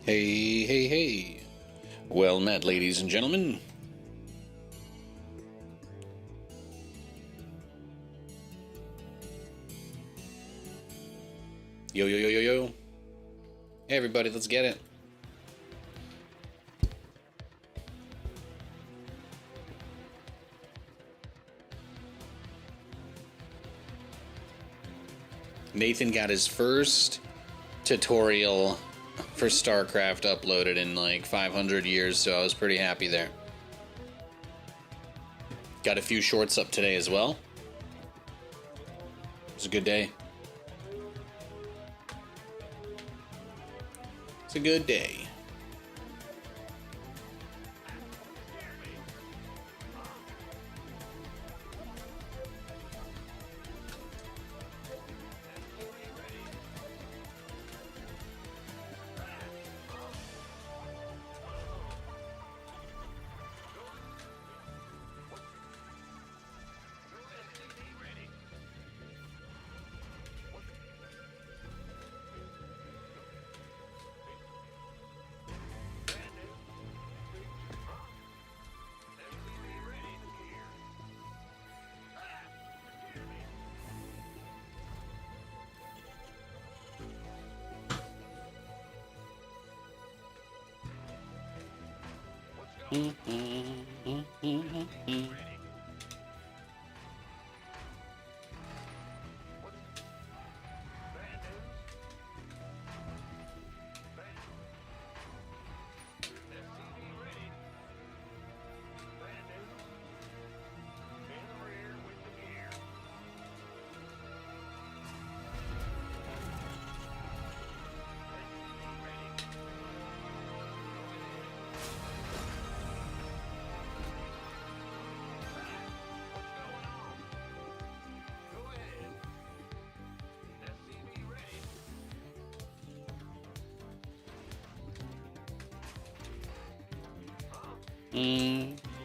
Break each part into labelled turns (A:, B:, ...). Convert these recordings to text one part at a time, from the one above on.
A: Hey, hey, hey. Well met, ladies and gentlemen. Yo, yo, yo, yo, yo. Hey, everybody, let's get it. Nathan got his first tutorial for StarCraft uploaded in like 500 years, so I was pretty happy there. Got a few shorts up today as well. It was a good day. It's a good day.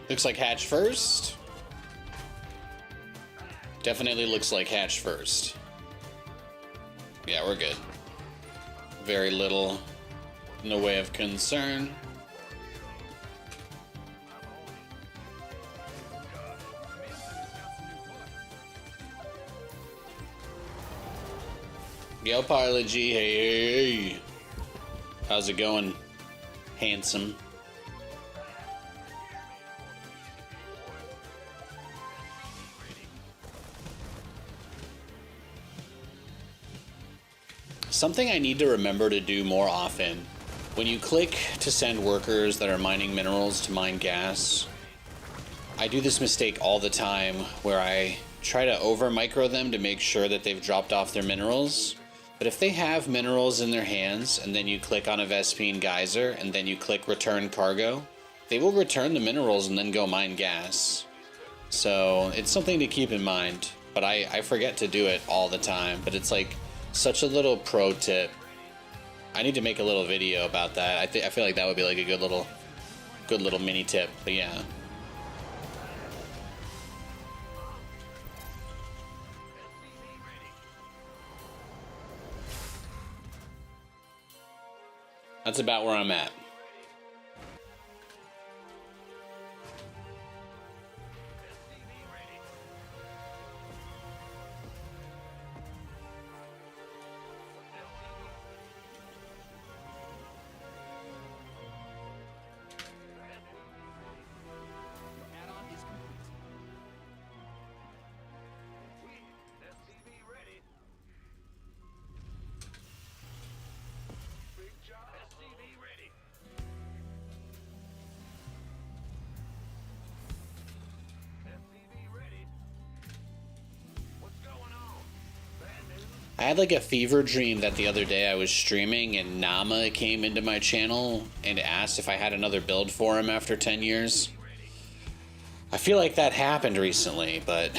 A: Looks like hatch first. Definitely looks like hatch first. Yeah, we're good. Very little in the way of concern. Yo, Pilot G, hey. How's it going, handsome? Something I need to remember to do more often. When you click to send workers that are mining minerals to mine gas, I do this mistake all the time where I try to over micro them to make sure that they've dropped off their minerals. But if they have minerals in their hands and then you click on a Vespine geyser and then you click return cargo, they will return the minerals and then go mine gas. So it's something to keep in mind, but I forget to do it all the time. But it's like such a little pro tip. I need to make a little video about that. I feel like that would be like a good little mini tip. But yeah. That's about where I'm at. I had like a fever dream that the other day I was streaming and Nama came into my channel and asked if I had another build for him after 10 years. I feel like that happened recently, but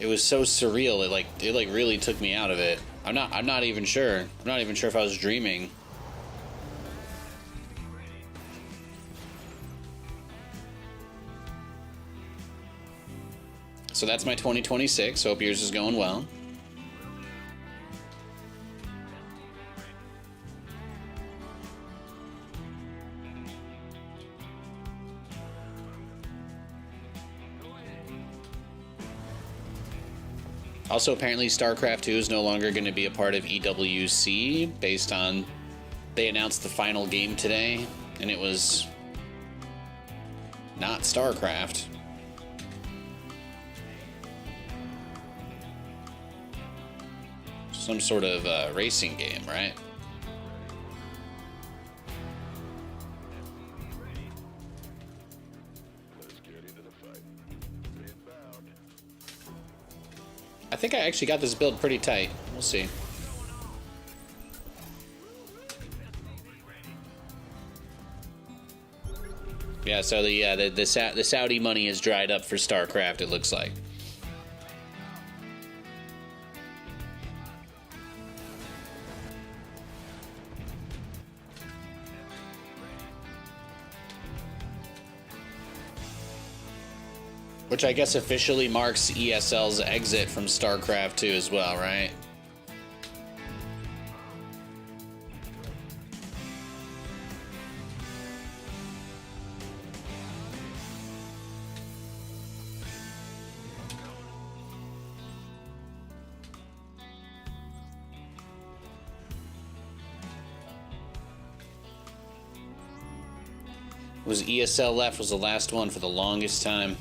A: it was so surreal. It really took me out of it. I'm not even sure. I'm not even sure if I was dreaming. So that's my 2026. Hope yours is going well. Also, apparently StarCraft 2 is no longer going to be a part of EWC based on... They announced the final game today, and it was not StarCraft. Some sort of racing game, right? I think I actually got this build pretty tight. We'll see. Yeah, so the Saudi money is dried up for StarCraft, it looks like. Which I guess officially marks ESL's exit from StarCraft 2 as well, right? Was ESL left was the last one for the longest time.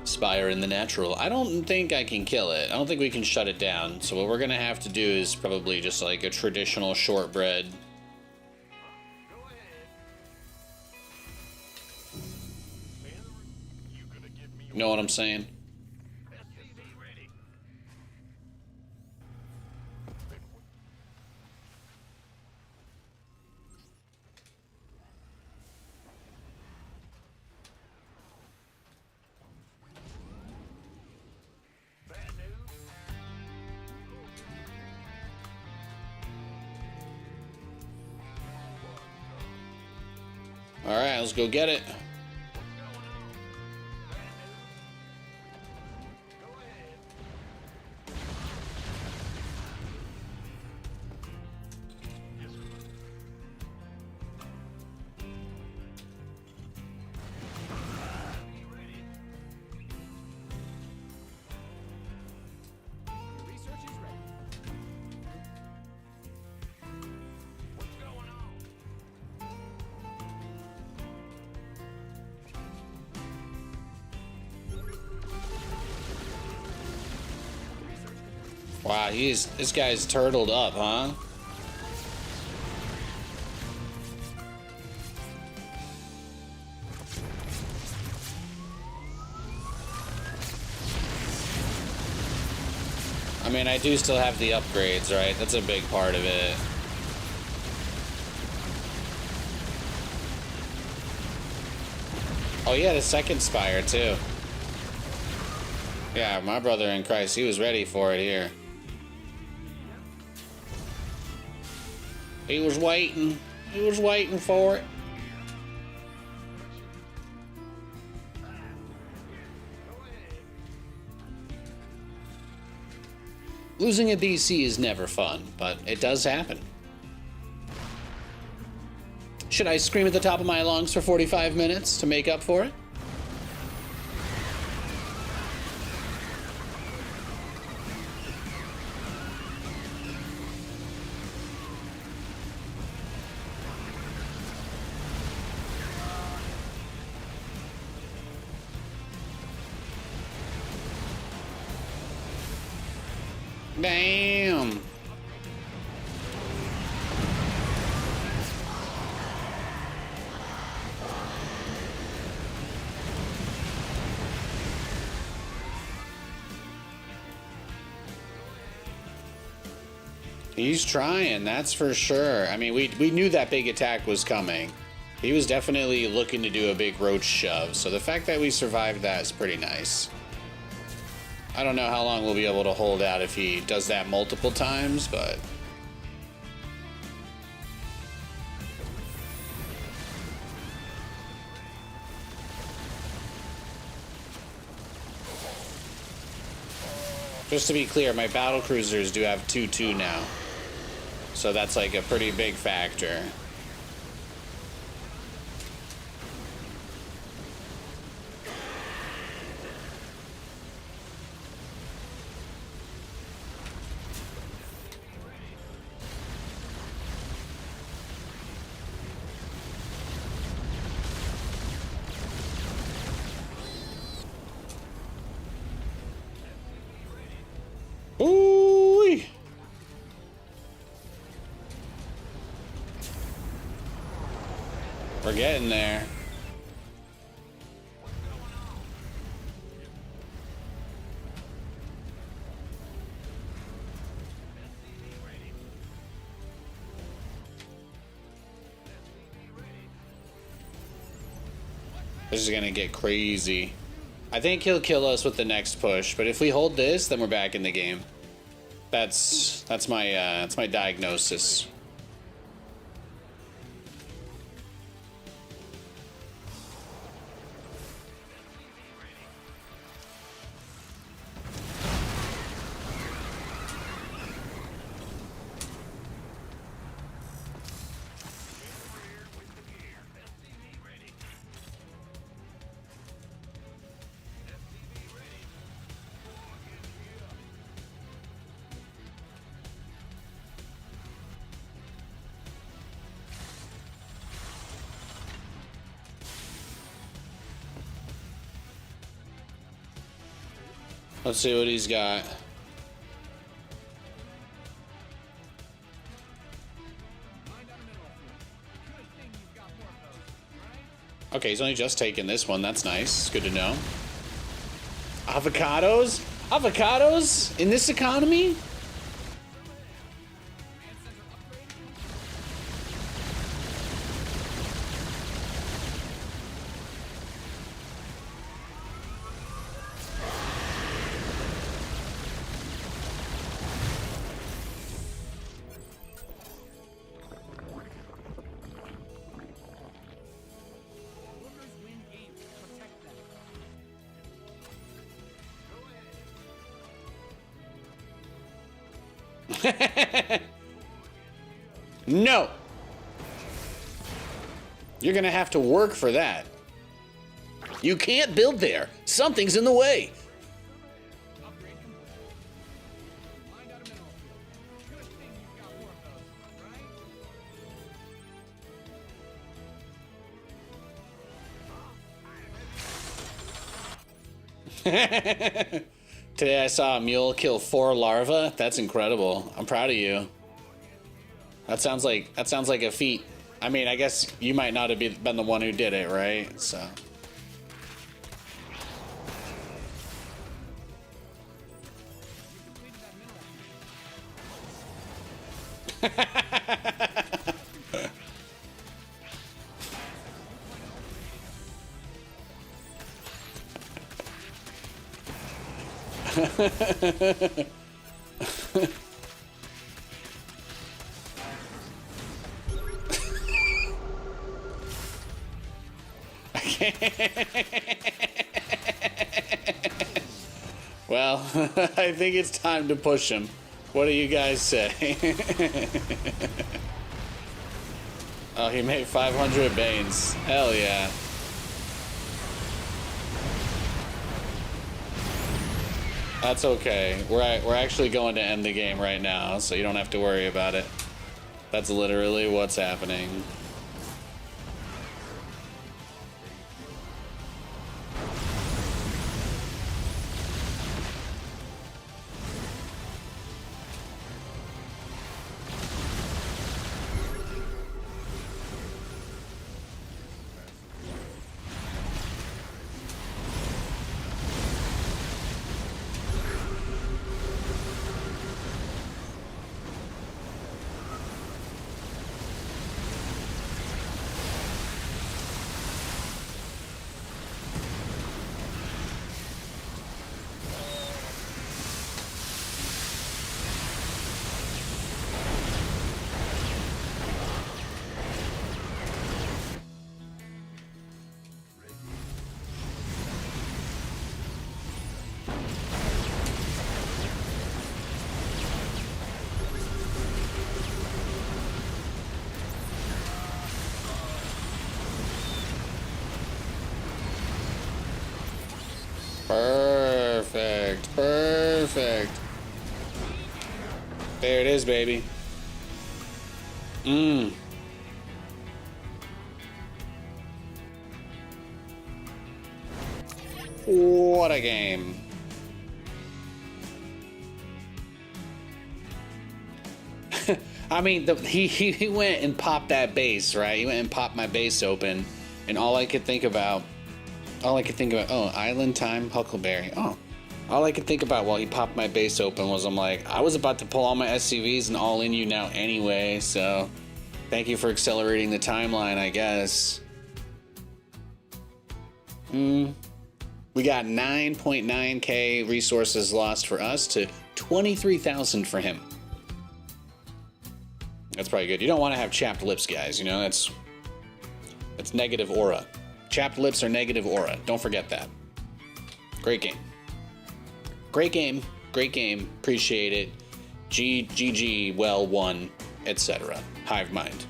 A: Spire in the natural. I don't think I can kill it. I don't think we can shut it down. So what we're gonna have to do is probably just like a traditional shortbread. You know what I'm saying? All right, let's go get it. Wow, this guy's turtled up, huh? I mean, I do still have the upgrades, right? That's a big part of it. Oh, he had a second Spire, too. Yeah, my brother in Christ, he was ready for it here. He was waiting. He was waiting for it. Losing a DC is never fun, but it does happen. Should I scream at the top of my lungs for 45 minutes to make up for it? Damn. He's trying, that's for sure. I mean, we knew that big attack was coming. He was definitely looking to do a big roach shove, so the fact that we survived that is pretty nice. I don't know how long we'll be able to hold out if he does that multiple times, but... Just to be clear, my battle cruisers do have 2-2 now. So that's like a pretty big factor. Ooh! We're getting there. This is gonna get crazy. I think he'll kill us with the next push, but if we hold this, then we're back in the game. That's my diagnosis. Let's see what he's got. Okay, he's only just taken this one. That's nice. Good to know. Avocados? Avocados? In this economy? No! You're gonna have to work for that. You can't build there. Something's in the way. Today I saw a mule kill 4 larvae. That's incredible. I'm proud of you. That sounds like a feat. I mean, I guess you might not have been the one who did it, right? So. Well, I think it's time to push him. What do you guys say? Oh, he made 500 Banes. Hell yeah. That's okay. We're actually going to end the game right now, so you don't have to worry about it. That's literally what's happening. Perfect. Perfect. There it is, baby. Mmm. What a game. I mean, he went and popped that base, right? He went and popped my base open, and all I could think about, oh, Island Time Huckleberry. Oh, all I could think about while he popped my base open was, I'm like, I was about to pull all my SCVs and all in you now anyway, so thank you for accelerating the timeline, I guess. We got 9.9k resources lost for us to 23,000 for him. That's probably good. You don't want to have chapped lips, guys. You know, that's negative aura. Chapped lips are negative aura. Don't forget that. Great game. Great game. Great game. Appreciate it. GG, well won, etc. Hive mind.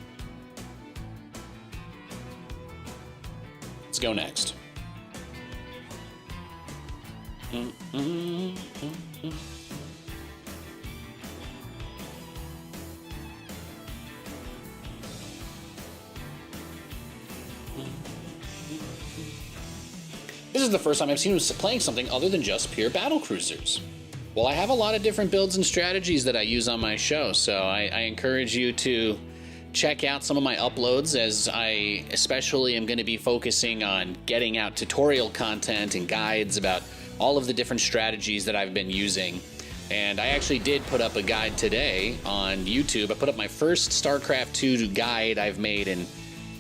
A: Let's go next. This is the first time I've seen him playing something other than just pure battle cruisers. Well, I have a lot of different builds and strategies that I use on my show, so I encourage you to check out some of my uploads, as I especially am going to be focusing on getting out tutorial content and guides about all of the different strategies that I've been using. And I actually did put up a guide today on YouTube. I put up my first StarCraft 2 guide I've made in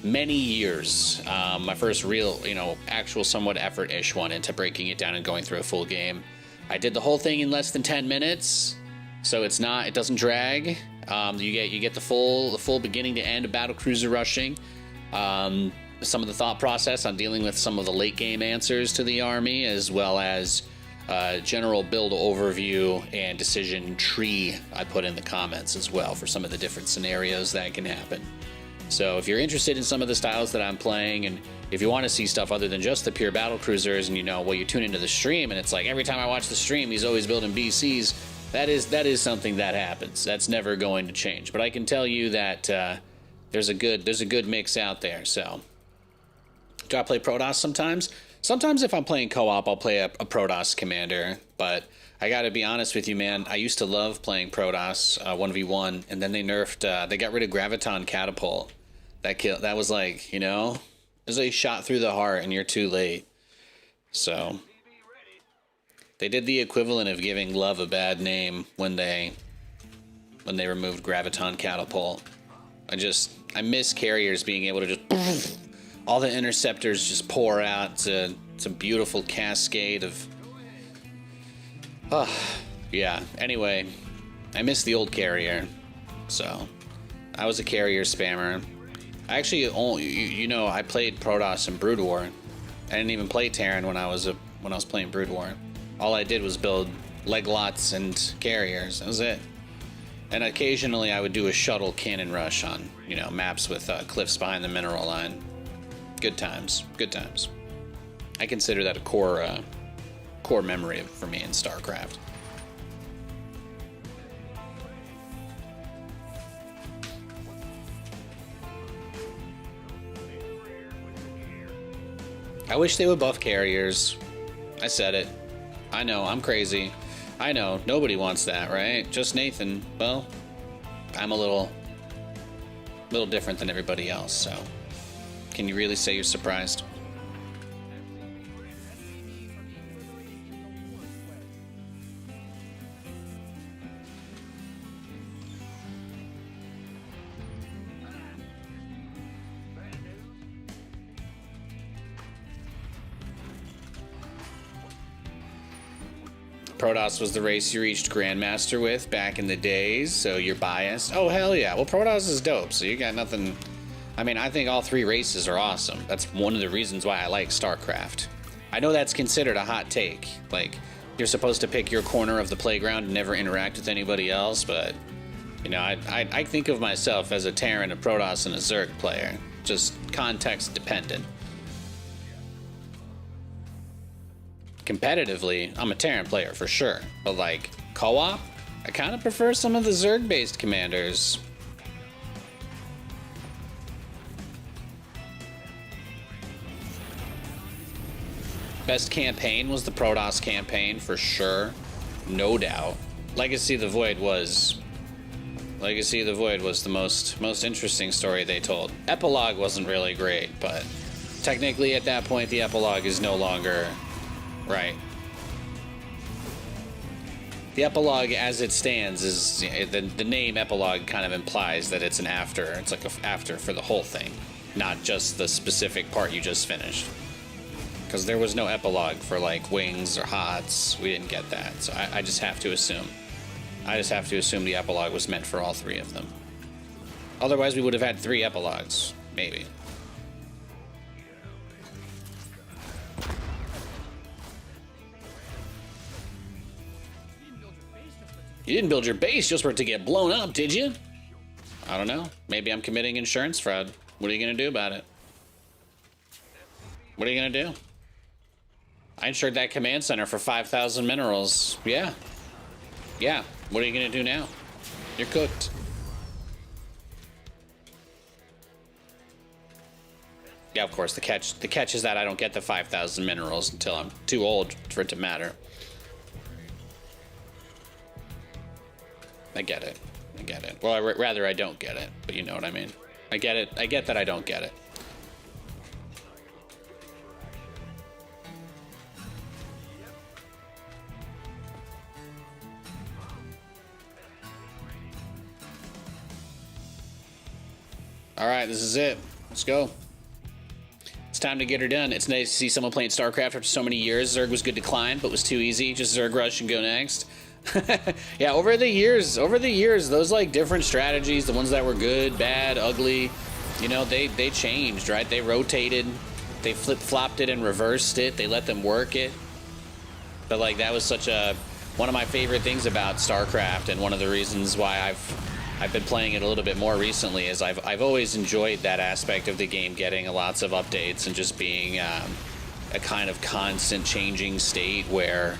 A: many years. My first real, actual somewhat effort-ish one into breaking it down and going through a full game. I did the whole thing in less than 10 minutes, so it doesn't drag. You get the full beginning to end of battle cruiser rushing. Some of the thought process on dealing with some of the late game answers to the army, as well as general build overview and decision tree I put in the comments as well for some of the different scenarios that can happen. So if you're interested in some of the styles that I'm playing, and if you want to see stuff other than just the pure battle cruisers, and you tune into the stream and it's like every time I watch the stream he's always building BCs, that is something that happens. That's never going to change. But I can tell you that there's a good mix out there. So do I play Protoss sometimes? Sometimes if I'm playing co-op, I'll play a Protoss commander, but I gotta be honest with you, man, I used to love playing Protoss 1v1, and then they nerfed, they got rid of Graviton Catapult. That was like, it was a shot through the heart and you're too late. So they did the equivalent of giving love a bad name when they removed Graviton Catapult. I miss carriers being able to just all the interceptors just pour out. It's a beautiful cascade of yeah. Anyway, I miss the old carrier. So I was a carrier spammer. I actually I played Protoss and Brood War. I didn't even play Terran when I was playing Brood War. All I did was build leglots and carriers. That was it. And occasionally I would do a shuttle cannon rush on, maps with cliffs behind the mineral line. Good times. Good times. I consider that a core memory for me in StarCraft. I wish they would buff carriers. I said it. I know, I'm crazy. I know, nobody wants that, right? Just Nathan. Well, I'm a little different than everybody else, so can you really say you're surprised? Protoss was the race you reached Grandmaster with back in the days, so you're biased. Oh, hell yeah. Well, Protoss is dope, so you got nothing. I mean, I think all three races are awesome. That's one of the reasons why I like StarCraft. I know that's considered a hot take. Like, you're supposed to pick your corner of the playground and never interact with anybody else, but, I think of myself as a Terran, a Protoss, and a Zerg player. Just context dependent. competitively, I'm a Terran player for sure. But like co-op, I kind of prefer some of the Zerg-based commanders. Best campaign was the Protoss campaign for sure, no doubt. Legacy of the Void was the most interesting story they told. Epilogue wasn't really great, but technically at that point the epilogue is no longer right. The epilogue as it stands is the name epilogue kind of implies that it's an after. It's like an after for the whole thing, not just the specific part you just finished. Because there was no epilogue for like Wings or Hots. We didn't get that, so I just have to assume. The epilogue was meant for all three of them. Otherwise, we would have had 3 epilogues, maybe. You didn't build your base just for it to get blown up, did you? I don't know. Maybe I'm committing insurance fraud. What are you going to do about it? What are you going to do? I insured that command center for 5,000 minerals. Yeah. Yeah. What are you going to do now? You're cooked. Yeah, of course. The catch is that I don't get the 5,000 minerals until I'm too old for it to matter. I get it. Well, rather I don't get it, but you know what I mean. I get it. I get that I don't get it. All right, this is it. Let's go. It's time to get her done. It's nice to see someone playing StarCraft after so many years. Zerg was good to climb, but was too easy. Just Zerg rush and go next. Yeah, over the years, those like different strategies, the ones that were good, bad, ugly, you know, they changed, right? They rotated, they flip-flopped it and reversed it. They let them work it. But like that was such a one of my favorite things about StarCraft, and one of the reasons why I've been playing it a little bit more recently is I've always enjoyed that aspect of the game, getting lots of updates and just being a kind of constant changing state where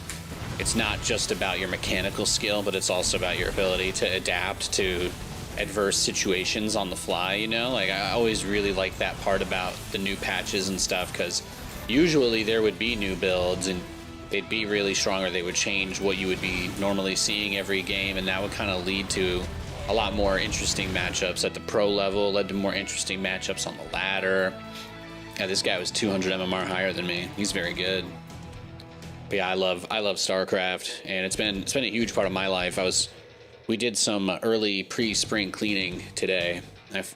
A: it's not just about your mechanical skill, but it's also about your ability to adapt to adverse situations on the fly, you know? Like, I always really like that part about the new patches and stuff, because usually there would be new builds and they'd be really strong, or they would change what you would be normally seeing every game, and that would kind of lead to a lot more interesting matchups at the pro level, led to more interesting matchups on the ladder. Yeah, this guy was 200 MMR higher than me. He's very good. But yeah, I love StarCraft, and it's been a huge part of my life. We did some early pre-spring cleaning today.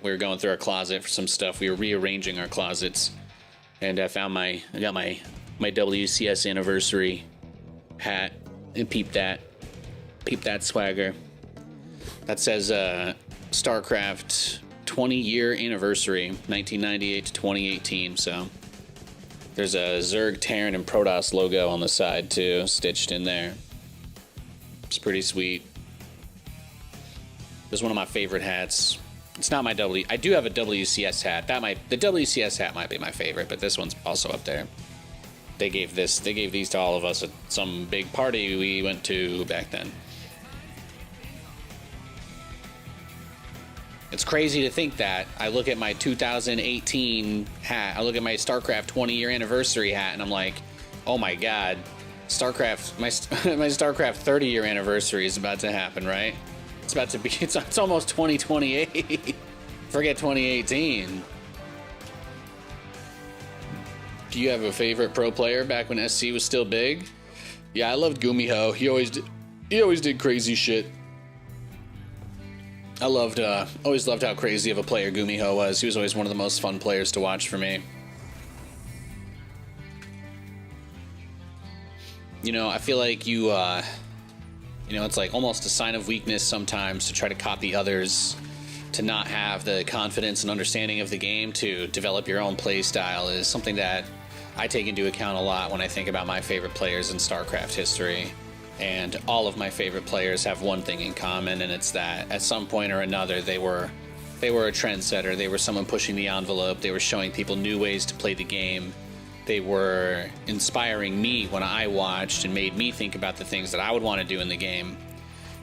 A: We were going through our closet for some stuff. We were rearranging our closets, and I got my WCS anniversary hat, and peep that swagger. That says StarCraft 20-year anniversary, 1998 to 2018. So. There's a Zerg, Terran, and Protoss logo on the side, too, stitched in there. It's pretty sweet. This is one of my favorite hats. It's not my I do have a WCS hat. The WCS hat might be my favorite, but this one's also up there. They gave these to all of us at some big party we went to back then. It's crazy to think that I look at my 2018 hat, I look at my StarCraft 20-year anniversary hat, and I'm like, oh my god, StarCraft, my StarCraft 30-year anniversary is about to happen, right? It's about to be, it's almost 2028. Forget 2018. Do you have a favorite pro player back when SC was still big? Yeah, I loved Gumiho. He always did crazy shit. I always loved how crazy of a player Gumiho was. He was always one of the most fun players to watch for me. You know, I feel like it's like almost a sign of weakness sometimes to try to copy others, to not have the confidence and understanding of the game to develop your own play style is something that I take into account a lot when I think about my favorite players in StarCraft history. And all of my favorite players have one thing in common, and it's that at some point or another they were a trendsetter. They were someone pushing the envelope. They were showing people new ways to play the game, They were inspiring me when I watched and made me think about the things that I would want to do in the game.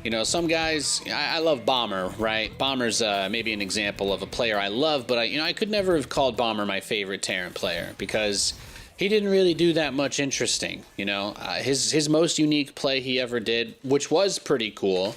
A: You know, some guys, I love Bomber, right? Bomber's maybe an example of a player I love, but I could never have called Bomber my favorite Terran player because he didn't really do that much interesting. You know, his most unique play he ever did, which was pretty cool,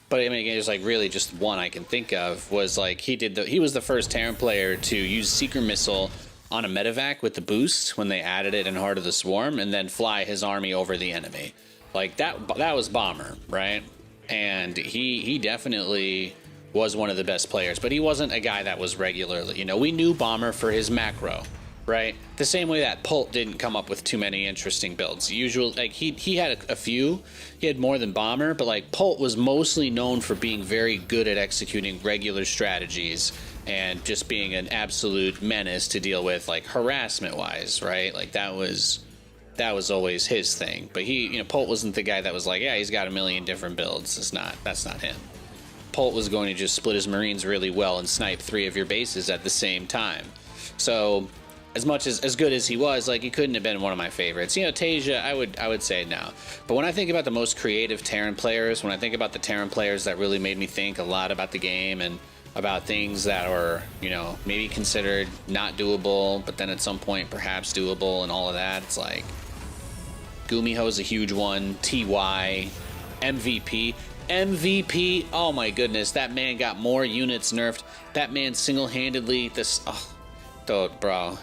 A: but I mean, it was like really just one I can think of, was like he was the first Terran player to use Seeker Missile on a medevac with the boost when they added it in Heart of the Swarm, and then fly his army over the enemy. Like that was Bomber, right? And he definitely was one of the best players, but he wasn't a guy that was regularly, you know, we knew Bomber for his macro, right? The same way that Pult didn't come up with too many interesting builds. Usually, like, he had a few, he had more than Bomber, but like Pult was mostly known for being very good at executing regular strategies and just being an absolute menace to deal with, like, harassment wise, right? Like that was always his thing. But Pult wasn't the guy that was like, yeah, he's got a million different builds. That's not him. Pult was going to just split his Marines really well and snipe 3 of your bases at the same time. So as much as good as he was, like, he couldn't have been one of my favorites. You know, Tasia, I would say no. But when I think about the most creative Terran players, when I think about the Terran players that really made me think a lot about the game and about things that were, you know, maybe considered not doable, but then at some point perhaps doable and all of that, it's like Gumiho's a huge one. TY, MVP, oh my goodness, that man got more units nerfed. That man single-handedly, bro,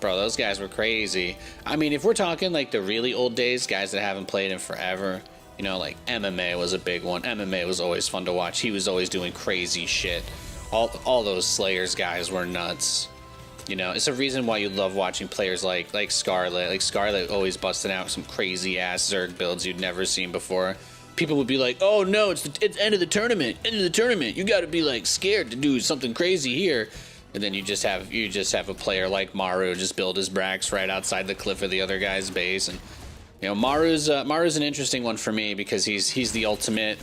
A: those guys were crazy. I mean, if we're talking like the really old days, guys that haven't played in forever, you know, like MMA was a big one. MMA was always fun to watch. He was always doing crazy shit. All those Slayers guys were nuts. You know, it's a reason why you love watching players like Scarlet. Like, Scarlet always busting out some crazy-ass Zerg builds you'd never seen before. People would be like, oh, no, it's end of the tournament. End of the tournament. You got to be, like, scared to do something crazy here. And then you just have a player like Maru just build his Brax right outside the cliff of the other guy's base. And, you know, Maru's an interesting one for me because he's the ultimate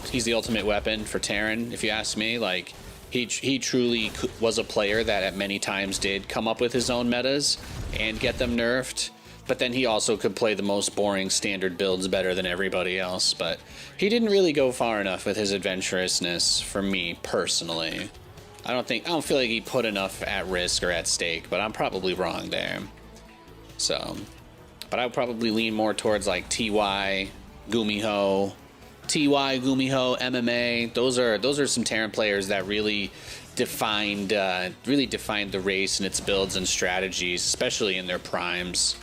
A: weapon for Terran, if you ask me. Like, He truly was a player that at many times did come up with his own metas and get them nerfed, but then he also could play the most boring standard builds better than everybody else. But he didn't really go far enough with his adventurousness for me personally. I don't feel like he put enough at risk or at stake, but I'm probably wrong there. So, but I would probably lean more towards like TY, Gumiho, MMA. Those are some Terran players that really defined the race and its builds and strategies, especially in their primes.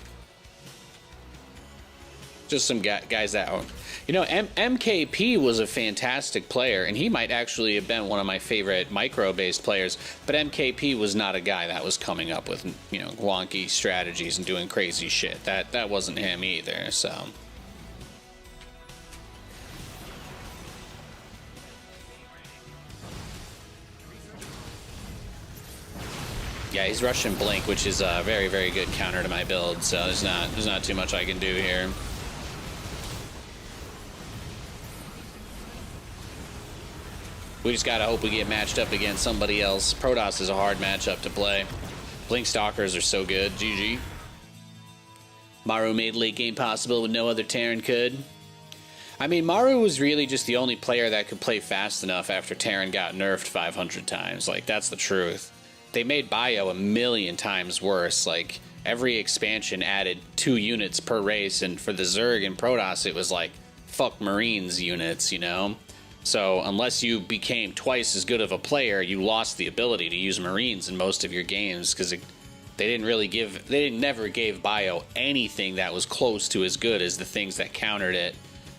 A: Just some guys that, you know, MKP was a fantastic player, and he might actually have been one of my favorite micro-based players, but MKP was not a guy that was coming up with, you know, wonky strategies and doing crazy shit. That wasn't him either, so. Yeah, he's Russian Blink, which is a very, very good counter to my build, so there's not too much I can do here. We just gotta hope we get matched up against somebody else. Protoss is a hard matchup to play. Blink Stalkers are so good. GG. Maru made late game possible when no other Terran could. I mean, Maru was really just the only player that could play fast enough after Terran got nerfed 500 times. Like, that's the truth. They made Bio a million times worse. Like, every expansion added 2 units per race, and for the Zerg and Protoss, it was like, fuck Marines units, you know? So unless you became twice as good of a player, you lost the ability to use Marines in most of your games, because they never gave Bio anything that was close to as good as the things that countered it.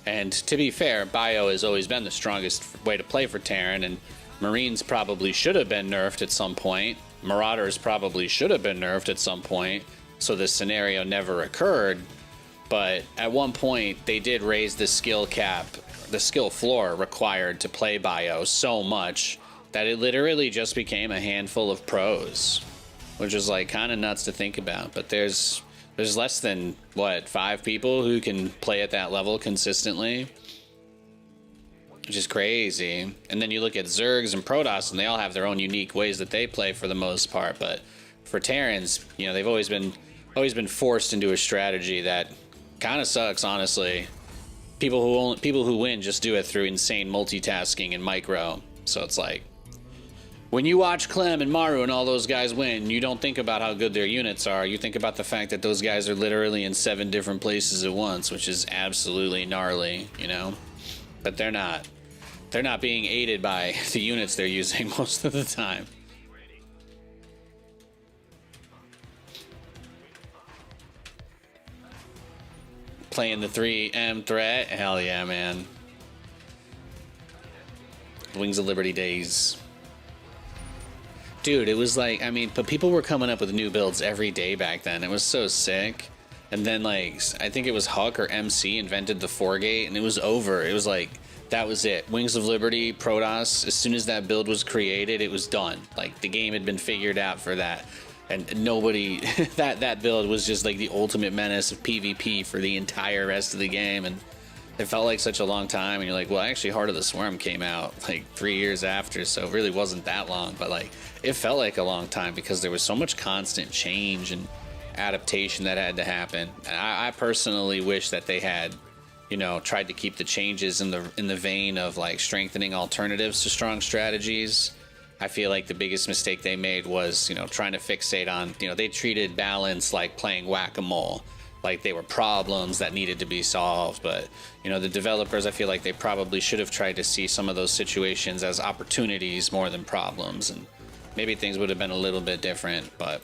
A: And to be fair, Bio has always been the strongest way to play for Terran, and Marines probably should have been nerfed at some point. Marauders probably should have been nerfed at some point, so this scenario never occurred. But at one point, they did raise the skill cap, the skill floor required to play Bio so much that it literally just became a handful of pros, which is like kind of nuts to think about. But there's less than, what, 5 people who can play at that level consistently, which is crazy. And then you look at Zergs and Protoss, and they all have their own unique ways that they play for the most part. But for Terrans, you know, they've always been always been forced into a strategy that kind of sucks, honestly. People who win just do it through insane multitasking and micro. So it's like, when you watch Clem and Maru and all those guys win, you don't think about how good their units are. You think about the fact that those guys are literally in 7 different places at once, which is absolutely gnarly, you know? But they're not. They're not being aided by the units they're using most of the time. Playing the 3M threat? Hell yeah, man. Wings of Liberty days. Dude, it was like, I mean, but people were coming up with new builds every day back then. It was so sick. And then, like, I think it was Huck or MC invented the 4-gate, and it was over. It was like, that was it. Wings of Liberty, Protoss, as soon as that build was created, it was done. Like, the game had been figured out for that. And nobody, that build was just like the ultimate menace of PvP for the entire rest of the game. And it felt like such a long time. And you're like, well, actually, Heart of the Swarm came out like 3 years after, so it really wasn't that long. But like, it felt like a long time because there was so much constant change and adaptation that had to happen. And I personally wish that they had, you know, tried to keep the changes in the vein of like strengthening alternatives to strong strategies. I feel like the biggest mistake they made was, you know, trying to fixate on, you know, they treated balance like playing whack-a-mole, like they were problems that needed to be solved. But, you know, the developers, I feel like they probably should have tried to see some of those situations as opportunities more than problems, and maybe things would have been a little bit different. But,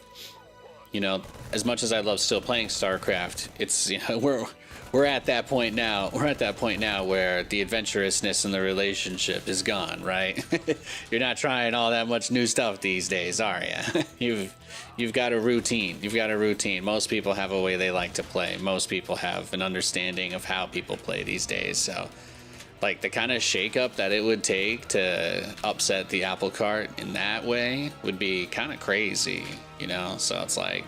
A: you know, as much as I love still playing StarCraft, it's, you know, we're at that point now. We're at that point now where the adventurousness in the relationship is gone, right? You're not trying all that much new stuff these days, are you? You've got a routine. You've got a routine. Most people have a way they like to play. Most people have an understanding of how people play these days. So, like, the kind of shakeup that it would take to upset the apple cart in that way would be kind of crazy, you know? So it's like,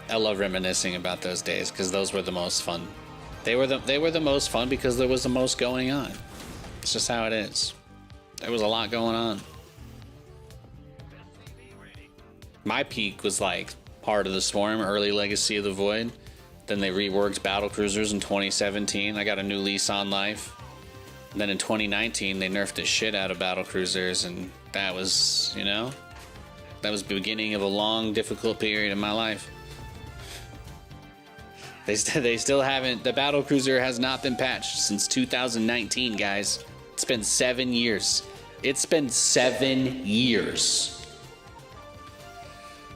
A: I love reminiscing about those days because those were the most fun. They were the most fun because there was the most going on. It's just how it is. There was a lot going on. My peak was like Heart of the Swarm, early Legacy of the Void. Then they reworked battlecruisers in 2017. I got a new lease on life. And then in 2019, they nerfed the shit out of battlecruisers, and that was, you know, that was the beginning of a long, difficult period in my life. They still haven't, the battlecruiser has not been patched since 2019, guys. It's been 7 years. It's been 7 years.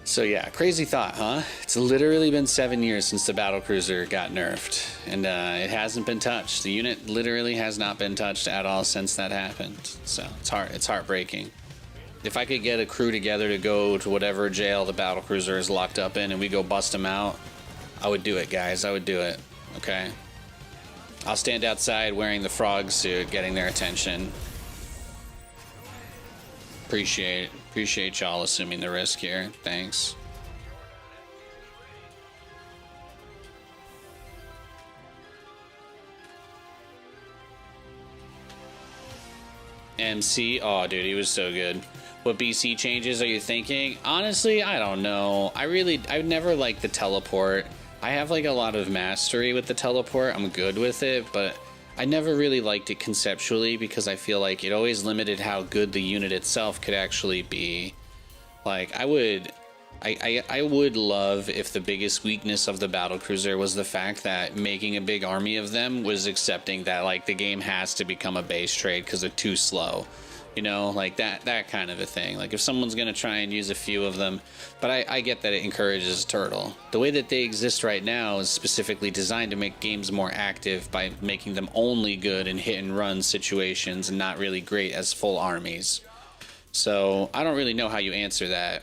A: So yeah, crazy thought, huh? It's literally been 7 years since the battlecruiser got nerfed, and it hasn't been touched. The unit literally has not been touched at all since that happened. So it's heartbreaking. If I could get a crew together to go to whatever jail the battlecruiser is locked up in and we go bust them out, I would do it, guys. I would do it. Okay? I'll stand outside wearing the frog suit, getting their attention. Appreciate y'all assuming the risk here. Thanks. MC, oh dude, he was so good. What BC changes are you thinking? Honestly, I don't know. I've never liked the teleport. I have like a lot of mastery with the teleport. I'm good with it, but I never really liked it conceptually because I feel like it always limited how good the unit itself could actually be. Like, I would love if the biggest weakness of the battlecruiser was the fact that making a big army of them was accepting that, like, the game has to become a base trade because they're too slow. You know, like that kind of a thing. Like, if someone's going to try and use a few of them, but I get that it encourages turtle. The way that they exist right now is specifically designed to make games more active by making them only good in hit and run situations and not really great as full armies. So I don't really know how you answer that.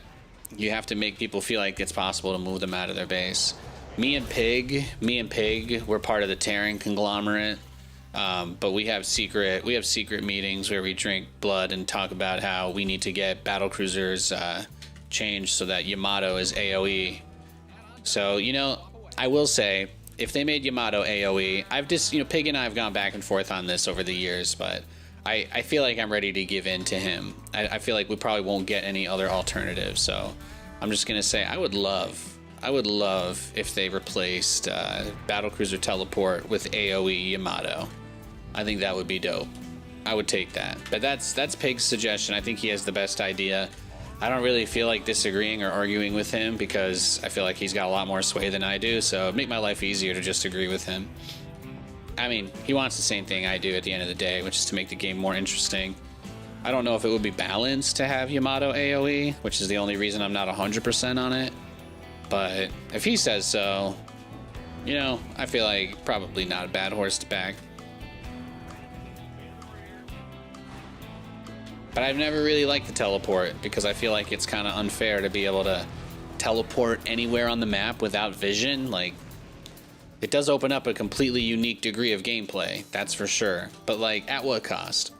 A: You have to make people feel like it's possible to move them out of their base. Me and Pig, we're part of the Terran conglomerate. But we have secret meetings where we drink blood and talk about how we need to get battlecruisers changed so that Yamato is AoE. So, you know, I will say, if they made Yamato AoE, Pig and I have gone back and forth on this over the years, but I feel like I'm ready to give in to him. I feel like we probably won't get any other alternatives, so I'm just gonna say I would love I would love if they replaced Battlecruiser Teleport with AoE Yamato. I think that would be dope. I would take that. But that's Pig's suggestion. I think he has the best idea. I don't really feel like disagreeing or arguing with him because I feel like he's got a lot more sway than I do, so it'd make my life easier to just agree with him. I mean, he wants the same thing I do at the end of the day, which is to make the game more interesting. I don't know if it would be balanced to have Yamato AoE, which is the only reason I'm not 100% on it. But if he says so, you know, I feel like probably not a bad horse to back. But I've never really liked the teleport because I feel like it's kind of unfair to be able to teleport anywhere on the map without vision. Like, it does open up a completely unique degree of gameplay, that's for sure. But like, at what cost?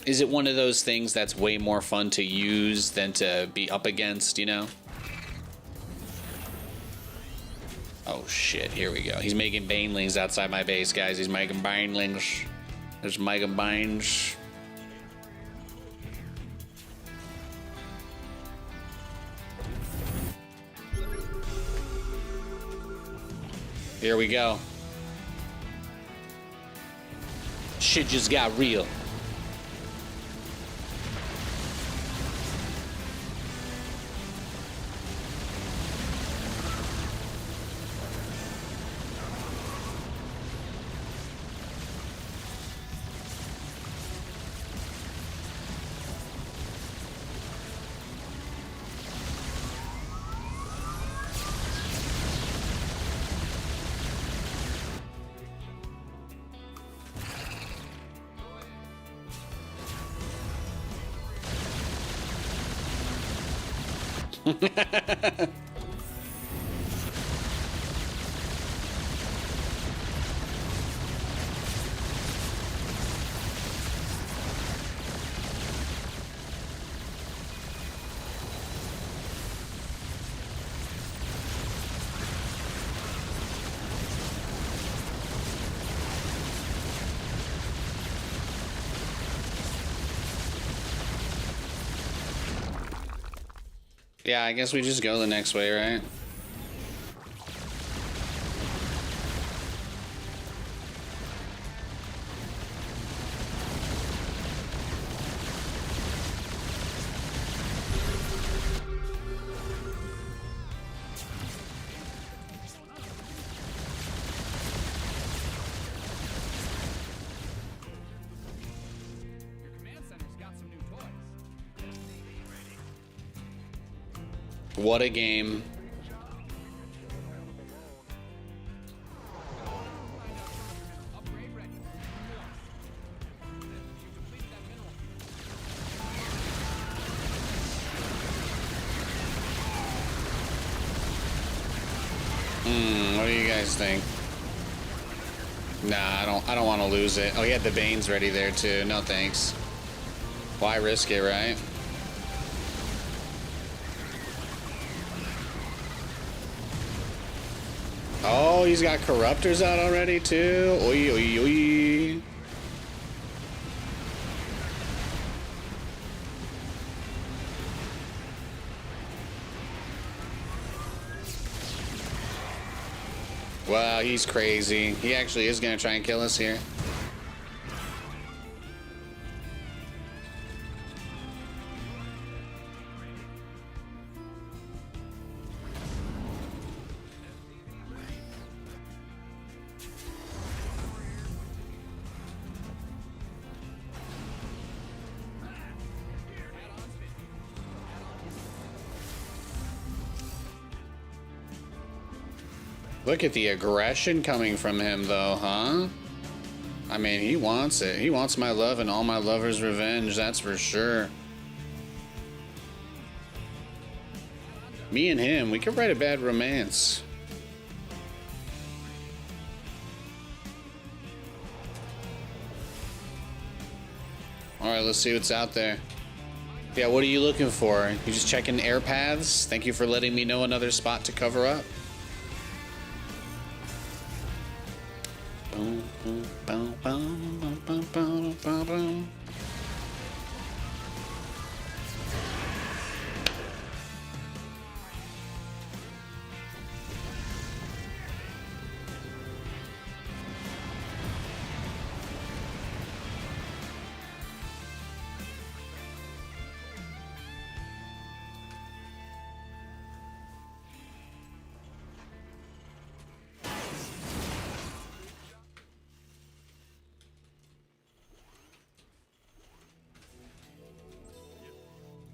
A: Is it one of those things that's way more fun to use than to be up against, you know? Oh shit, here we go. He's making banelings outside my base, guys. He's making banelings. There's Mega Binds. Here we go. Shit just got real. Yeah, I guess we just go the next way, right? What a game. What do you guys think? Nah, I don't want to lose it. Oh, he had the Banes ready there too. No thanks. Why risk it, right? Oh, he's got Corruptors out already, too. Oi, oi, oi. Wow, he's crazy. He actually is going to try and kill us here. Look at the aggression coming from him, though, huh? I mean, he wants it. He wants my love and all my lovers' revenge, that's for sure. Me and him, we could write a bad romance. Alright, let's see what's out there. Yeah, what are you looking for? You just checking air paths? Thank you for letting me know another spot to cover up.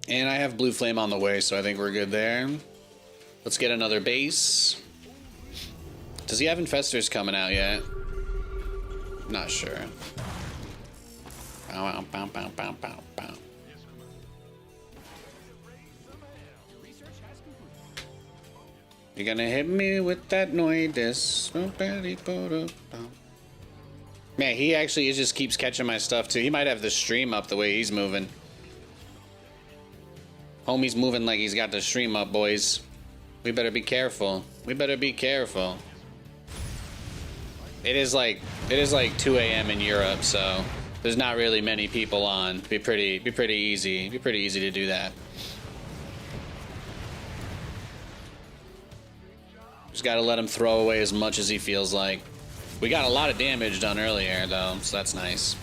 A: And I have blue flame on the way, so I think we're good there. Let's get another base. Does he have infestors coming out yet? Not sure. Bow, bow, bow, bow, bow, bow. You're gonna hit me with that noise. Man, he actually just keeps catching my stuff too. He might have the stream up the way he's moving. Homie's moving like he's got the stream up, boys. We better be careful. We better be careful. It is like 2 a.m. in Europe, so there's not really many people on. Be pretty easy. Be pretty easy to do that. Just gotta let him throw away as much as he feels like. We got a lot of damage done earlier, though, so that's nice.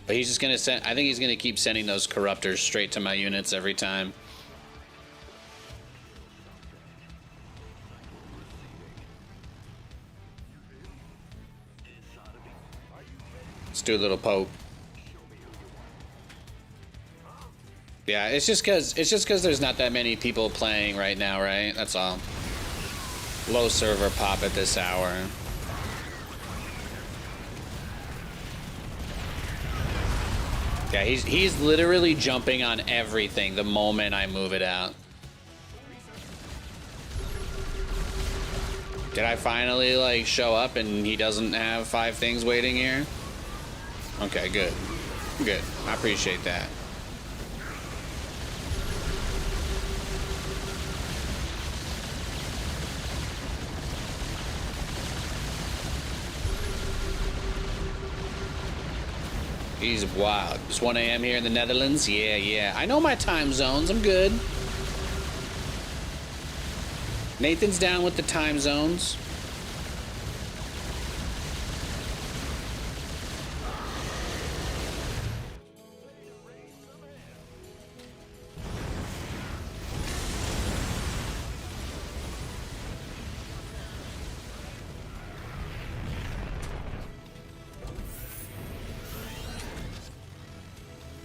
A: But he's just gonna send. I think he's gonna keep sending those corruptors straight to my units every time. Let's do a little poke. Yeah, it's just because there's not that many people playing right now, right? That's all. Low server pop at this hour. Yeah, he's literally jumping on everything the moment I move it out. Did I finally like show up and he doesn't have 5 things waiting here? Okay, good. Good. I appreciate that. He's wild. It's 1 a.m. here in the Netherlands. Yeah, yeah. I know my time zones. I'm good. Nathan's down with the time zones.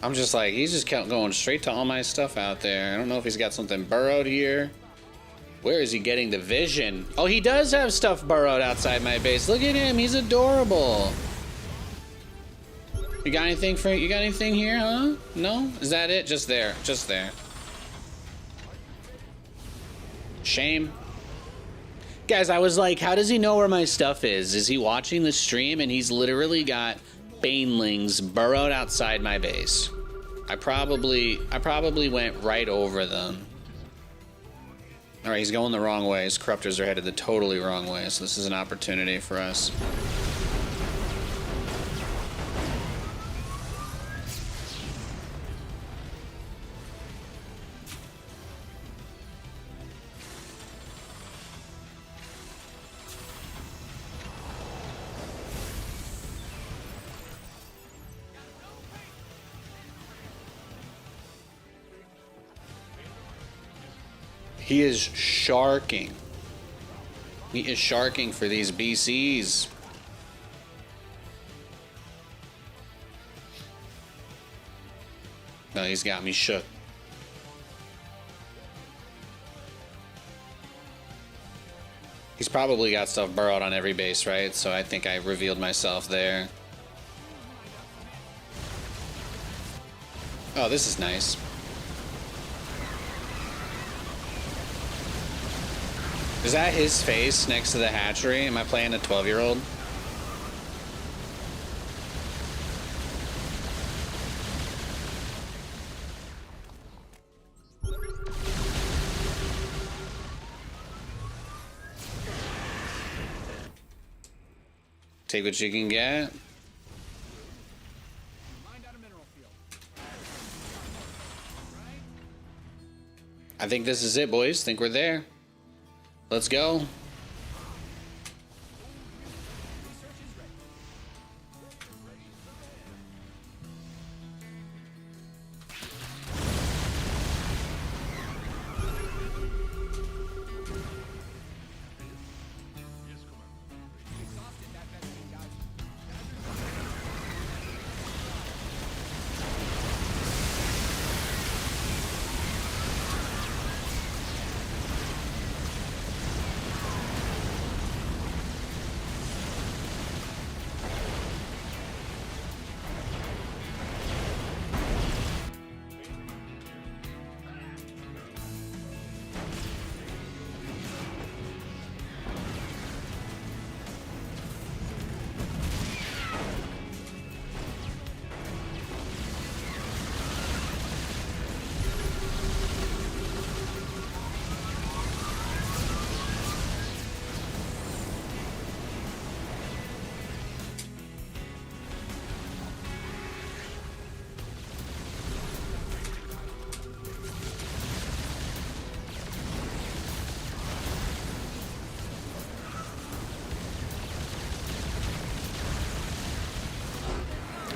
A: I'm just like, he's just going straight to all my stuff out there. I don't know if he's got something burrowed here. Where is he getting the vision? Oh, he does have stuff burrowed outside my base. Look at him, he's adorable. You got anything here, huh? No? Is that it? Just there, just there. Shame. Guys, I was like, how does he know where my stuff is? Is he watching the stream and he's literally got banelings burrowed outside my base? I probably went right over them. All right, he's going the wrong way. His corruptors are headed the totally wrong way, so this is an opportunity for us. He is sharking. He is sharking for these BCs. No, he's got me shook. He's probably got stuff burrowed on every base, right? So I think I revealed myself there. Oh, this is nice. Is that his face next to the hatchery? Am I playing a 12-year-old? Take what you can get. I think this is it, boys. Think we're there. Let's go.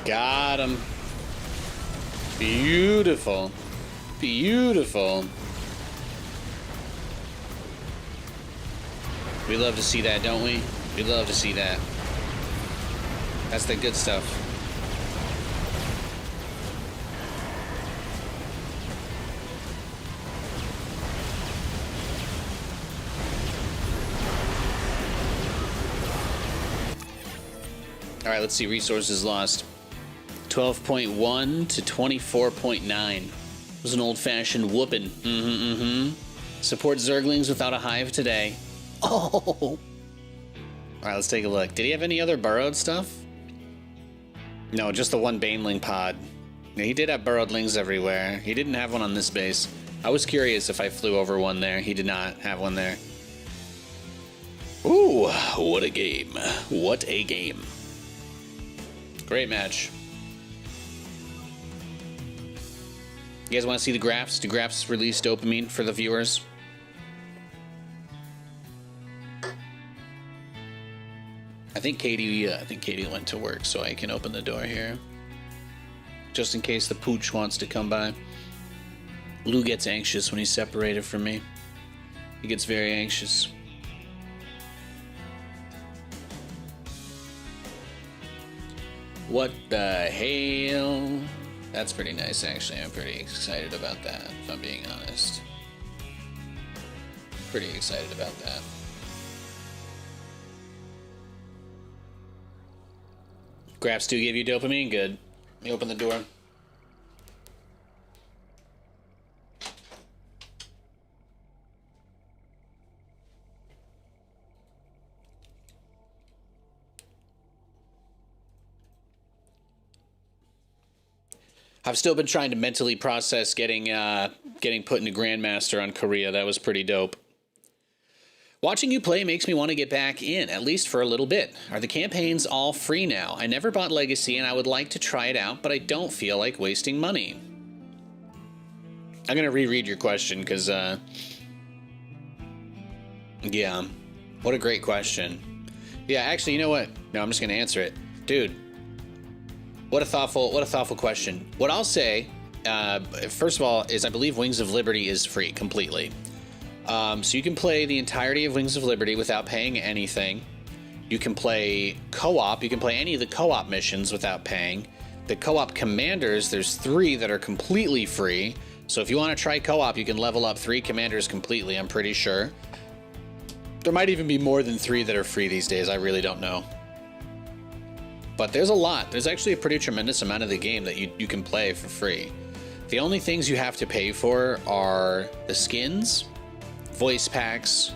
A: Got him. Beautiful. Beautiful. We love to see that, don't we? We love to see that. That's the good stuff. All right, let's see. Resources lost. 12.1 to 24.9. It was an old-fashioned whooping. Support Zerglings without a hive today. Oh! All right, let's take a look. Did he have any other burrowed stuff? No, just the one Baneling pod. Yeah, he did have burrowed lings everywhere. He didn't have one on this base. I was curious if I flew over one there. He did not have one there. Ooh, what a game. What a game. Great match. You guys want to see the graphs? Do graphs release dopamine for the viewers? I think Katie went to work, so I can open the door here. Just in case the pooch wants to come by. Lou gets anxious when he's separated from me. He gets very anxious. What the hell? That's pretty nice, actually. I'm pretty excited about that, if I'm being honest. Pretty excited about that. Graphs do give you dopamine? Good. Let me open the door. I've still been trying to mentally process getting put into Grandmaster on Korea. That was pretty dope. Watching you play makes me want to get back in, at least for a little bit. Are the campaigns all free now? I never bought Legacy and I would like to try it out, but I don't feel like wasting money. I'm going to reread your question because, yeah, what a great question. Yeah, actually, you know what? No, I'm just going to answer it. Dude, what a thoughtful question. What I'll say, first of all, is I believe Wings of Liberty is free completely. So you can play the entirety of Wings of Liberty without paying anything. You can play co-op. You can play any of the co-op missions without paying. The co-op commanders, there's 3 that are completely free. So if you want to try co-op, you can level up 3 commanders completely, I'm pretty sure. There might even be more than 3 that are free these days. I really don't know. But there's a lot. There's actually a pretty tremendous amount of the game that you can play for free. The only things you have to pay for are the skins, voice packs.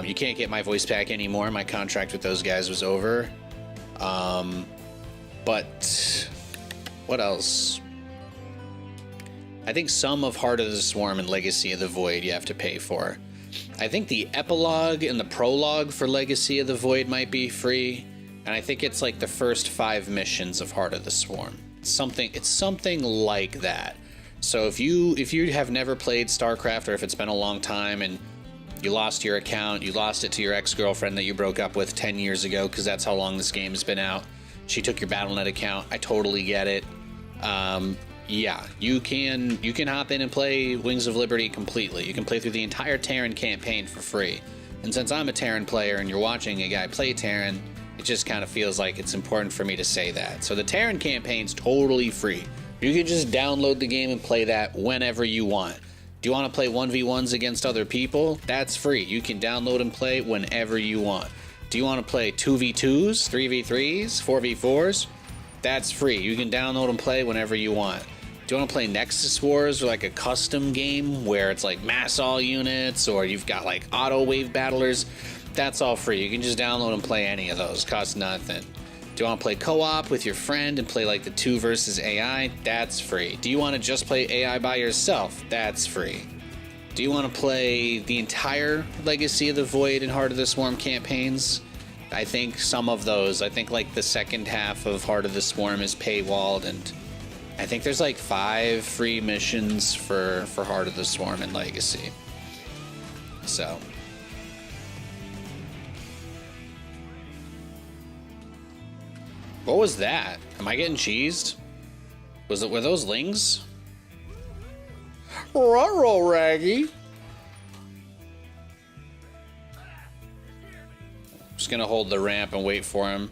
A: You can't get my voice pack anymore. My contract with those guys was over. But what else? I think some of Heart of the Swarm and Legacy of the Void you have to pay for. I think the epilogue and the prologue for Legacy of the Void might be free. And I think it's like the first 5 missions of Heart of the Swarm. It's something like that. So if you have never played StarCraft, or if it's been a long time and you lost your account, you lost it to your ex-girlfriend that you broke up with 10 years ago, because that's how long this game has been out. She took your Battle.net account. I totally get it. Yeah, you can hop in and play Wings of Liberty completely. You can play through the entire Terran campaign for free. And since I'm a Terran player and you're watching a guy play Terran, it just kind of feels like it's important for me to say that. So the Terran campaign's totally free. You can just download the game and play that whenever you want. Do you want to play 1v1s against other people? That's free. You can download and play whenever you want. Do you want to play 2v2s, 3v3s, 4v4s? That's free. You can download and play whenever you want. Do you want to play Nexus Wars, or like a custom game where it's like mass all units, or you've got like auto wave battlers? That's all free. You can just download and play any of those. Costs nothing. Do you want to play co-op with your friend and play like the 2 versus AI? That's free. Do you want to just play AI by yourself? That's free. Do you want to play the entire Legacy of the Void and Heart of the Swarm campaigns? I think some of those. I think like the second half of Heart of the Swarm is paywalled, and I think there's like 5 free missions for Heart of the Swarm and Legacy. So What was that? Am I getting cheesed? Were those lings? Ruh-roh, Raggy. Just gonna hold the ramp and wait for him.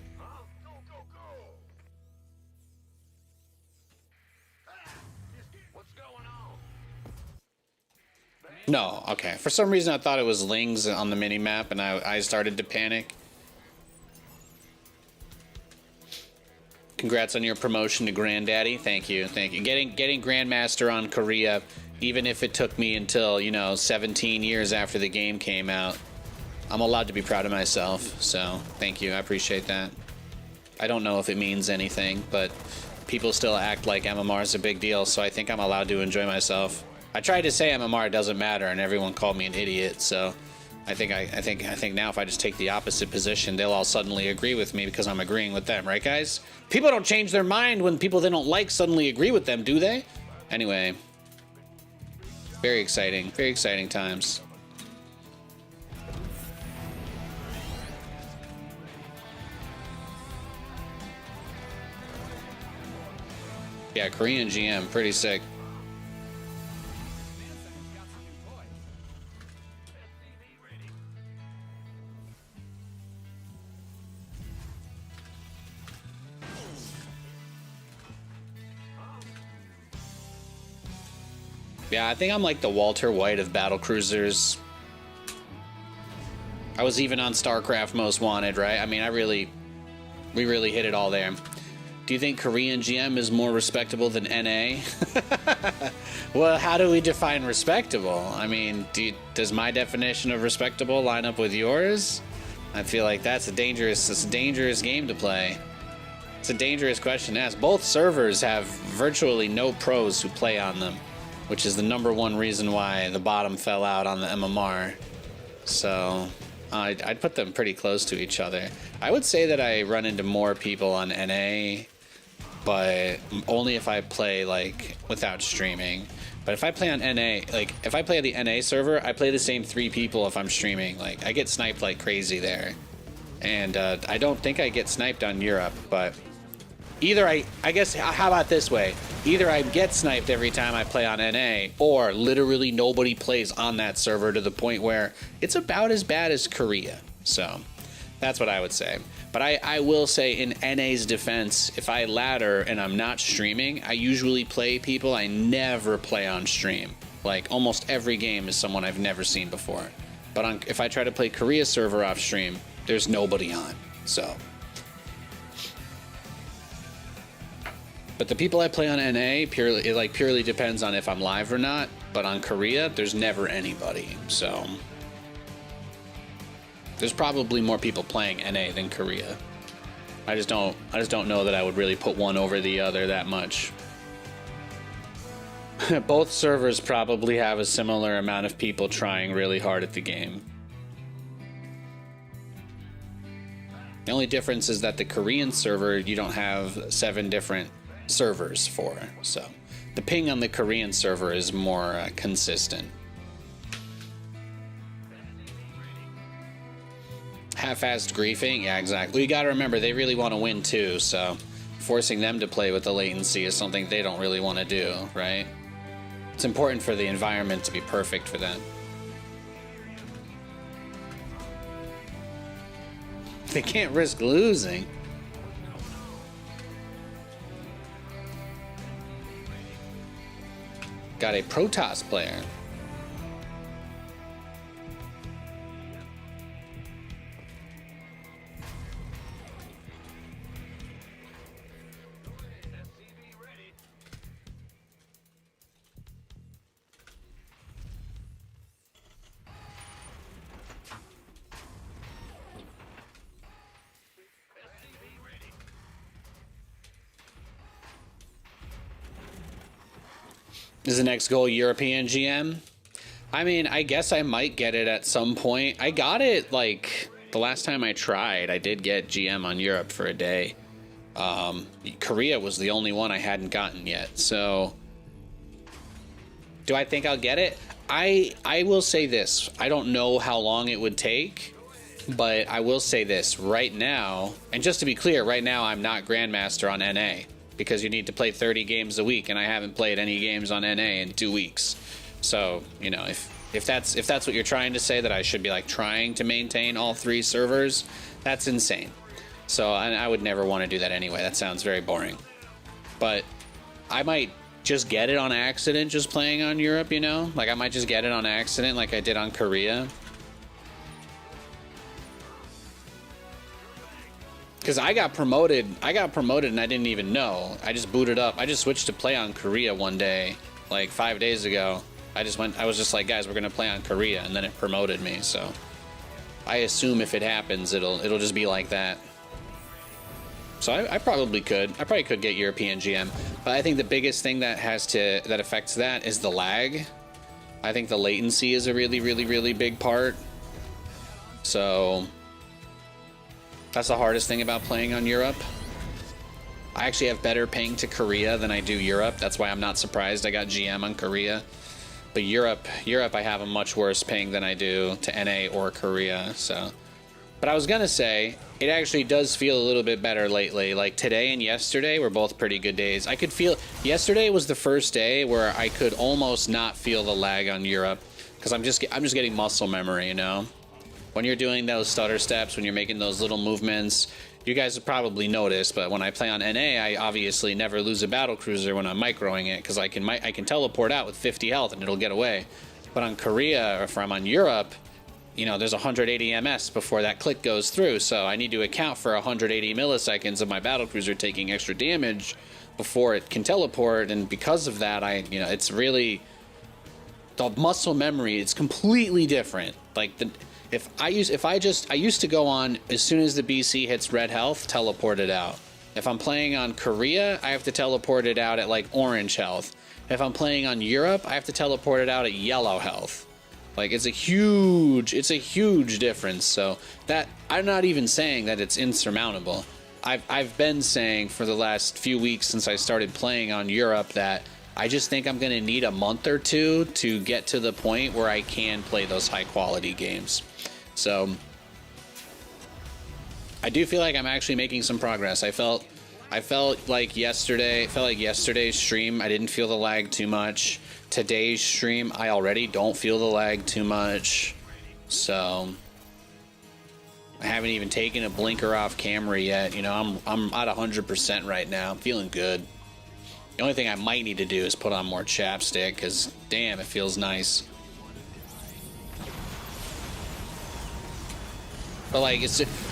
A: No, okay. For some reason I thought it was lings on the mini-map and I started to panic. Congrats on your promotion to Granddaddy. Thank you, thank you. Getting Grandmaster on Korea, even if it took me until, you know, 17 years after the game came out. I'm allowed to be proud of myself, so thank you, I appreciate that. I don't know if it means anything, but people still act like MMR is a big deal, so I think I'm allowed to enjoy myself. I tried to say MMR doesn't matter, and everyone called me an idiot. So, I think now if I just take the opposite position, they'll all suddenly agree with me because I'm agreeing with them, right, guys? People don't change their mind when people they don't like suddenly agree with them, do they? Anyway, very exciting times. Yeah, Korean GM, pretty sick. Yeah, I think I'm like the Walter White of battle cruisers. I was even on StarCraft Most Wanted, right? I mean, we really hit it all there. Do you think Korean GM is more respectable than NA? Well, how do we define respectable? I mean, does my definition of respectable line up with yours? I feel like that's a dangerous game to play. It's a dangerous question to ask. Both servers have virtually no pros who play on them, which is the #1 reason why the bottom fell out on the MMR. So I'd put them pretty close to each other. I would say that I run into more people on NA, but only if I play like without streaming. But if I play on NA, like if I play on the NA server, I play the same 3 people if I'm streaming. Like I get sniped like crazy there. And I don't think I get sniped on Europe, but either I guess, how about this way? Either I get sniped every time I play on NA, or literally nobody plays on that server to the point where it's about as bad as Korea. So that's what I would say. But I will say in NA's defense, if I ladder and I'm not streaming, I usually play people I never play on stream. Like almost every game is someone I've never seen before. But if I try to play Korea server off stream, there's nobody on. So. But the people I play on NA, purely depends on if I'm live or not. But on Korea, there's never anybody. So there's probably more people playing NA than Korea. I just don't know that I would really put one over the other that much. Both servers probably have a similar amount of people trying really hard at the game. The only difference is that the Korean server, you don't have 7 different servers for, so the ping on the Korean server is more consistent. Half-assed griefing, yeah, exactly. You gotta remember, they really want to win too, so forcing them to play with the latency is something they don't really want to do, right? It's important for the environment to be perfect for them. They can't risk losing. Got a Protoss player. Is the next goal European GM? I mean, I guess I might get it at some point. I got it, like, the last time I tried, I did get GM on Europe for a day. Korea was the only one I hadn't gotten yet, so do I think I'll get it? I will say this. I don't know how long it would take, But I will say this right now, and just to be clear, right now I'm not Grandmaster on NA because you need to play 30 games a week, and I haven't played any games on NA in 2 weeks. So, you know, if that's what you're trying to say, that I should be like trying to maintain all 3 servers, that's insane. So I would never want to do that anyway. That sounds very boring. But I might just get it on accident just playing on Europe, you know? Like I might just get it on accident like I did on Korea. Because I got promoted and I didn't even know. I just booted up. I just switched to play on Korea one day, like 5 days ago. I was just like, guys, we're gonna play on Korea, and then it promoted me. So I assume if it happens, it'll just be like that. So I probably could get European GM, but I think the biggest thing that affects that is the lag. I think the latency is a really big part. So that's the hardest thing about playing on Europe. I actually have better ping to Korea than I do Europe. That's why I'm not surprised I got GM on Korea. But Europe, I have a much worse ping than I do to NA or Korea. So, but I was gonna say it actually does feel a little bit better lately. Like today and yesterday were both pretty good days. I could feel yesterday was the first day where I could almost not feel the lag on Europe because I'm just getting muscle memory, you know. When you're doing those stutter steps, when you're making those little movements, you guys have probably noticed, but when I play on NA, I obviously never lose a battle cruiser when I'm microing it, because I can teleport out with 50 health and it'll get away. But on Korea, or if I'm on Europe, you know, there's 180 MS before that click goes through, so I need to account for 180 milliseconds of my battle cruiser taking extra damage before it can teleport, and because of that, it's really the muscle memory. It's completely different. Like I used to go on as soon as the BC hits red health, teleport it out. If I'm playing on Korea, I have to teleport it out at like orange health. If I'm playing on Europe, I have to teleport it out at yellow health. Like it's a huge difference. So that I'm not even saying that it's insurmountable. I've been saying for the last few weeks since I started playing on Europe that I just think I'm going to need a month or two to get to the point where I can play those high quality games. So I do feel like I'm actually making some progress. I felt like yesterday's stream, I didn't feel the lag too much. Today's stream, I already don't feel the lag too much. So I haven't even taken a blinker off camera yet. You know, I'm at 100% right now. I'm feeling good. The only thing I might need to do is put on more chapstick, because damn, it feels nice. But like,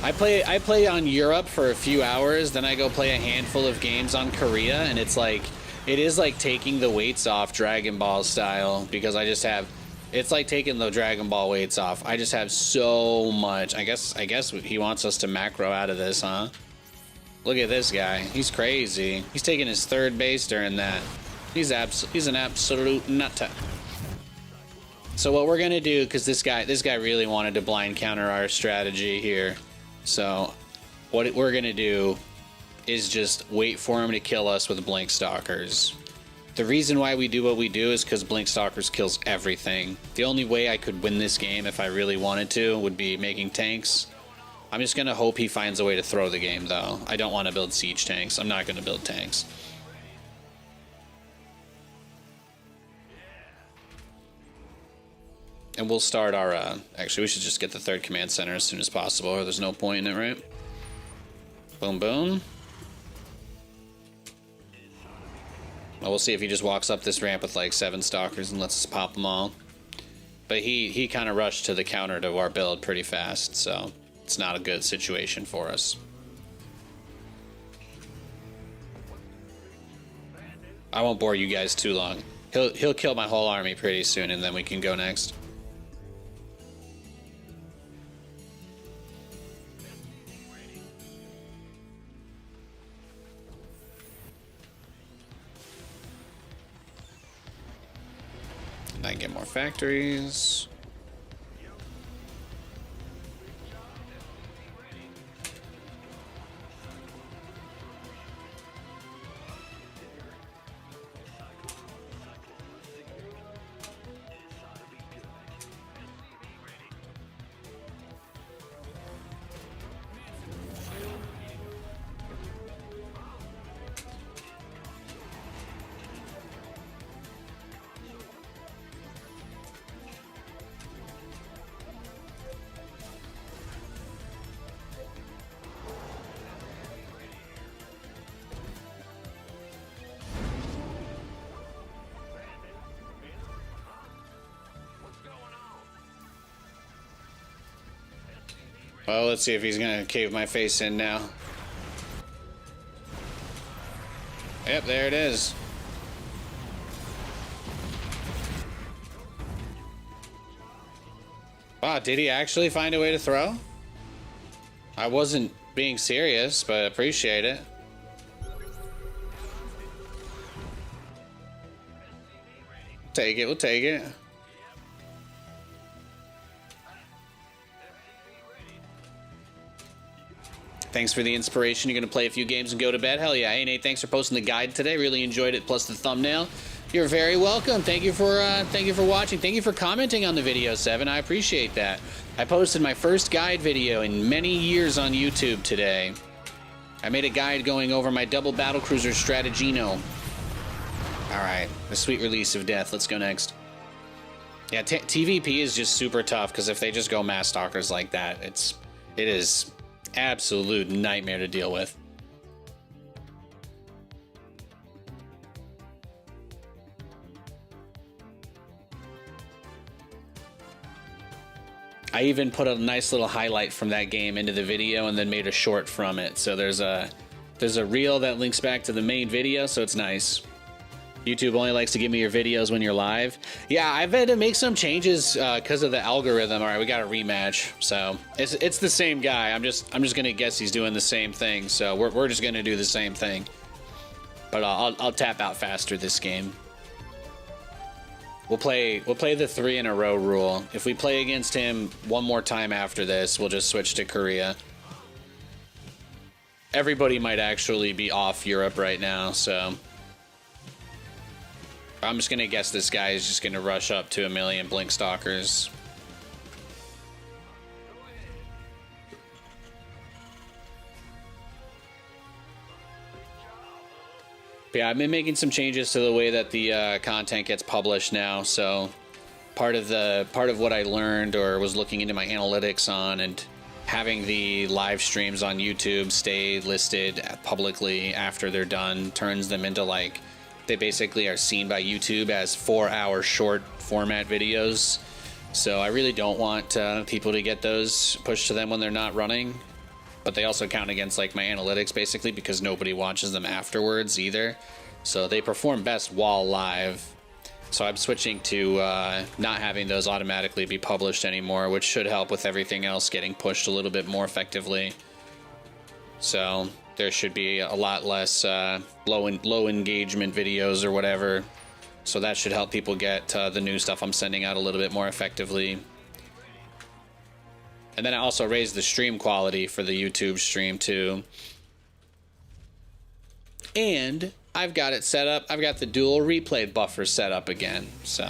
A: I play on Europe for a few hours, then I go play a handful of games on Korea, and it is like taking the weights off Dragon Ball style, because it's like taking the Dragon Ball weights off. I just have so much. I guess he wants us to macro out of this, huh? Look at this guy. He's crazy. He's taking his third base during that. He's an absolute nutter. So what we're gonna do, because this guy really wanted to blind counter our strategy here. So what we're gonna do is just wait for him to kill us with Blink Stalkers. The reason why we do what we do is because Blink Stalkers kills everything. The only way I could win this game if I really wanted to would be making tanks. I'm just going to hope he finds a way to throw the game, though. I don't want to build siege tanks. I'm not going to build tanks. And we'll start our... actually, we should just get the third command center as soon as possible, or there's no point in it, right? Boom, boom. Well, we'll see if he just walks up this ramp with like 7 stalkers and lets us pop them all. But he kind of rushed to the counter to our build pretty fast, so... it's not a good situation for us. I won't bore you guys too long. He'll kill my whole army pretty soon, and then we can go next. And I can get more factories. Well, let's see if he's gonna cave my face in now. Yep, there it is. Wow, did he actually find a way to throw? I wasn't being serious, but I appreciate it. Take it, we'll take it. Thanks for the inspiration. You're going to play a few games and go to bed? Hell yeah. Hey, Nate, thanks for posting the guide today. Really enjoyed it, plus the thumbnail. You're very welcome. Thank you for watching. Thank you for commenting on the video, Seven. I appreciate that. I posted my first guide video in many years on YouTube today. I made a guide going over my double battlecruiser Strategino. Alright, the sweet release of death. Let's go next. Yeah, TVP is just super tough, because if they just go mass stalkers like that, it is absolute nightmare to deal with. I even put a nice little highlight from that game into the video and then made a short from it. So there's a reel that links back to the main video, so it's nice. YouTube only likes to give me your videos when you're live. Yeah, I've had to make some changes because of the algorithm. All right, we got a rematch, so it's the same guy. I'm just gonna guess he's doing the same thing. So we're just gonna do the same thing. But I'll tap out faster this game. We'll play the 3 in a row rule. If we play against him one more time after this, we'll just switch to Korea. Everybody might actually be off Europe right now, so I'm just gonna guess this guy is just gonna rush up to 1,000,000 Blink Stalkers. But yeah, I've been making some changes to the way that the content gets published now. So part of what I learned or was looking into my analytics on, and having the live streams on YouTube stay listed publicly after they're done turns them into, like, they basically are seen by YouTube as 4-hour short format videos. So I really don't want people to get those pushed to them when they're not running. But they also count against, like, my analytics, basically, because nobody watches them afterwards either. So they perform best while live. So I'm switching to not having those automatically be published anymore, which should help with everything else getting pushed a little bit more effectively. So there should be a lot less low engagement videos or whatever. So that should help people get the new stuff I'm sending out a little bit more effectively. And then I also raised the stream quality for the YouTube stream too. And I've got it set up. I've got the dual replay buffer set up again. So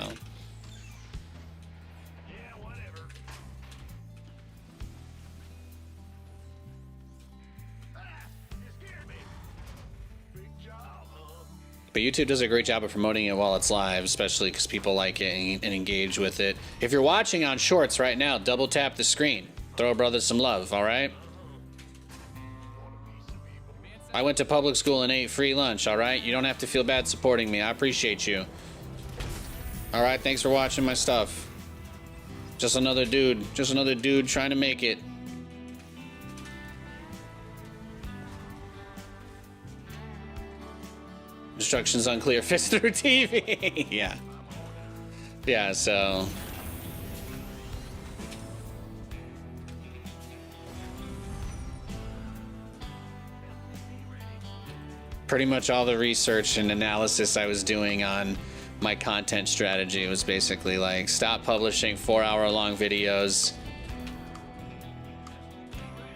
A: but YouTube does a great job of promoting it while it's live, especially because people like it and engage with it. If you're watching on Shorts right now, double tap the screen. Throw a brother some love, all right? I went to public school and ate free lunch, all right? You don't have to feel bad supporting me. I appreciate you. All right, thanks for watching my stuff. Just another dude trying to make it. Instructions unclear. Fist through TV. Yeah. Yeah, so pretty much all the research and analysis I was doing on my content strategy was basically like, stop publishing 4-hour-long videos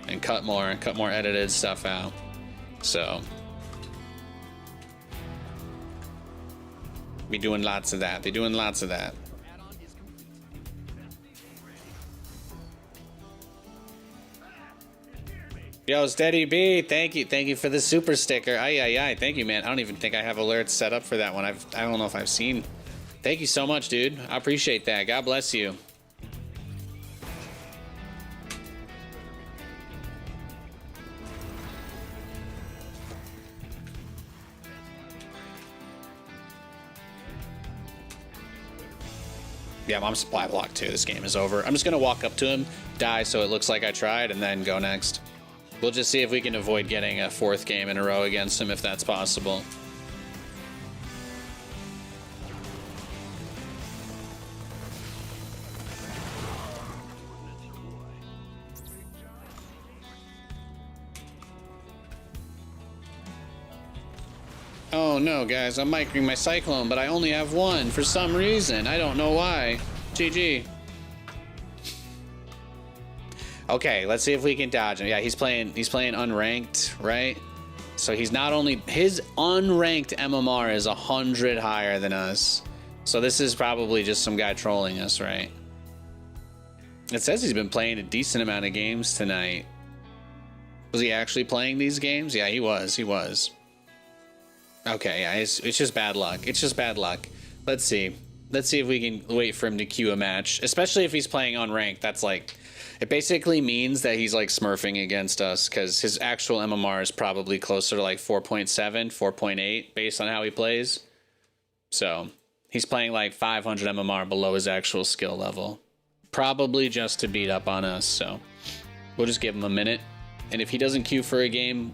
A: and cut more edited stuff out. So be doing lots of that. They're doing lots of that. Yo, Steady B, thank you for the super sticker. Aye, thank you, man. I don't even think I have alerts set up for that one. I don't know if I've seen. Thank you so much, dude. I appreciate that. God bless you. Yeah, I'm supply block too. This game is over. I'm just gonna walk up to him, die so it looks like I tried, and then go next. We'll just see if we can avoid getting a 4th game in a row against him, if that's possible. Oh no, guys, I'm micring my Cyclone, but I only have one for some reason. I don't know why. GG. Okay, let's see if we can dodge him. Yeah, he's playing unranked, right? So he's not only, his unranked MMR is 100 higher than us. So this is probably just some guy trolling us, right? It says he's been playing a decent amount of games tonight. Was he actually playing these games? Yeah, he was. Okay, yeah, it's just bad luck. It's just bad luck. Let's see. Let's see if we can wait for him to queue a match. Especially if he's playing unranked. That's like, it basically means that he's like smurfing against us, because his actual MMR is probably closer to like 4.7, 4.8 based on how he plays. So he's playing like 500 MMR below his actual skill level. Probably just to beat up on us, so we'll just give him a minute. And if he doesn't queue for a game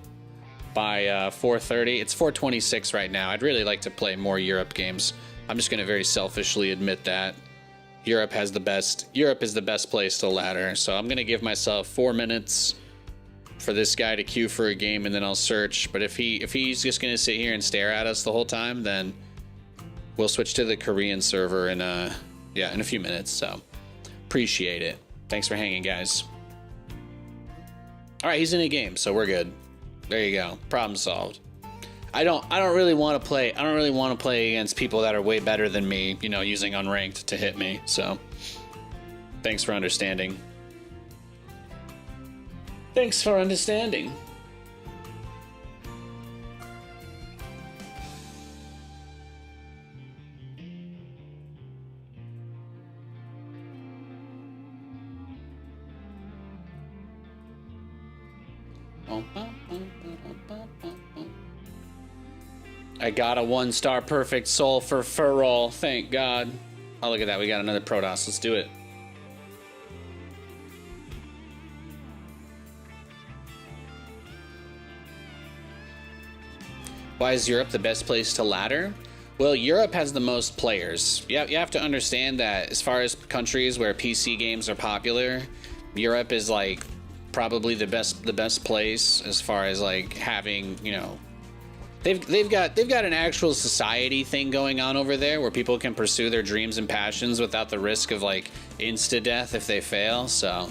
A: by 4:30, it's 4:26 right now. I'd really like to play more Europe games. I'm just going to very selfishly admit that Europe is the best place to ladder. So I'm going to give myself 4 minutes for this guy to queue for a game, and then I'll search. But if he's just going to sit here and stare at us the whole time, then we'll switch to the Korean server in a few minutes. So appreciate it. Thanks for hanging, guys. All right, he's in a game, so we're good. There you go. Problem solved. I don't really want to play against people that are way better than me, you know, using unranked to hit me. So thanks for understanding. Thanks for understanding. I got a 1-star perfect soul for Furroll. Thank God. Oh, look at that. We got another Protoss. Let's do it. Why is Europe the best place to ladder? Well, Europe has the most players. You have to understand that as far as countries where PC games are popular, Europe is like probably the best place as far as like having, you know, they've got an actual society thing going on over there where people can pursue their dreams and passions without the risk of like insta-death if they fail. So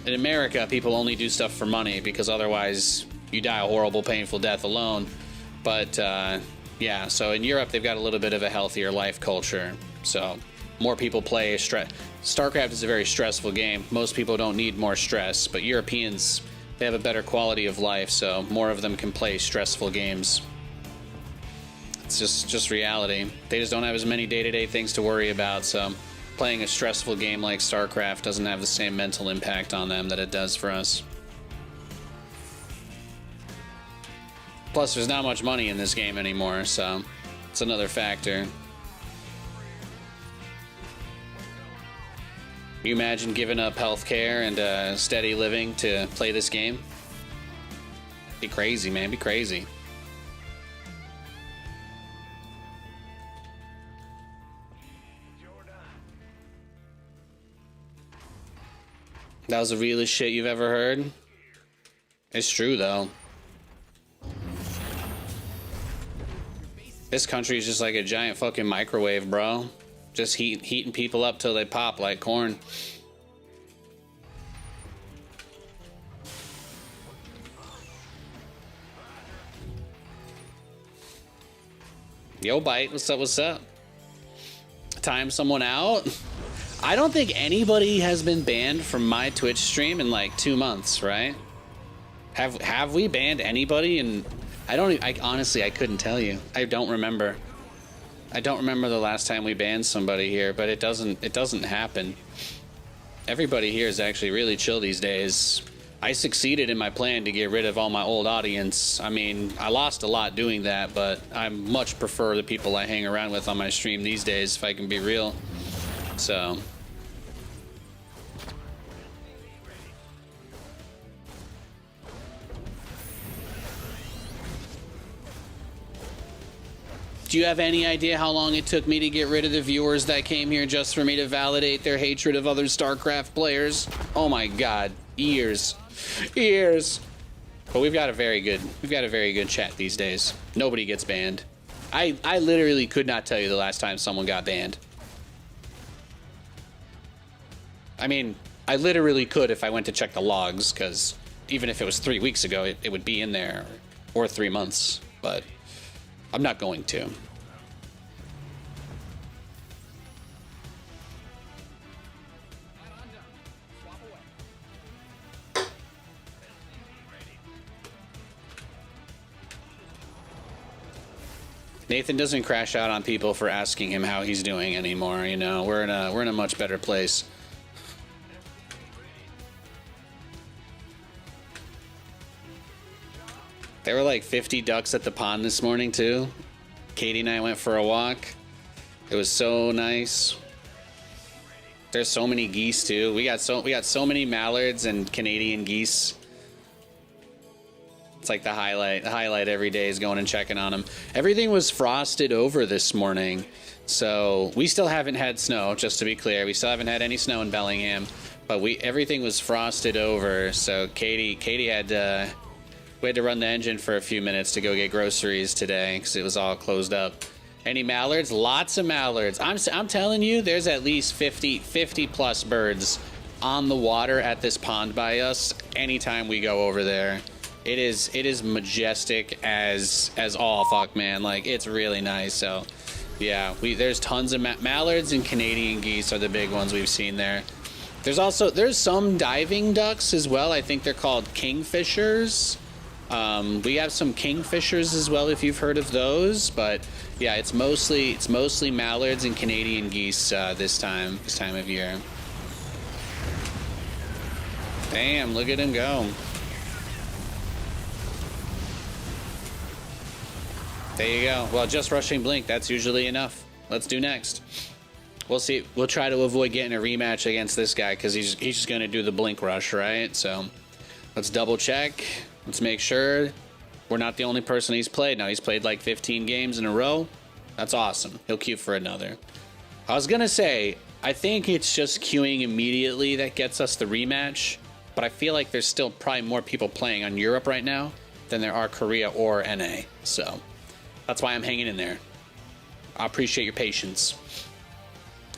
A: in America, people only do stuff for money because otherwise you die a horrible, painful death alone. But yeah, so in Europe, they've got a little bit of a healthier life culture. So more people play StarCraft is a very stressful game. Most people don't need more stress, but Europeans, they have a better quality of life, so more of them can play stressful games. It's just reality. They just don't have as many day-to-day things to worry about, so playing a stressful game like StarCraft doesn't have the same mental impact on them that it does for us. Plus, there's not much money in this game anymore, so it's another factor. You imagine giving up healthcare and steady living to play this game? Be crazy, man. Be crazy. That was the realest shit you've ever heard? It's true, though. This country is just like a giant fucking microwave, bro. Just heating people up till they pop like corn. Yo, Bite, what's up, what's up? Time someone out? I don't think anybody has been banned from my Twitch stream in like 2 months, right? Have we banned anybody? And I honestly, I couldn't tell you. I don't remember. I don't remember the last time we banned somebody here, but it doesn't happen. Everybody here is actually really chill these days. I succeeded in my plan to get rid of all my old audience. I mean, I lost a lot doing that, but I much prefer the people I hang around with on my stream these days, if I can be real. So Do you have any idea how long it took me to get rid of the viewers that came here just for me to validate their hatred of other StarCraft players? Oh my god, years. Years. But we've got a very good chat these days. Nobody gets banned. I literally could not tell you the last time someone got banned. I mean, I literally could if I went to check the logs, because even if it was 3 weeks ago, it would be in there, or 3 months, but I'm not going to. Nathan doesn't crash out on people for asking him how he's doing anymore, you know. We're in a much better place. There were like 50 ducks at the pond this morning too. Katie and I went for a walk. It was so nice. There's so many geese too. We got so many mallards and Canadian geese. It's like the highlight every day is going and checking on them. Everything was frosted over this morning, so we still haven't had snow, just to be clear. We still haven't had any snow in Bellingham, but everything was frosted over, so Katie had to, we had to run the engine for a few minutes to go get groceries today because it was all closed up. Any mallards? Lots of mallards. I'm telling you, there's at least 50 plus birds on the water at this pond by us anytime we go over there. It is majestic as all fuck, man. Like, it's really nice. So yeah, there's tons of mallards, and Canadian geese are the big ones we've seen there. There's some diving ducks as well. I think they're called kingfishers. We have some kingfishers as well, if you've heard of those, but yeah, it's mostly mallards and Canadian geese this time of year. Damn, look at him go. There you go. Well, just rushing Blink, that's usually enough. Let's do next. We'll see. We'll try to avoid getting a rematch against this guy because he's just going to do the Blink rush, right? So let's double check. Let's make sure we're not the only person he's played. Now, he's played like 15 games in a row. That's awesome. He'll queue for another. I was going to say, I think it's just queuing immediately that gets us the rematch, but I feel like there's still probably more people playing on Europe right now than there are Korea or NA. So that's why I'm hanging in there. I appreciate your patience.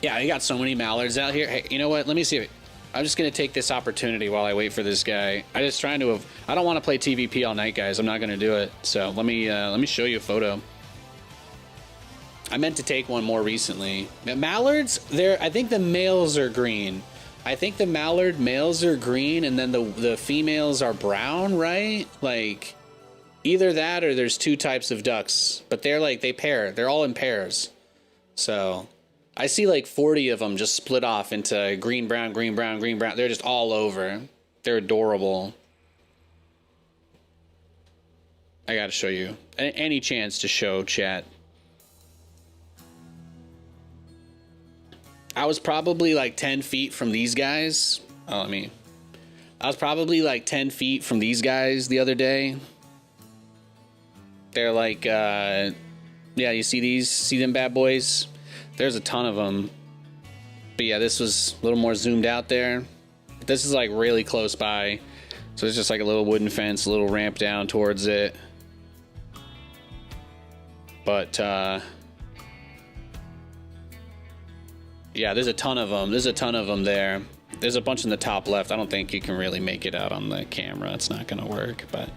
A: Yeah, you got so many mallards out here. Hey, you know what? Let me see it. I'm just going to take this opportunity while I wait for this guy. I don't want to play TVP all night, guys. I'm not going to do it. So let me show you a photo. I meant to take one more recently. Now, mallards, I think the males are green. I think the mallard males are green, and then the females are brown, right? Like, either that or there's two types of ducks, but they pair. They're all in pairs. So I see like 40 of them just split off into green, brown, green, brown, green, brown. They're just all over. They're adorable. I gotta show you. Any chance to show, chat. I was probably like 10 feet from these guys. I was probably like 10 feet from these guys the other day. They're like, yeah, you see them bad boys? There's a ton of them. But yeah, this was a little more zoomed out there. This is like really close by. So it's just like a little wooden fence, a little ramp down towards it. But, yeah, there's a ton of them. There's a ton of them there. There's a bunch in the top left. I don't think you can really make it out on the camera. It's not going to work, but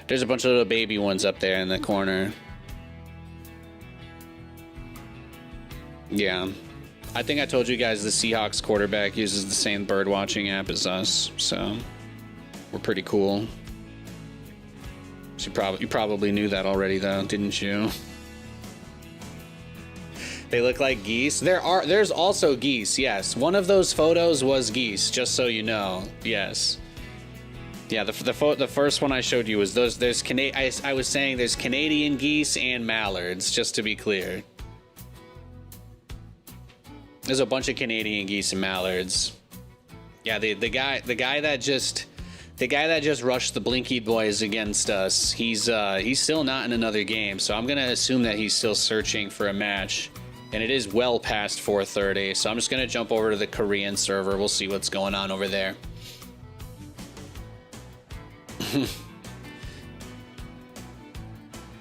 A: there's a bunch of little baby ones up there in the corner. Yeah. I think I told you guys the Seahawks quarterback uses the same bird watching app as us, so we're pretty cool. You probably knew that already, though, didn't you? They look like geese. There's also geese, yes. One of those photos was geese, just so you know. Yes. Yeah, the first one I showed you was those. I was saying there's Canadian geese and mallards, just to be clear. There's a bunch of Canadian geese and mallards. Yeah, the guy that just The guy that just rushed the Blinky Boys against us, he's still not in another game, so I'm gonna assume that he's still searching for a match. And it is well past 4:30, so I'm just gonna jump over to the Korean server. We'll see what's going on over there.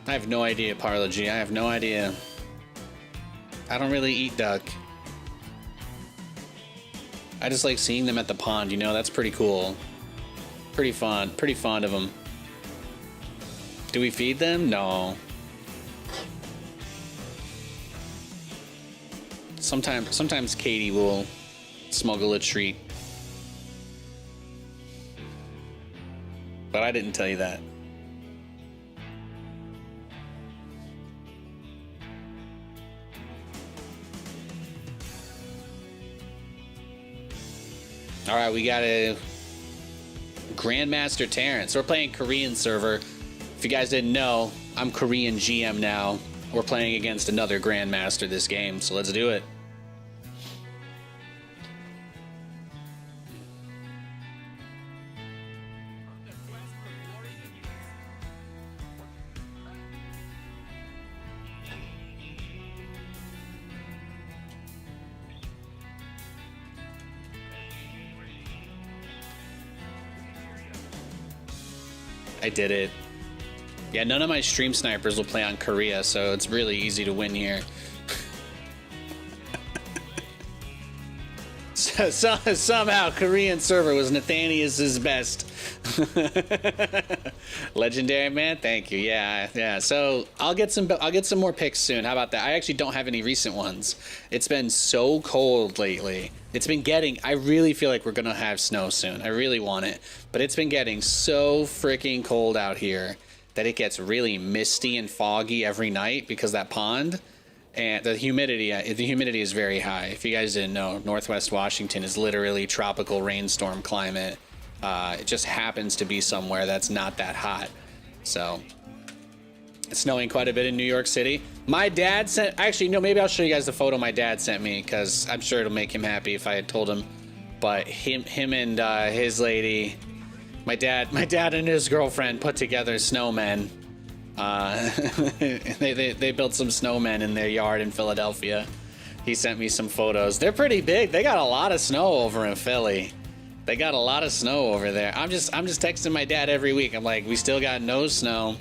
A: I have no idea, Parla G. I have no idea. I don't really eat duck. I just like seeing them at the pond, you know, that's pretty cool. Pretty fond of them. Do we feed them? No. Sometimes Katie will smuggle a treat. But I didn't tell you that. All right, we got a Grandmaster Terrence. We're playing Korean server. If you guys didn't know, I'm Korean GM now. We're playing against another Grandmaster this game, so let's do it. I did it. Yeah, none of my stream snipers will play on Korea, so it's really easy to win here. Somehow Korean server was Nathanias' best. Legendary, man, thank you. Yeah. So I'll get some more picks soon. How about that? I actually don't have any recent ones. It's been so cold lately. It's been getting, I really feel like we're gonna have snow soon. I really want it. But it's been getting so freaking cold out here that it gets really misty and foggy every night because that pond. And the humidity is very high. If you guys didn't know, Northwest Washington is literally tropical rainstorm climate. It just happens to be somewhere that's not that hot. So it's snowing quite a bit in New York City. My dad sent, actually, no, maybe I'll show you guys the photo my dad sent me because I'm sure it'll make him happy if I had told him. But him and his lady, my dad and his girlfriend put together snowmen. They built some snowmen in their yard in Philadelphia. He sent me some photos. They're pretty big. They got a lot of snow over in Philly. They got a lot of snow over there. I'm just texting my dad every week. I'm like, we still got no snow.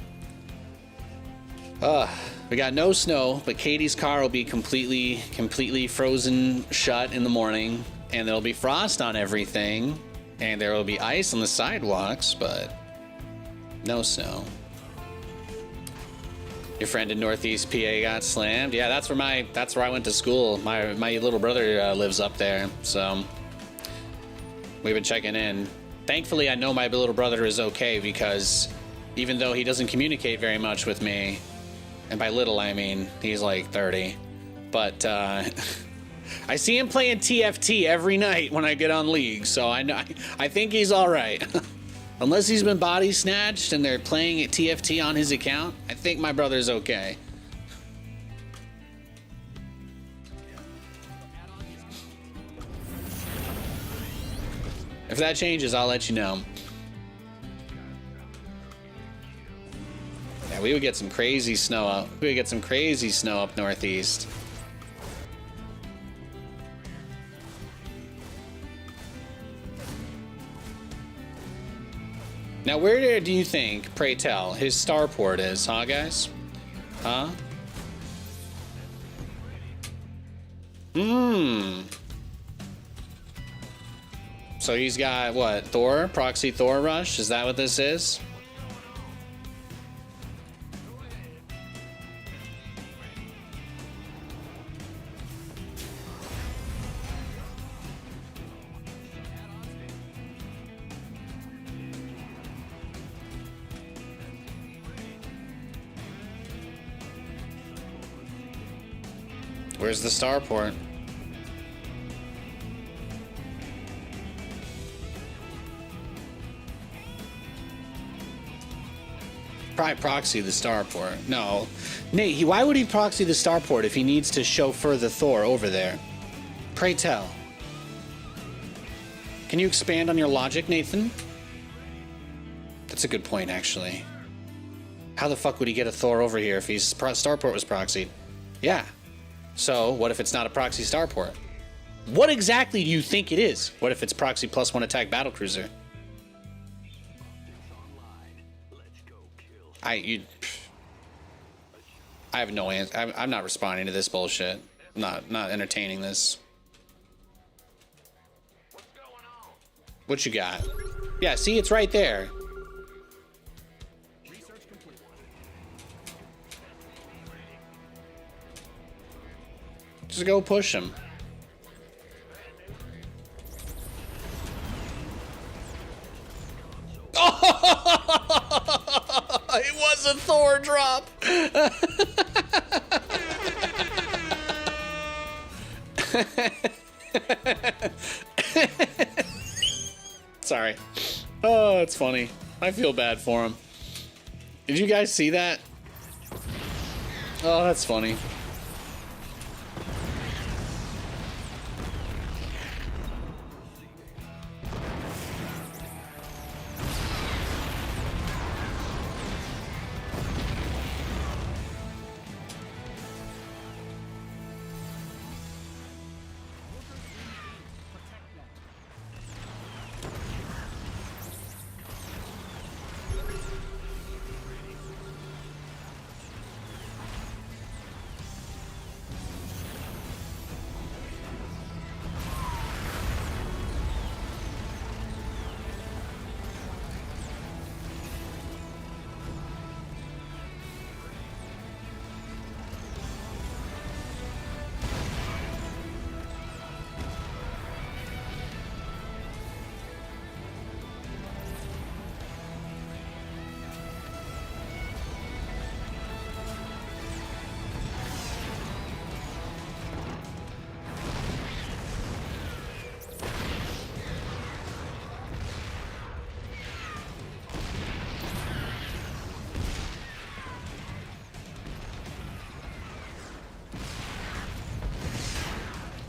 A: We got no snow, but Katie's car will be completely frozen shut in the morning, and there'll be frost on everything, and there will be ice on the sidewalks, but no snow. Your friend in Northeast PA got slammed. Yeah, that's where I went to school. My little brother lives up there, so we've been checking in. Thankfully, I know my little brother is okay because even though he doesn't communicate very much with me, and by little I mean he's like 30, but I see him playing TFT every night when I get on League, so I think he's all right. Unless he's been body snatched and they're playing at TFT on his account, I think my brother's okay. If that changes, I'll let you know. Yeah, we would get some crazy snow up. We would get some crazy snow up northeast. Now, where do you think, pray tell, his starport is, huh, guys? Huh? So he's got, what, Thor? Proxy Thor Rush? Is that what this is? Where's the starport? Probably proxy the starport. No. Nate, why would he proxy the starport if he needs to chauffeur the Thor over there? Pray tell. Can you expand on your logic, Nathan? That's a good point, actually. How the fuck would he get a Thor over here if his starport was proxied? Yeah. So, what if it's not a proxy starport? What exactly do you think it is? What if it's proxy +1 attack battlecruiser? I have no answer. I'm not responding to this bullshit. Not entertaining this. What you got? Yeah, see, it's right there. Just go push him. It was a Thor drop. Sorry. Oh, it's funny. I feel bad for him. Did you guys see that? Oh, that's funny.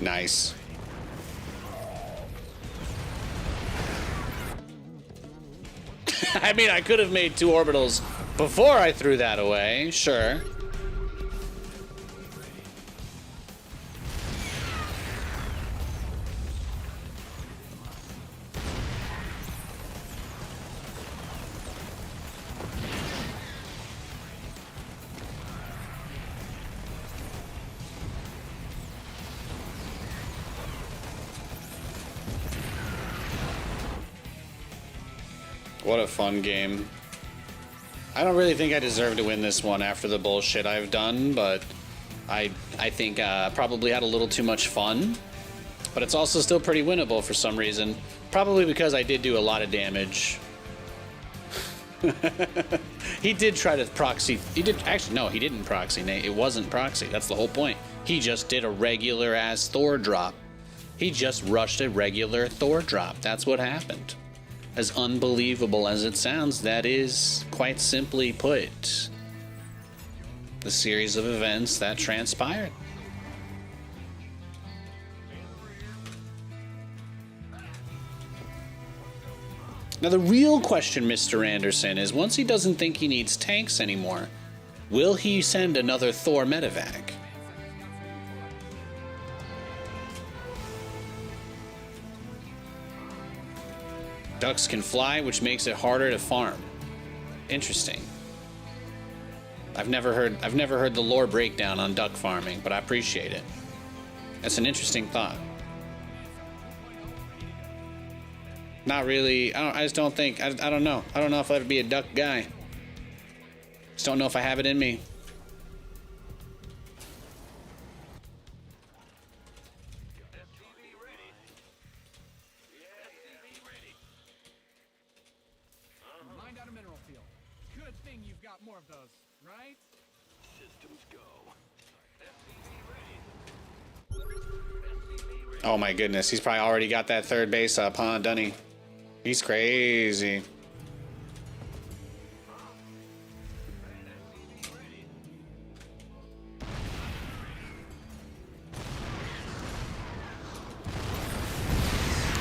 A: Nice. I mean, I could have made 2 orbitals before I threw that away, sure. What a fun game. I don't really think I deserve to win this one after the bullshit I've done, but I think probably had a little too much fun. But it's also still pretty winnable for some reason. Probably because I did do a lot of damage. He did try to proxy. He did actually no, he didn't proxy, Nate. It wasn't proxy. That's the whole point. He just did a regular ass Thor drop. He just rushed a regular Thor drop. That's what happened. As unbelievable as it sounds, that is, quite simply put, the series of events that transpired. Now, the real question, Mr. Anderson, is once he doesn't think he needs tanks anymore, will he send another Thor medevac? Ducks can fly, which makes it harder to farm. Interesting. I've never heard the lore breakdown on duck farming, but I appreciate it. That's an interesting thought. Not really. I just don't think. I don't know. I don't know if I'd be a duck guy. Just don't know if I have it in me. Oh my goodness, he's probably already got that third base up, huh, Dunny? He's crazy.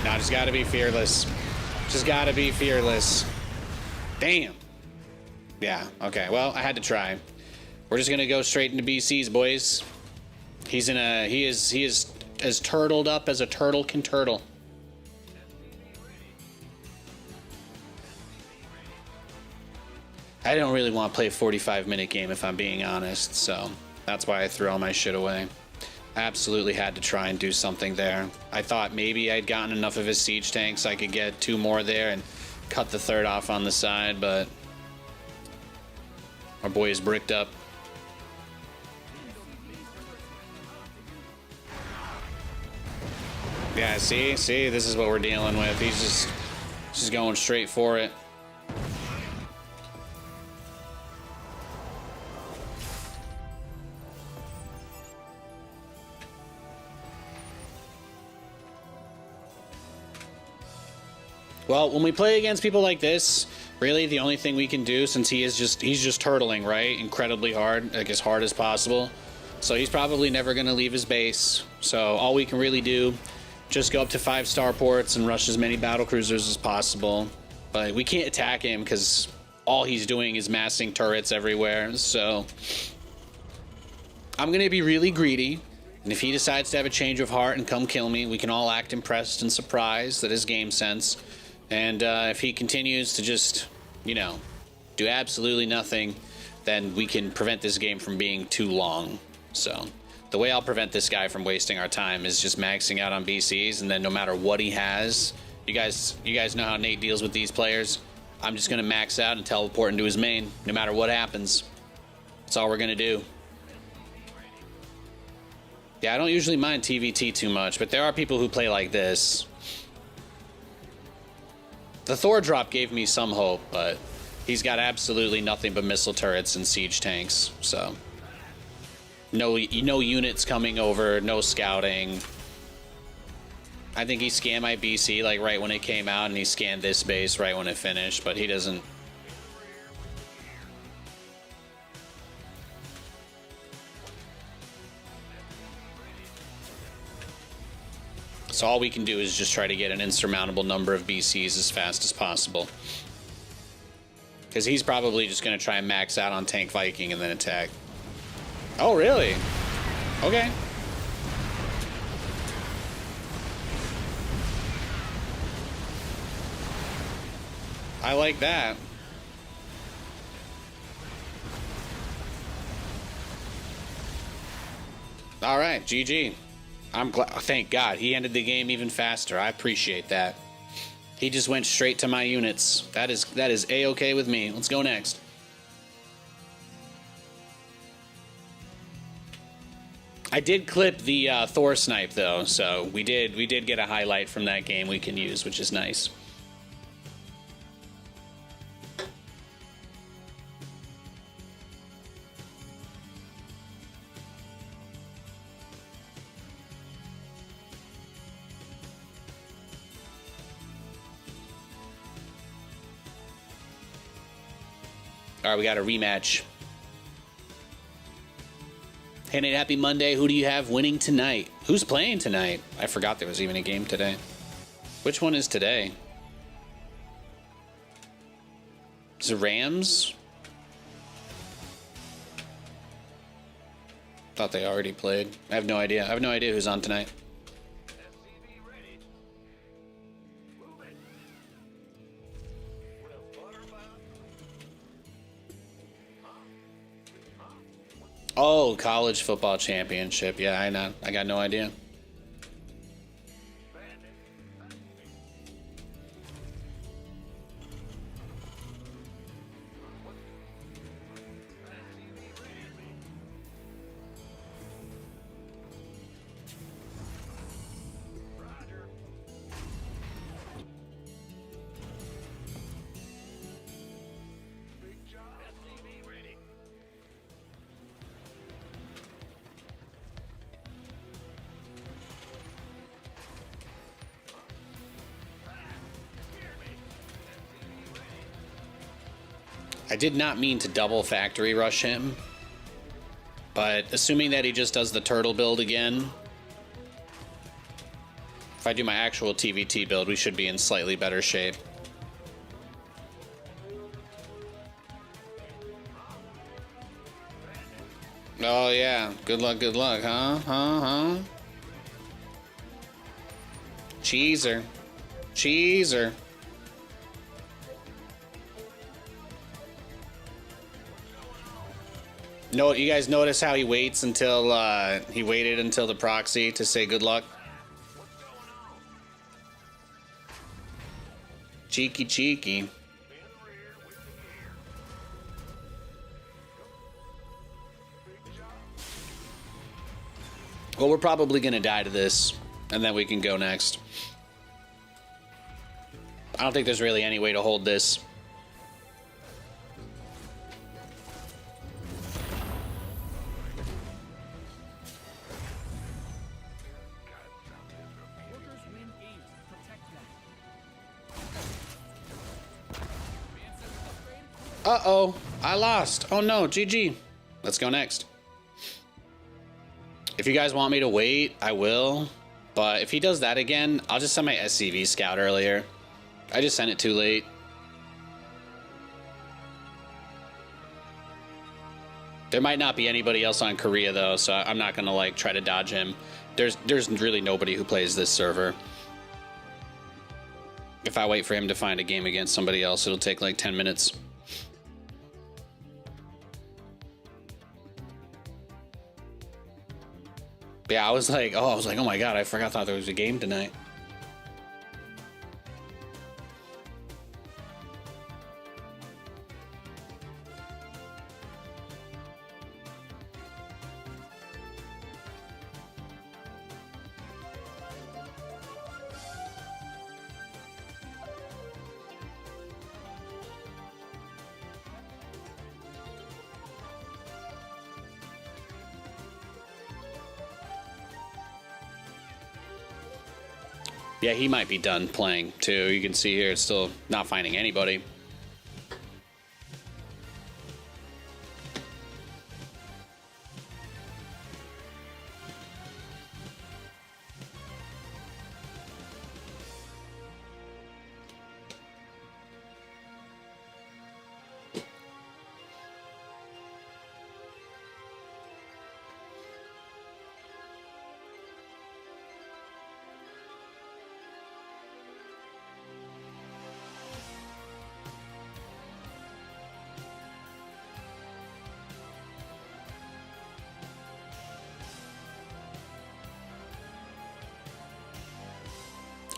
A: Nah, just gotta be fearless. Just gotta be fearless. Damn. Yeah, okay. Well, I had to try. We're just gonna go straight into BCs, boys. He is as turtled up as a turtle can turtle. I don't really want to play a 45-minute game if I'm being honest, so that's why I threw all my shit away. I absolutely had to try and do something there. I thought maybe I'd gotten enough of his siege tanks I could get 2 more there and cut the 3rd off on the side, but our boy is bricked up. Yeah, see, this is what we're dealing with. He's just going straight for it. Well, when we play against people like this, really the only thing we can do, since he's just turtling, right? Incredibly hard, like as hard as possible. So he's probably never going to leave his base. So all we can really do, just go up to 5 starports and rush as many battle cruisers as possible. But we can't attack him because all he's doing is massing turrets everywhere. So I'm going to be really greedy. And if he decides to have a change of heart and come kill me, we can all act impressed and surprised at his game sense. And if he continues to just, you know, do absolutely nothing, then we can prevent this game from being too long. So the way I'll prevent this guy from wasting our time is just maxing out on BCs, and then no matter what he has, you guys know how Nate deals with these players. I'm just going to max out and teleport into his main, no matter what happens. That's all we're going to do. Yeah, I don't usually mind TVT too much, but there are people who play like this. The Thor drop gave me some hope, but he's got absolutely nothing but missile turrets and siege tanks, so no units coming over, no scouting. I think he scanned my BC like right when it came out, and he scanned this base right when it finished, but he doesn't. So all we can do is just try to get an insurmountable number of BCs as fast as possible. Because he's probably just going to try and max out on Tank Viking and then attack. Oh, really? Okay. I like that. All right, GG. I'm glad. Thank God he ended the game even faster. I appreciate that. He just went straight to my units. That is A-okay with me. Let's go next. I did clip the Thor snipe though, so we did get a highlight from that game we can use, which is nice. All right, we got a rematch. Hey, Nate, happy Monday. Who do you have winning tonight? Who's playing tonight? I forgot there was even a game today. Which one is today? Is it Rams? Thought they already played. I have no idea. I have no idea who's on tonight. Oh, college football championship. Yeah, I know. I got no idea. I did not mean to double factory rush him, but assuming that he just does the turtle build again, if I do my actual TVT build, we should be in slightly better shape. Oh yeah, good luck, huh? Cheeser. Cheeser. No, you guys notice how he waits until, he waited until the proxy to say good luck? Cheeky, cheeky. Well, we're probably gonna die to this, and then we can go next. I don't think there's really any way to hold this. Uh-oh, I lost. Oh no, GG. Let's go next. If you guys want me to wait, I will. But if he does that again, I'll just send my SCV scout earlier. I just sent it too late. There might not be anybody else on Korea though, so I'm not gonna like try to dodge him. There's really nobody who plays this server. If I wait for him to find a game against somebody else, it'll take like 10 minutes. Yeah, I was like, oh my god, I thought there was a game tonight. Yeah, he might be done playing too. You can see here it's still not finding anybody.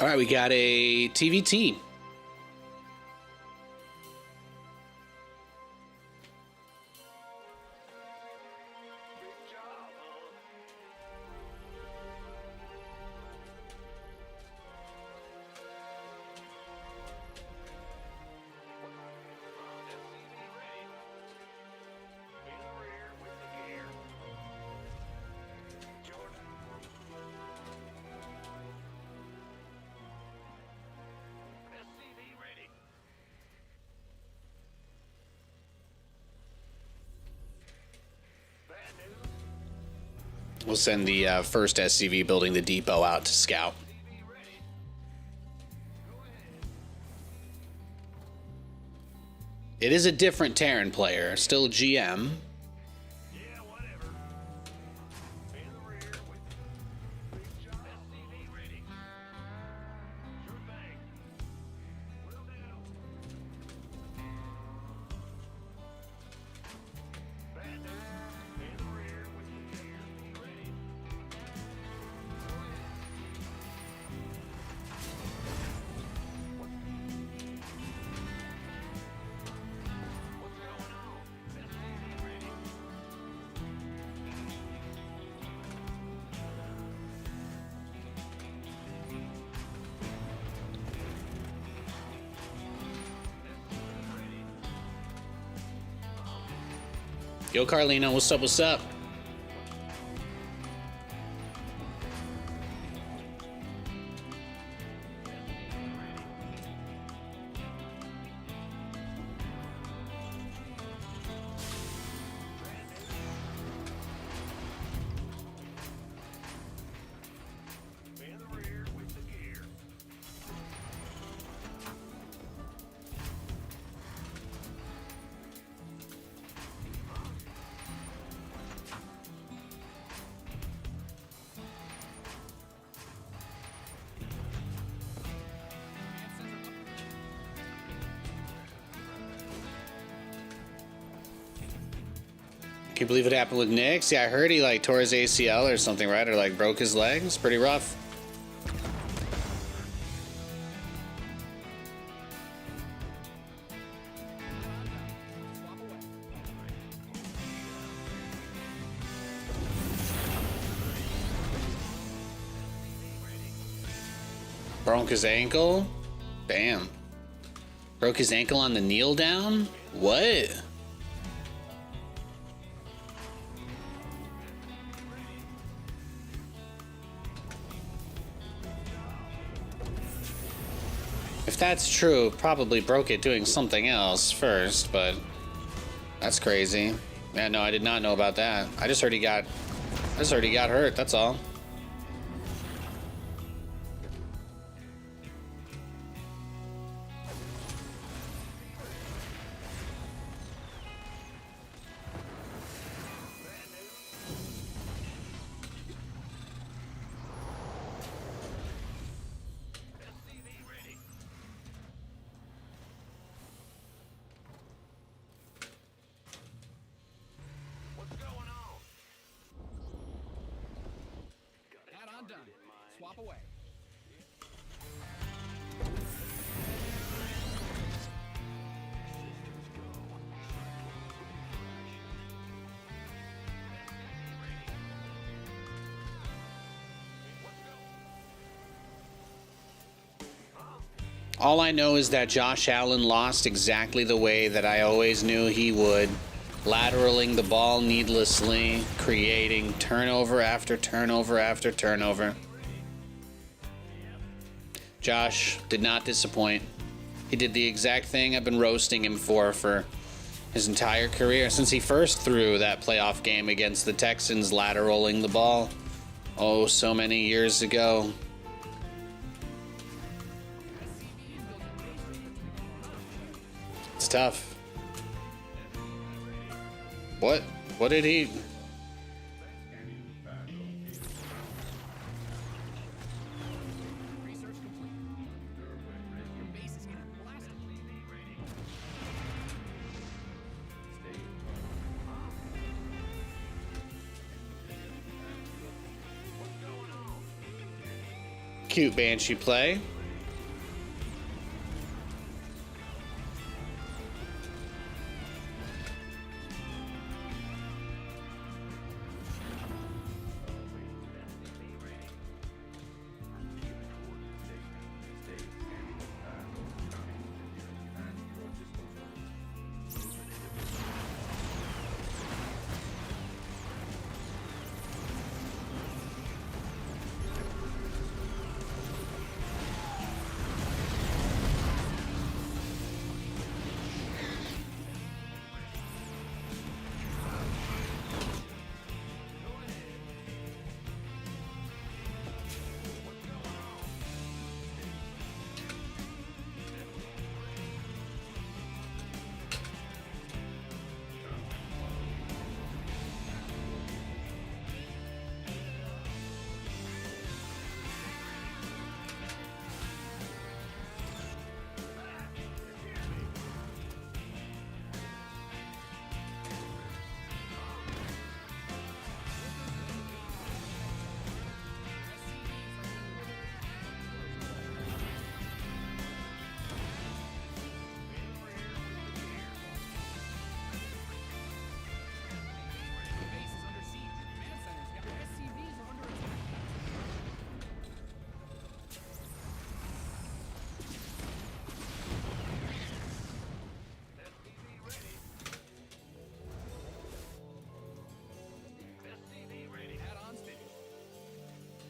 A: All right, we got a TVT. We'll send the first SCV building the depot out to scout. It is a different Terran player, still GM. Yo, Carlino, what's up, what's up? Can you believe it happened with Nyx? Yeah, I heard he like tore his ACL or something, right? Or like broke his leg. It's pretty rough. Broke his ankle? Damn. Broke his ankle on the kneel down? What? If that's true, probably broke it doing something else first, but that's crazy. Yeah, no, I did not know about that. I just heard he got hurt, that's all.
B: Swap away.
A: All I know is that Josh Allen lost exactly the way that I always knew he would. Lateraling the ball needlessly, creating turnover after turnover after turnover. Josh did not disappoint. He did the exact thing I've been roasting him for his entire career, since he first threw that playoff game against the Texans, lateraling the ball. Oh, so many years ago. It's tough. What? What did he... Cute Banshee play.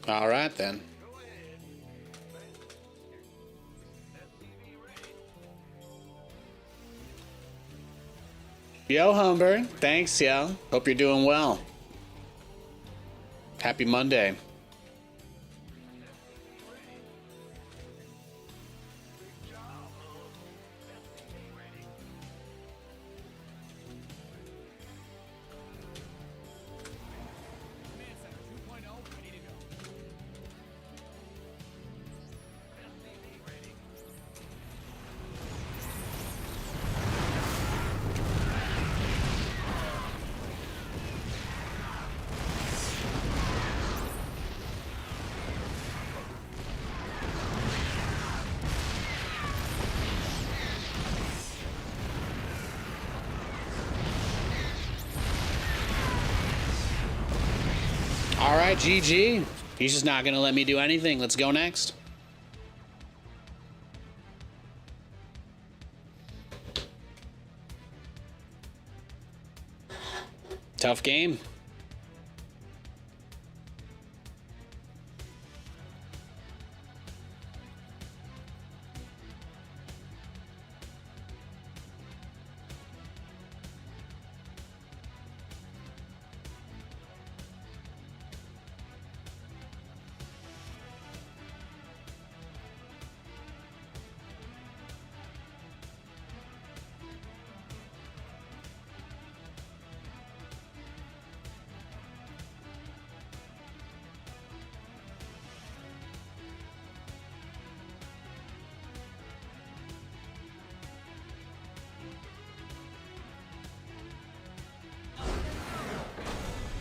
A: All right, then. Yo, Humber. Thanks, yo. Hope you're doing well. Happy Monday. right, GG. He's just not gonna let me do anything. Let's go next. Tough game.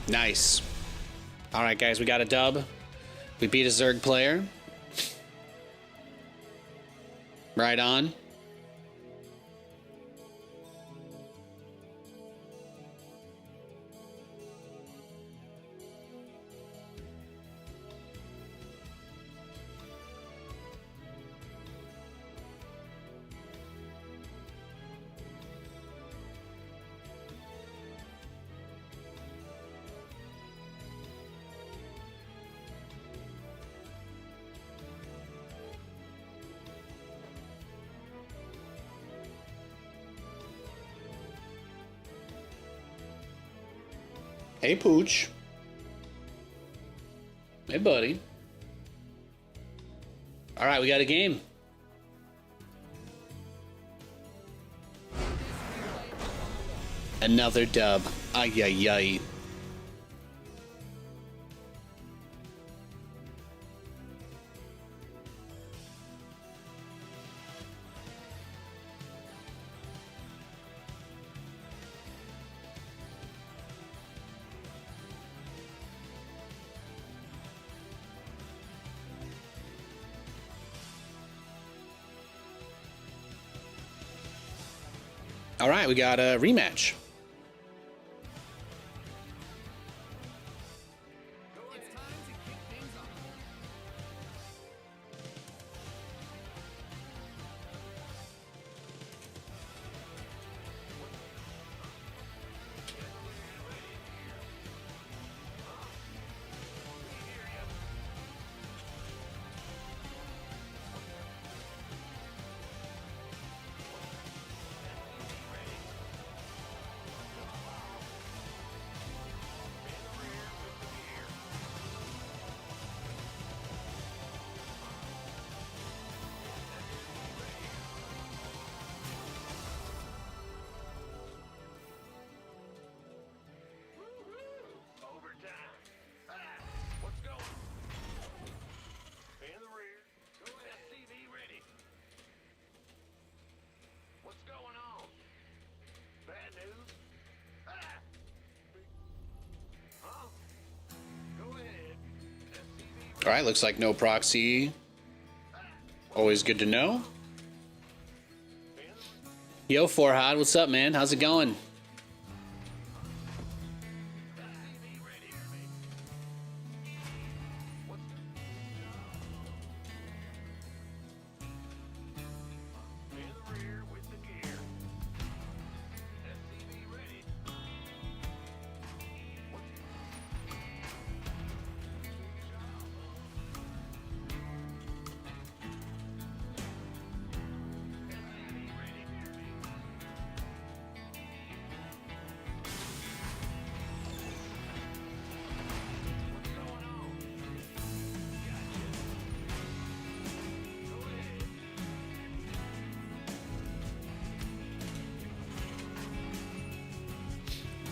A: Nice. All right, guys, we got a dub. We beat a Zerg player. Right on. Hey, Pooch. Hey, buddy. All right, we got a game. Another dub. Ay, ay, ay. All right, we got a rematch.
B: It's time to kick things off.
A: All right, looks like no proxy. Always good to know. Yo, Forhad, what's up, man? How's it going?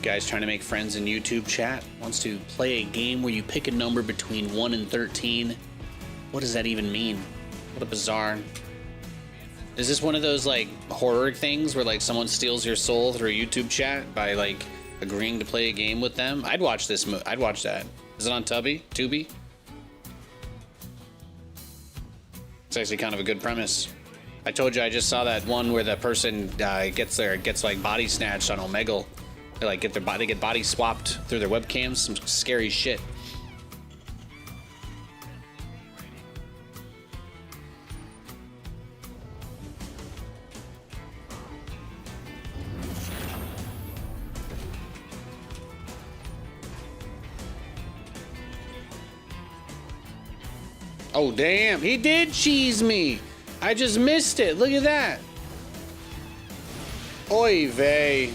A: Guys trying to make friends in YouTube chat. Wants to play a game where you pick a number between 1 and 13. What does that even mean? What a bizarre... Is this one of those like horror things where like someone steals your soul through a YouTube chat by like agreeing to play a game with them? I'd watch this. I'd watch that. Is it on Tubi? It's actually kind of a good premise. I told you I just saw that one where the person gets like body snatched on Omegle. They like get body swapped through their webcams. Some scary shit. Oh, damn. He did cheese me. I just missed it. Look at that. Oy vey.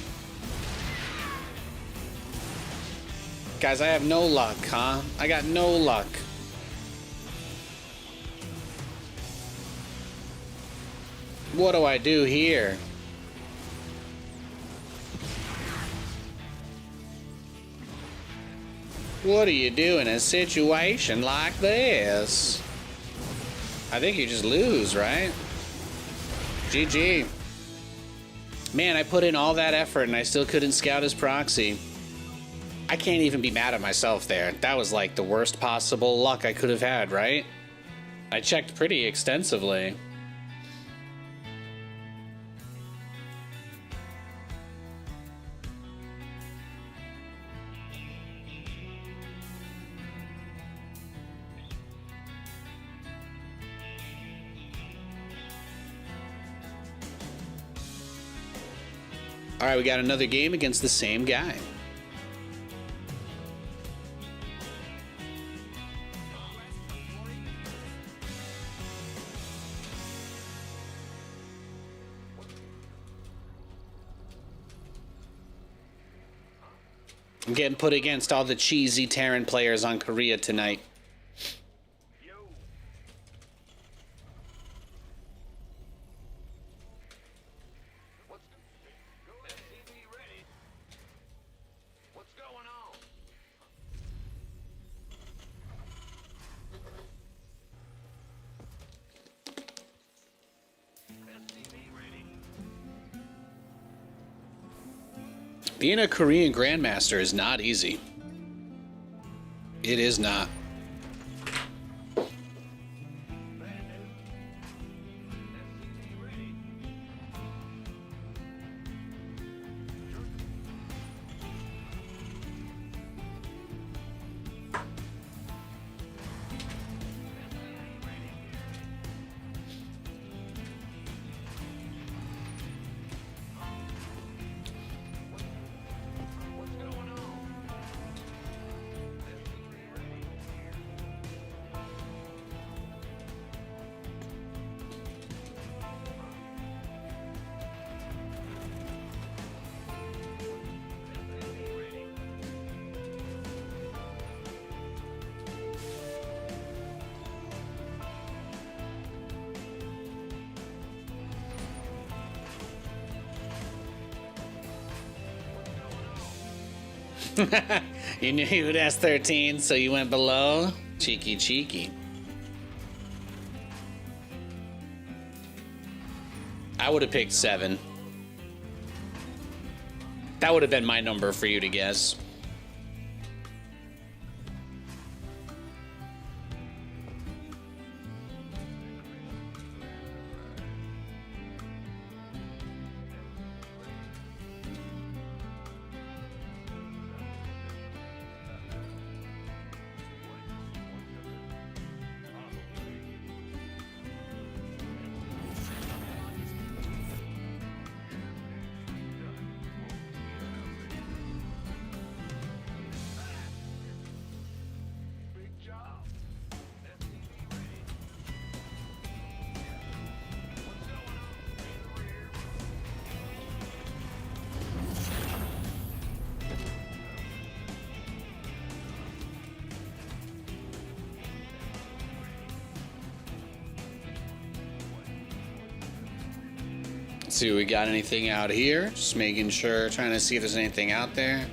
A: Guys, I have no luck, huh? I got no luck. What do I do here? What do you do in a situation like this? I think you just lose, right? GG. Man, I put in all that effort and I still couldn't scout his proxy. I can't even be mad at myself there. That was like the worst possible luck I could have had, right? I checked pretty extensively. All right, we got another game against the same guy. I'm getting put against all the cheesy Terran players on Korea tonight. Being a Korean Grandmaster is not easy. It is not. You knew he would ask 13, so you went below? Cheeky, cheeky. I would have picked 7. That would have been my number for you to guess. See if we got anything out here. Just making sure, trying to see if there's anything out there.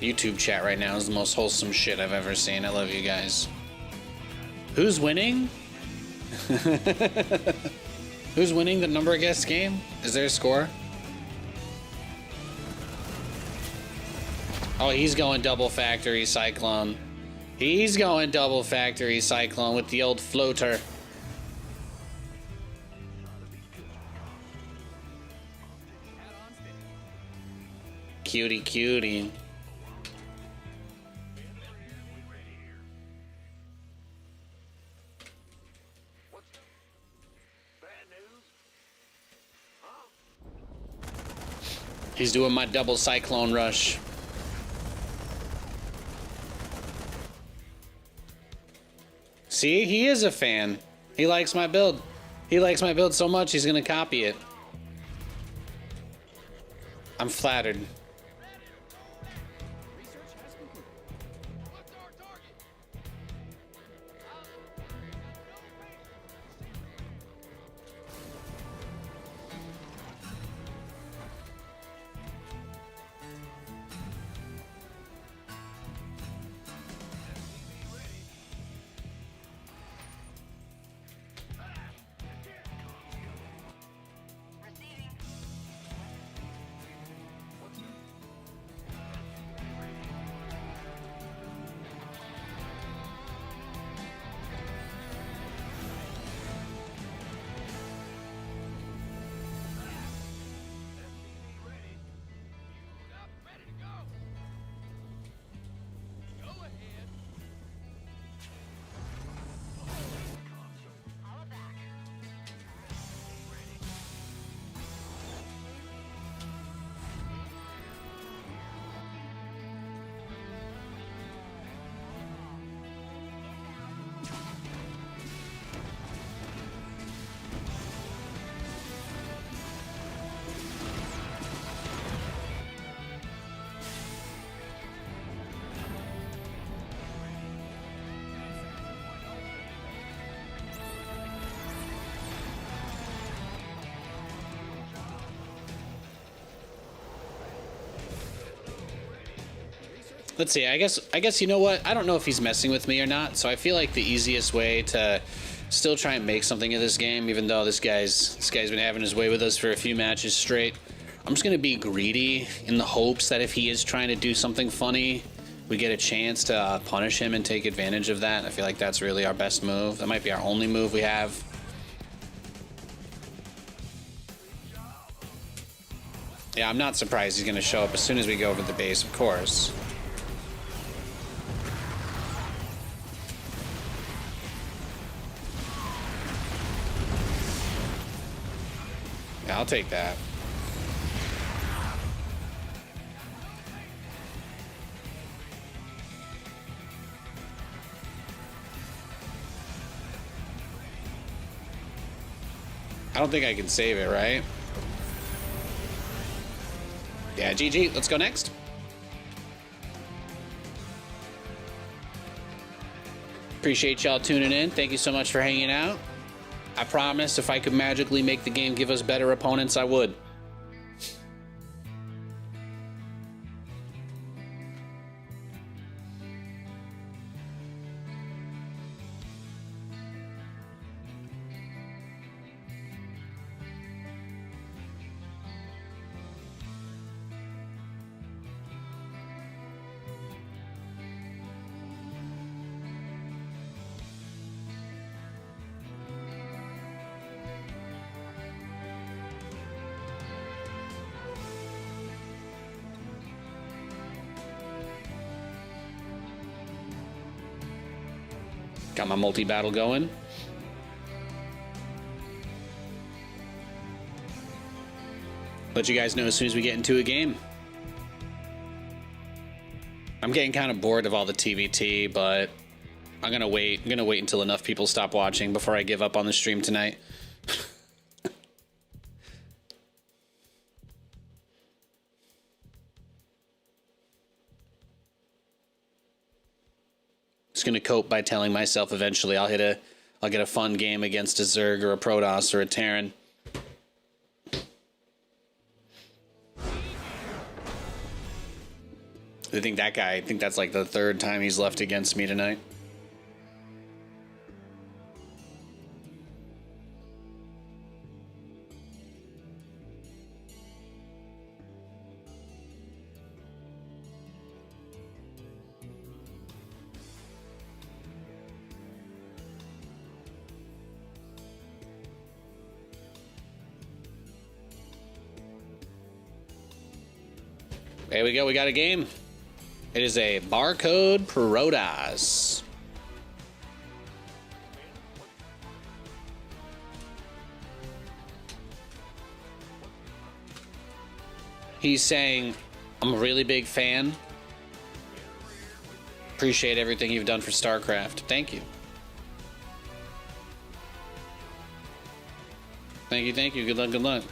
A: YouTube chat right now is the most wholesome shit I've ever seen. I love you guys. Who's winning? Who's winning the number guess game? Is there a score? Oh, he's going double factory cyclone. He's going double factory cyclone with the old floater. Cutie, cutie. He's doing my double cyclone rush. See, he is a fan. He likes my build. He likes my build so much, he's gonna copy it. I'm flattered.
B: Research has concluded. What's our target? Ready to go. Go ahead.
A: Let's see. I guess you know what? I don't know if he's messing with me or not. So I feel like the easiest way to still try and make something of this game, even though this guy's been having his way with us for a few matches straight, I'm just gonna be greedy in the hopes that if he is trying to do something funny, we get a chance to punish him and take advantage of that. I feel like that's really our best move. That might be our only move we have. Yeah, I'm not surprised he's gonna show up as soon as we go over the base, of course. Yeah, I'll take that. I don't think I can save it, right? Yeah, GG. Let's go next. Appreciate y'all tuning in. Thank you so much for hanging out. I promise if I could magically make the game give us better opponents, I would. Got my multi-battle going. Let you guys know as soon as we get into a game. I'm getting kind of bored of all the TVT, but I'm gonna wait. I'm gonna wait until enough people stop watching before I give up on the stream tonight. Just gonna cope by telling myself eventually I'll get a fun game against a Zerg or a Protoss or a Terran. I think that's like the third time he's left against me tonight. There we go, we got a game. It is a barcode Protoss. He's saying, I'm a really big fan. Appreciate everything you've done for StarCraft. Thank you. Thank you, thank you. Good luck, good luck.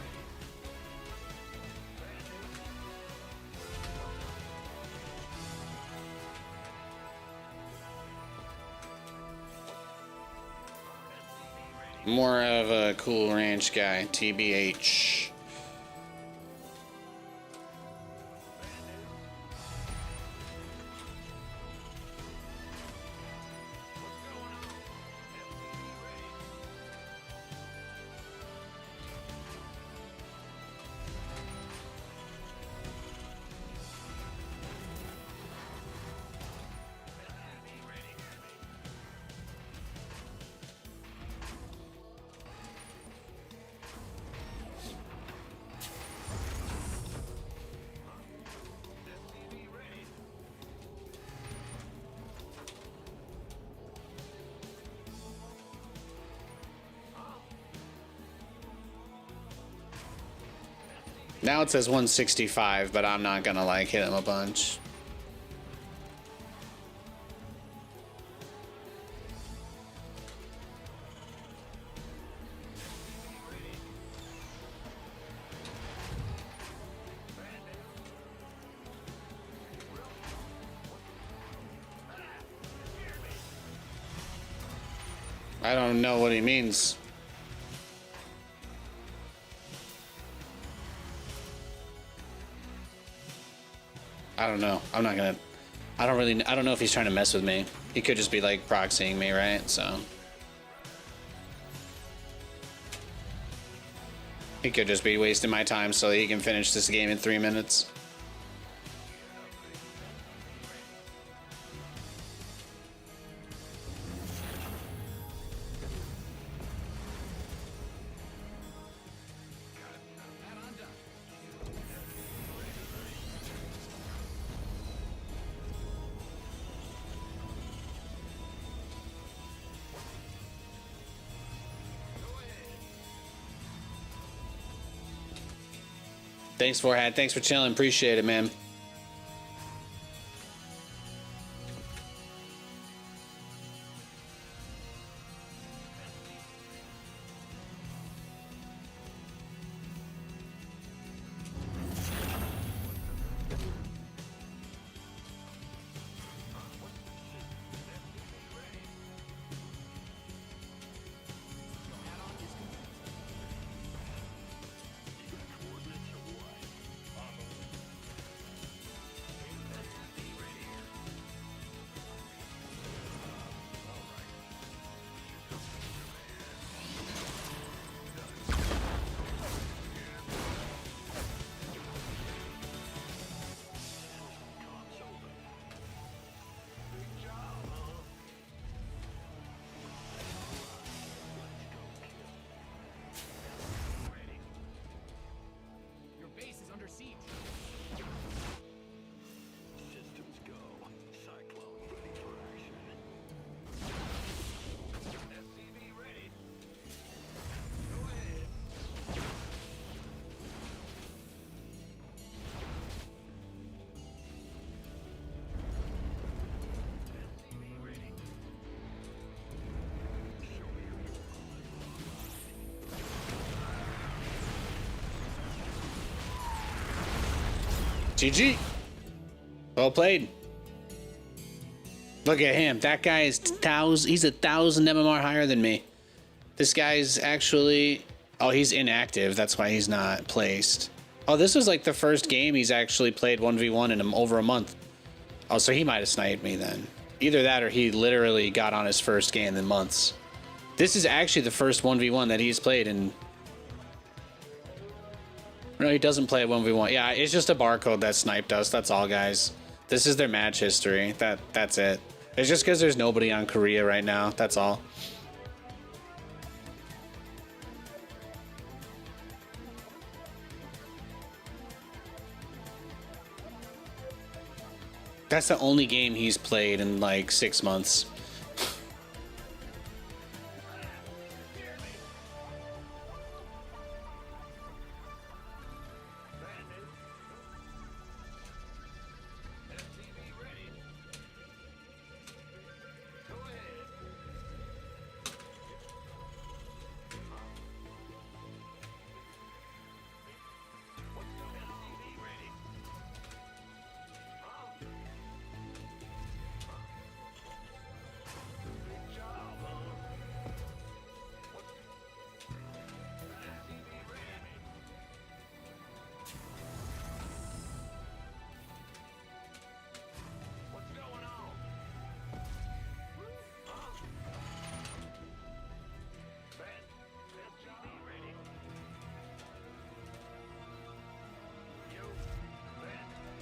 A: More of a cool ranch guy, TBH. Now it says 165, but I'm not gonna like hit him a bunch. I don't know what he means. I don't know. I'm not gonna. I don't know if he's trying to mess with me. He could just be like proxying me, right? So. He could just be wasting my time so that he can finish this game in 3 minutes. Thanks, Forehad. Thanks for chilling. Appreciate it, man.
B: Your base is under siege.
C: Systems go. Cyclone ready for action. SCV ready. Go ahead. SCV ready. Show me
A: GG. Well played. Look at him. That guy is he's 1,000 MMR higher than me. This guy's actually... Oh, he's inactive. That's why he's not placed. Oh, this was like the first game he's actually played 1v1 in over a month. Oh, so he might have sniped me then. Either that or he literally got on his first game in months. This is actually the first 1v1 that he's played in... No, he doesn't play at 1v1. Yeah, it's just a barcode that sniped us. That's all, guys. This is their match history. That's it. It's just because there's nobody on Korea right now. That's all. That's the only game he's played in like 6 months.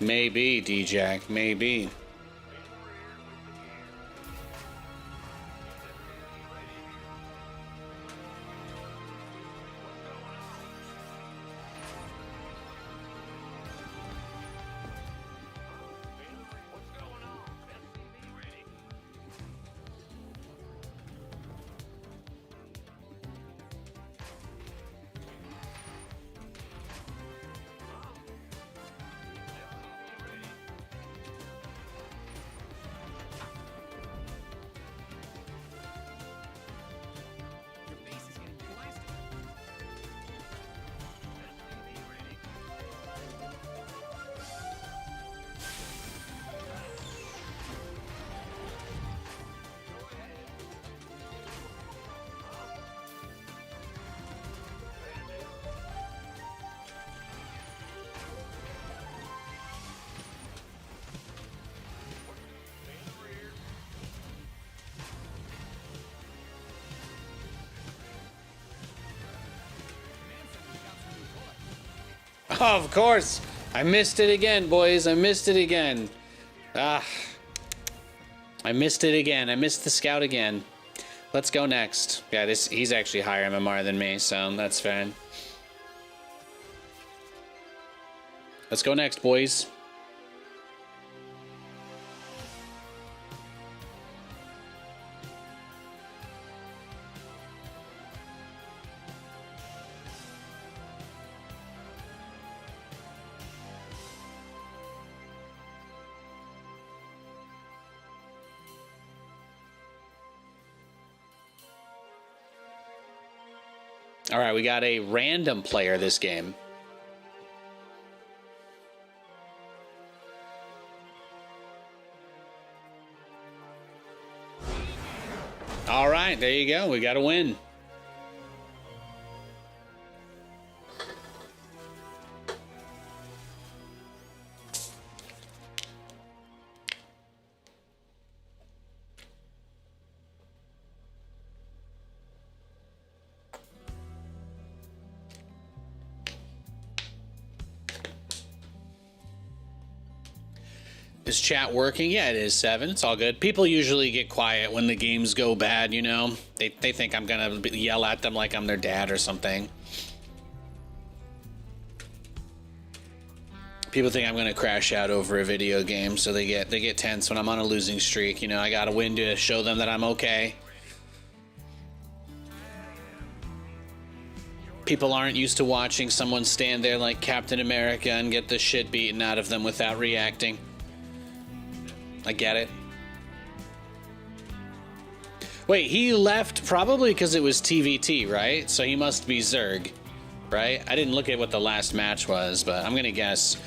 A: Maybe, D-Jack, maybe.
B: Your base is getting blasted.
A: Of course! I missed it again, boys. I missed it again. Ah. I missed it again. I missed the scout again. Let's go next. Yeah, he's actually higher MMR than me, so that's fine. Let's go next, boys. All right, we got a random player this game. All right, there you go. We got a win. Is chat working? Yeah, it is, 7. It's all good. People usually get quiet when the games go bad, you know? They think I'm gonna yell at them like I'm their dad or something. People think I'm gonna crash out over a video game, so they get tense when I'm on a losing streak. You know, I gotta win to show them that I'm okay. People aren't used to watching someone stand there like Captain America and get the shit beaten out of them without reacting. I get it. Wait, he left probably because it was TVT, right? So he must be Zerg, right? I didn't look at what the last match was, but I'm gonna guess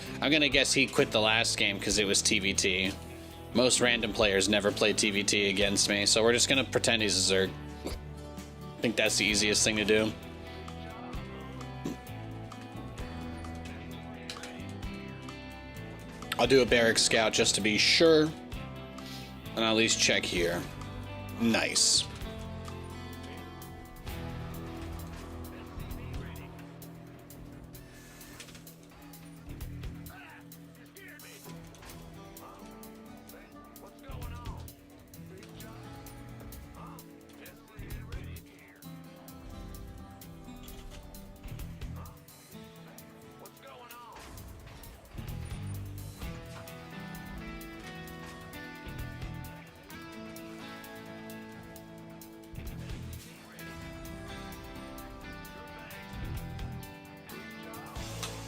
A: he quit the last game because it was TVT. Most random players never play TVT against me, so we're just gonna pretend he's a Zerg. I think that's the easiest thing to do. I'll do a barrack scout just to be sure. And I'll at least check here. Nice.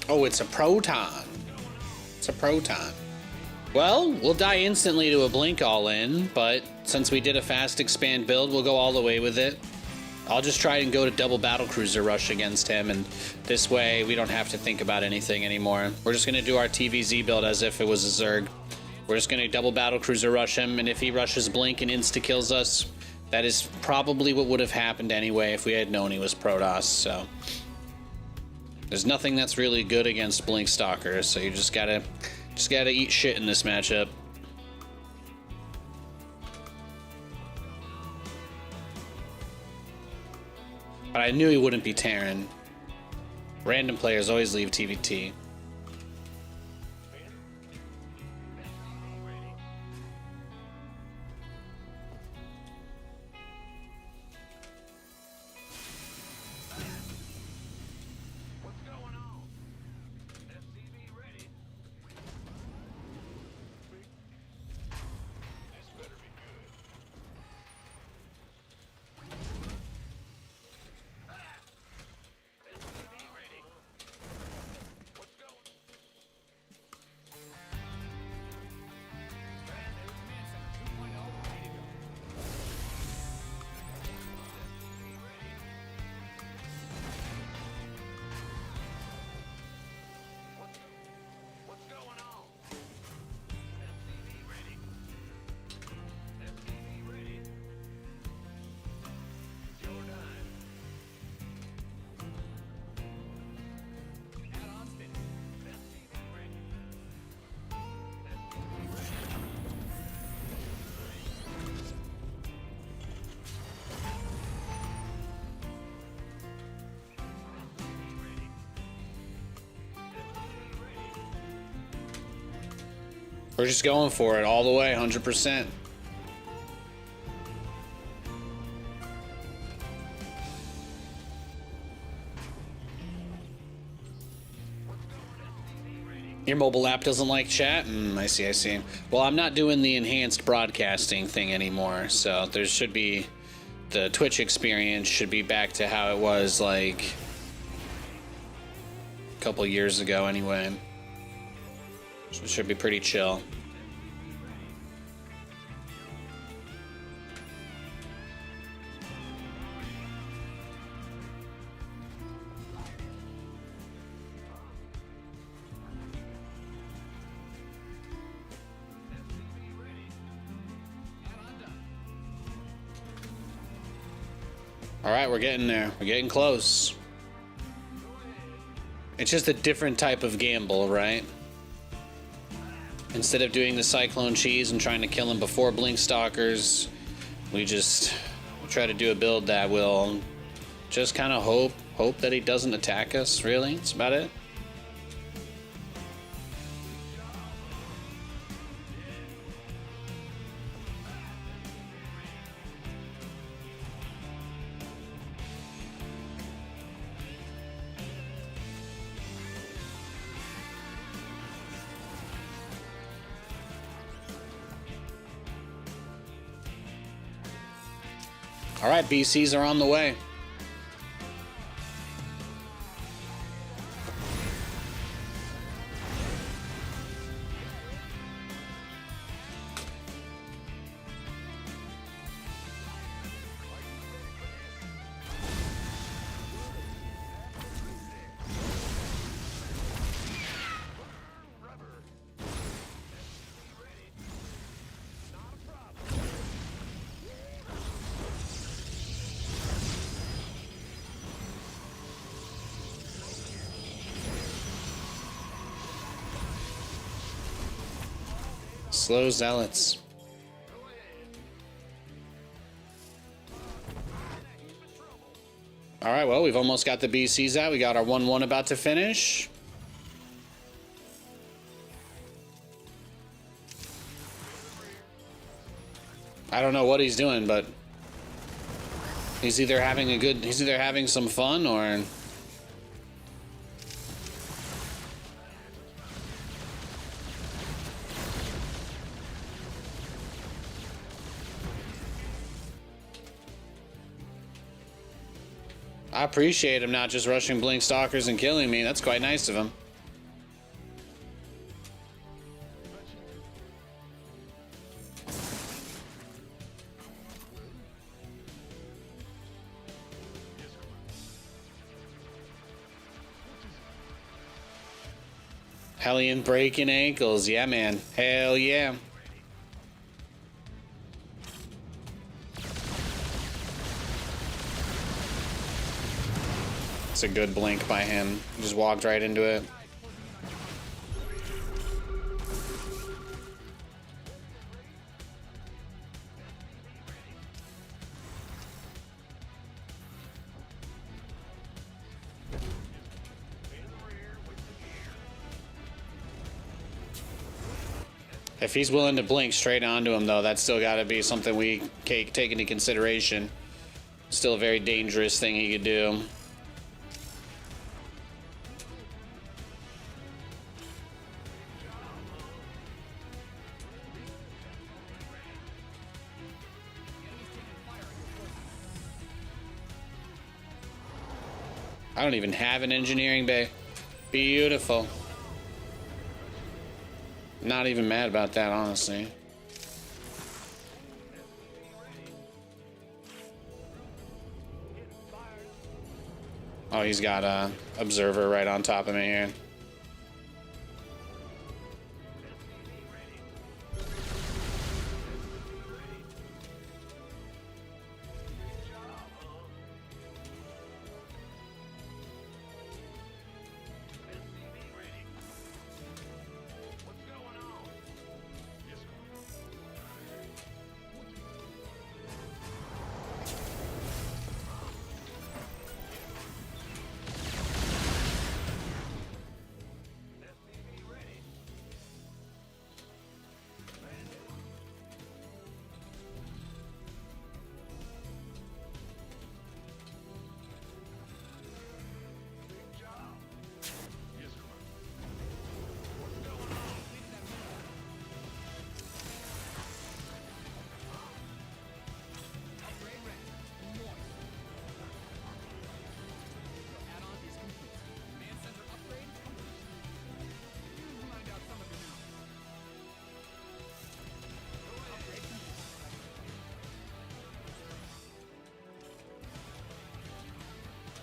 A: Oh, it's a proton. It's a proton. Well, we'll die instantly to a blink all in, but since we did a fast expand build, we'll go all the way with it. I'll just try and go to double battlecruiser rush against him, and this way we don't have to think about anything anymore. We're just going to do our TVZ build as if it was a Zerg. We're just going to double battlecruiser rush him, and if he rushes blink and insta-kills us, that is probably what would have happened anyway if we had known he was Protoss, so... There's nothing that's really good against blink stalkers, so you just gotta eat shit in this matchup. But I knew he wouldn't be Terran. Random players always leave TVT. We're just going for it all the way, 100%. Your mobile app doesn't like chat? I see, I see. Well, I'm not doing the enhanced broadcasting thing anymore, so there should be... The Twitch experience should be back to how it was, like... a couple years ago, anyway. So it should be pretty chill. Alright, we're getting there. We're getting close. It's just a different type of gamble, right? Instead of doing the Cyclone Cheese and trying to kill him before Blink Stalkers, we just try to do a build that will just kind of hope that he doesn't attack us, really. That's about it. All right, BCs are on the way. Slow zealots. All right, well, we've almost got the BCs out. We got our 1-1 about to finish. I don't know what he's doing, but he's either having some fun or... I appreciate him not just rushing Blink Stalkers and killing me. That's quite nice of him. Hellion breaking ankles. Yeah, man. Hell yeah. It's a good blink by him. He just walked right into it. If he's willing to blink straight onto him, though, that's still got to be something we take into consideration. Still a very dangerous thing he could do. I don't even have an engineering bay. Beautiful. Not even mad about that, honestly. Oh, he's got a observer right on top of me here.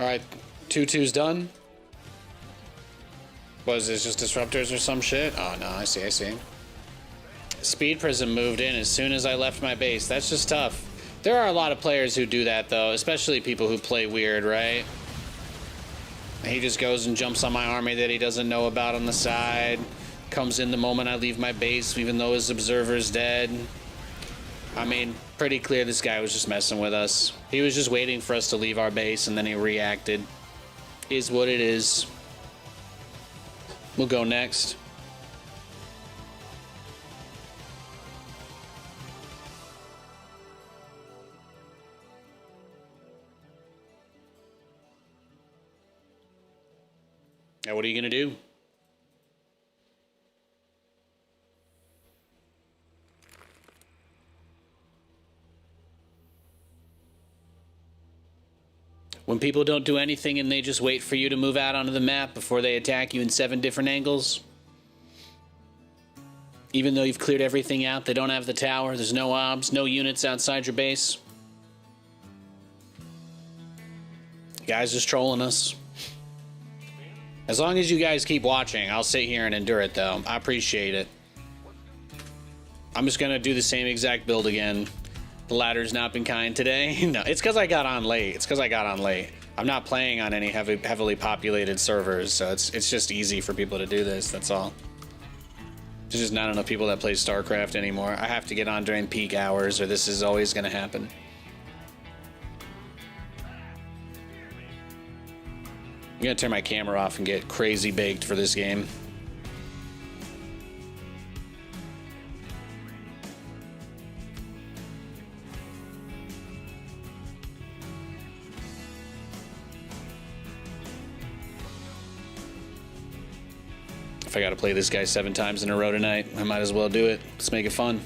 A: Alright, 2-2's done. Was this just disruptors or some shit? Oh no, I see, I see. Speed Prism moved in as soon as I left my base. That's just tough. There are a lot of players who do that though, especially people who play weird, right? He just goes and jumps on my army that he doesn't know about on the side. Comes in the moment I leave my base, even though his observer's dead. I mean, pretty clear this guy was just messing with us. He was just waiting for us to leave our base and then he reacted. Is what it is. We'll go next. Now, what are you gonna do? When people don't do anything and they just wait for you to move out onto the map before they attack you in 7 different angles. Even though you've cleared everything out, they don't have the tower, there's no obs, no units outside your base. The guy's just trolling us. As long as you guys keep watching, I'll sit here and endure it though. I appreciate it. I'm just gonna do the same exact build again. The ladder's not been kind today. No, it's because I got on late. It's because I got on late. I'm not playing on any heavily populated servers, so it's just easy for people to do this, that's all. There's just not enough people that play StarCraft anymore. I have to get on during peak hours or this is always gonna happen. I'm gonna turn my camera off and get crazy baked for this game. If I gotta play this guy 7 times in a row tonight, I might as well do it. Let's make it fun.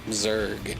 A: Zerg.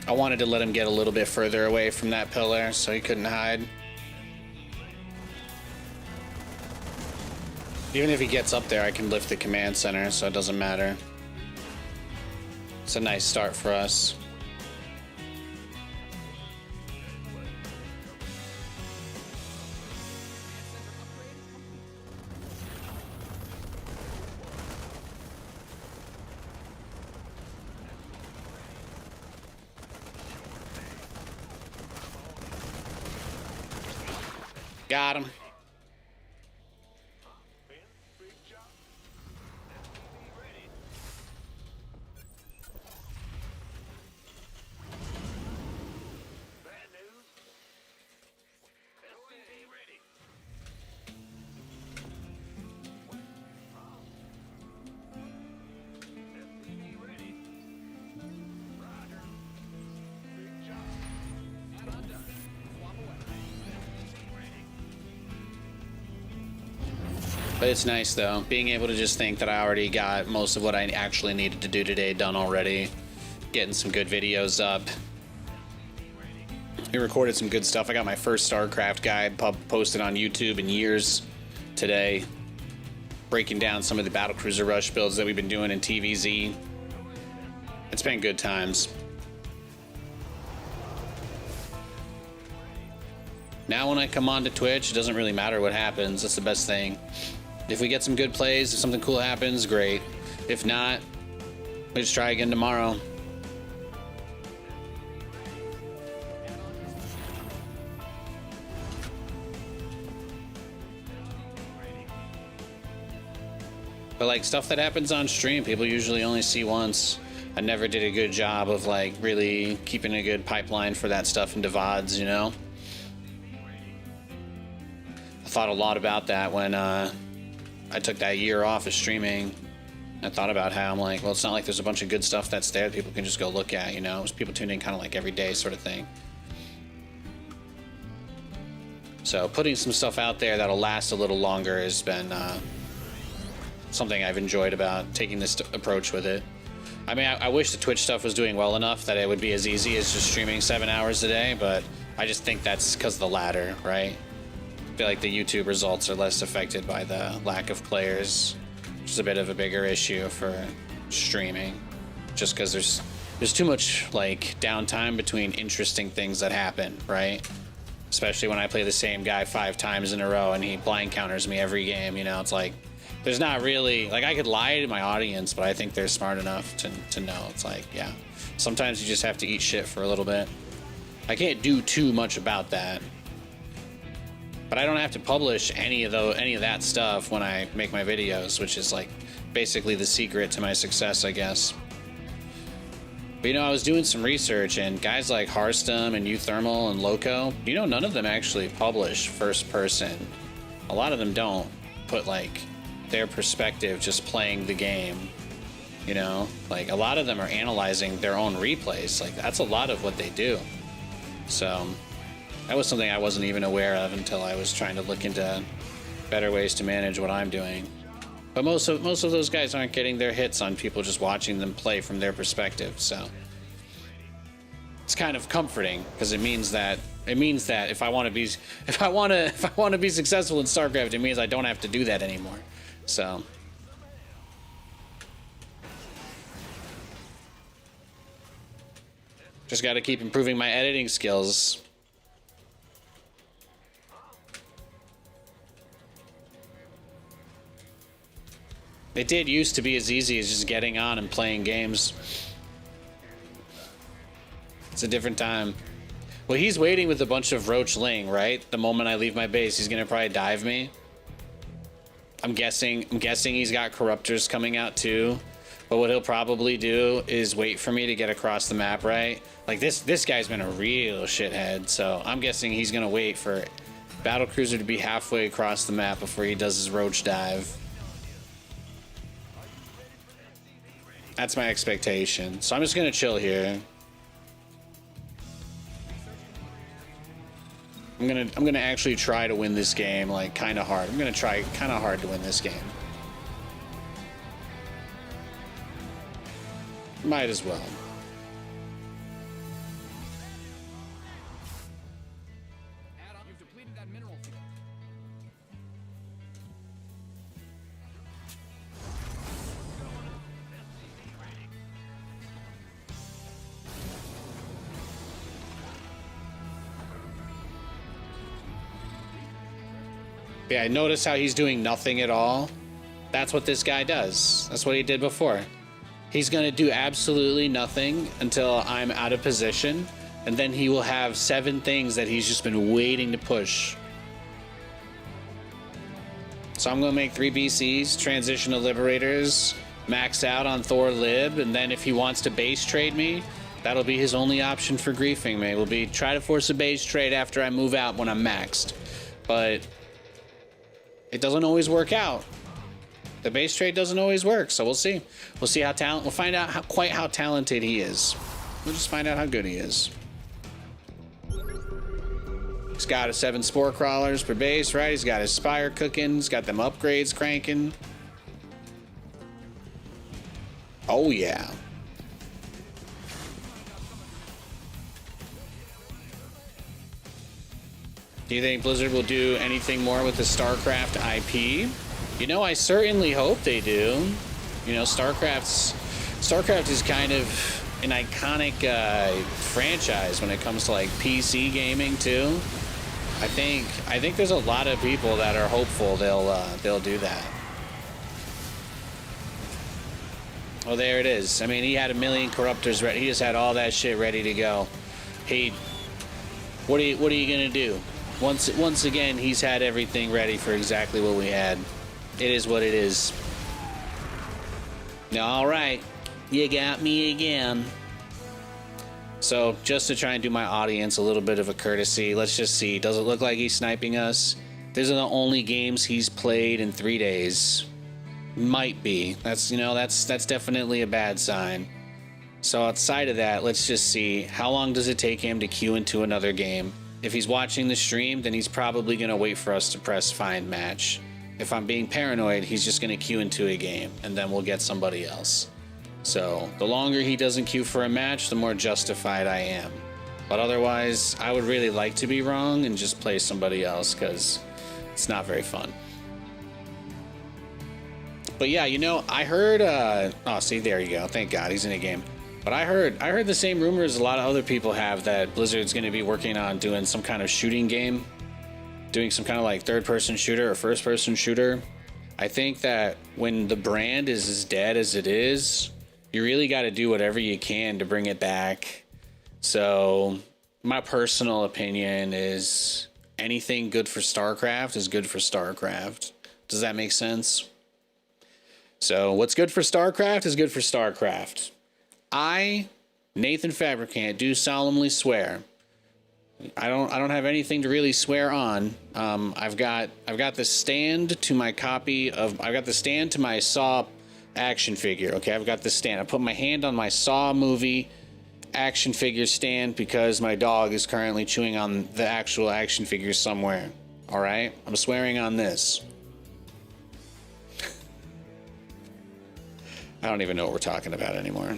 A: I wanted to let him get a little bit further away from that pillar so he couldn't hide. Even if he gets up there, I can lift the command center, so it doesn't matter. It's a nice start for us. Got him. But it's nice though, being able to just think that I already got most of what I actually needed to do today done already. getting some good videos up. We recorded some good stuff. I got my first StarCraft guide posted on YouTube in years today, breaking down some of the Battlecruiser Rush builds that we've been doing in TVZ. It's been good times. Now when I come on to Twitch, it doesn't really matter what happens. That's the best thing. If we get some good plays, if something cool happens, great. If not, we just try again tomorrow. But like stuff that happens on stream, people usually only see once. I never did a good job of like really keeping a good pipeline for that stuff into VODs, you know? I thought a lot about that when I took that year off of streaming. I thought about how I'm like, well, it's not like there's a bunch of good stuff that's there that people can just go look at, you know? People tune in kind of like every day sort of thing. So putting some stuff out there that'll last a little longer has been something I've enjoyed about taking this approach with it. I mean, I wish the Twitch stuff was doing well enough that it would be as easy as just streaming 7 hours a day, but I just think that's because of the latter, right? I feel like the YouTube results are less affected by the lack of players, which is a bit of a bigger issue for streaming, just because there's too much like downtime between interesting things that happen, right? Especially when I play the same guy 5 times in a row and he blind counters me every game, you know, it's like, there's not really, like I could lie to my audience, but I think they're smart enough to know. It's like, yeah, sometimes you just have to eat shit for a little bit. I can't do too much about that, but I don't have to publish any of that stuff when I make my videos, which is like basically the secret to my success, I guess. But you know, I was doing some research, and guys like Hearthstone and Uthermal and Loco, you know, none of them actually publish first person. A lot of them don't put like their perspective just playing the game, you know? Like a lot of them are analyzing their own replays. Like that's a lot of what they do. So that was something I wasn't even aware of until I was trying to look into better ways to manage what I'm doing. But most of those guys aren't getting their hits on people just watching them play from their perspective. So it's kind of comforting because it means that if I want to be successful in StarCraft, it means I don't have to do that anymore. So just got to keep improving my editing skills. It did used to be as easy as just getting on and playing games. It's a different time. Well, he's waiting with a bunch of Roach Ling, right? The moment I leave my base, he's gonna probably dive me. I'm guessing he's got Corruptors coming out too. But what he'll probably do is wait for me to get across the map, right? Like this guy's been a real shithead, so I'm guessing he's gonna wait for Battlecruiser to be halfway across the map before he does his Roach dive. That's my expectation. So I'm just gonna chill here. I'm gonna actually try to win this game, like kind of hard. I'm gonna try kind of hard to win this game. Might as well.
B: Add-on, you've depleted that mineral field.
A: Yeah, I notice how he's doing nothing at all. That's what this guy does. That's what he did before. He's gonna do absolutely nothing until I'm out of position, and then he will have 7 things that he's just been waiting to push. So I'm gonna make 3 BCs, transitional liberators, max out on Thor Lib, and then if he wants to base trade me, that'll be his only option for griefing me. Will be try to force a base trade after I move out when I'm maxed. But it doesn't always work out. The base trade doesn't always work, so we'll see. We'll see how we'll find out how talented he is. We'll just find out how good he is. He's got a 7 spore crawlers per base, right? He's got his spire cooking. He's got them upgrades cranking. Oh yeah. Do you think Blizzard will do anything more with the StarCraft IP? You know, I certainly hope they do. You know, StarCraft is kind of an iconic franchise when it comes to like PC gaming too. I think there's a lot of people that are hopeful they'll do that. Oh, there it is. I mean, he had 1 million corruptors ready. He just had all that shit ready to go. He, what are you gonna do? Once again, he's had everything ready for exactly what we had. It is what it is. All right, you got me again. So, just to try and do my audience a little bit of a courtesy, let's just see. Does it look like he's sniping us? These are the only games he's played in 3 days. Might be. That's definitely a bad sign. So outside of that, let's just see. How long does it take him to queue into another game? If he's watching the stream, then he's probably going to wait for us to press find match. If I'm being paranoid, he's just going to queue into a game, and then we'll get somebody else. So the longer he doesn't queue for a match, the more justified I am. But otherwise, I would really like to be wrong and just play somebody else, because it's not very fun. But yeah, you know, I heard, oh, see, there you go. Thank God he's in a game. But I heard the same rumors a lot of other people have, that Blizzard's going to be working on doing some kind of shooting game, doing some kind of like third-person shooter or first-person shooter. I think that when the brand is as dead as it is, you really got to do whatever you can to bring it back. So my personal opinion is anything good for StarCraft is good for StarCraft. Does that make sense? So what's good for StarCraft is good for StarCraft. I, Nathan Fabricant, do solemnly swear. I don't have anything to really swear on. I've got the stand to my copy of. I've got the stand to my Saw action figure. Okay, I've got the stand. I put my hand on my Saw movie action figure stand because my dog is currently chewing on the actual action figure somewhere. All right, I'm swearing on this. I don't even know what we're talking about anymore.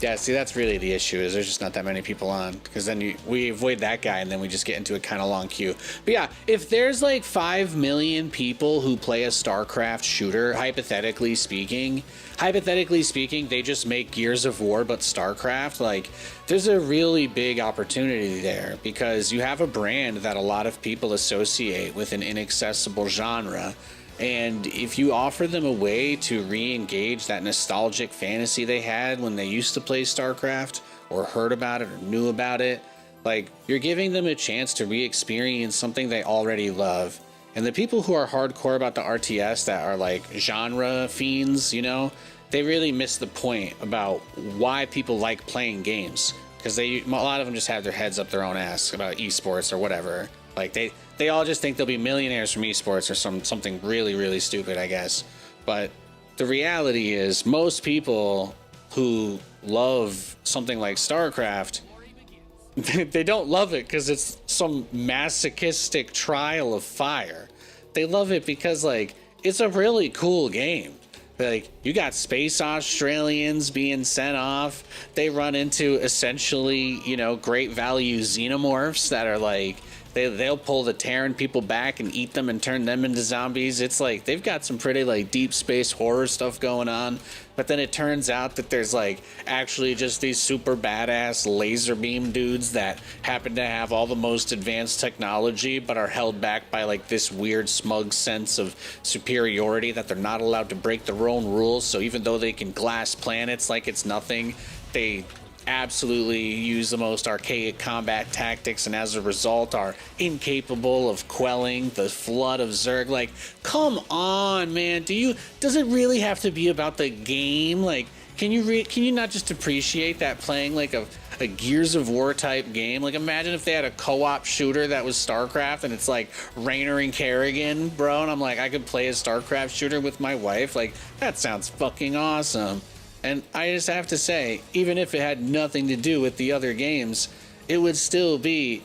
A: Yeah, see, that's really the issue, is there's just not that many people on, because then we avoid that guy and then we just get into a kind of long queue. But yeah, if there's like 5 million people who play a StarCraft shooter, hypothetically speaking, they just make Gears of War but StarCraft, like, there's a really big opportunity there, because you have a brand that a lot of people associate with an inaccessible genre. And if you offer them a way to re-engage that nostalgic fantasy they had when they used to play StarCraft, or heard about it, or knew about it, like, you're giving them a chance to re-experience something they already love. And the people who are hardcore about the RTS, that are like genre fiends, you know, they really miss the point about why people like playing games. Because a lot of them just have their heads up their own ass about esports or whatever. Like, they all just think they'll be millionaires from esports or something really, really stupid, I guess. But the reality is, most people who love something like StarCraft, they don't love it because it's some masochistic trial of fire. They love it because, like, it's a really cool game. Like, you got space Australians being sent off. They run into essentially, you know, great value xenomorphs that are like, they'll pull the Terran people back and eat them and turn them into zombies. It's like, they've got some pretty like deep space horror stuff going on. But then it turns out that there's like actually just these super badass laser beam dudes that happen to have all the most advanced technology, but are held back by like this weird smug sense of superiority that they're not allowed to break their own rules. So even though they can glass planets like it's nothing, they absolutely use the most archaic combat tactics, and as a result are incapable of quelling the flood of Zerg. Like, come on, man. Does it really have to be about the game? Like, can you not just appreciate that playing like a Gears of War type game? Like, imagine if they had a co-op shooter that was StarCraft, and it's like Raynor and Kerrigan, bro, and I'm like, I could play a StarCraft shooter with my wife. Like, that sounds fucking awesome. And I just have to say, even if it had nothing to do with the other games, it would still be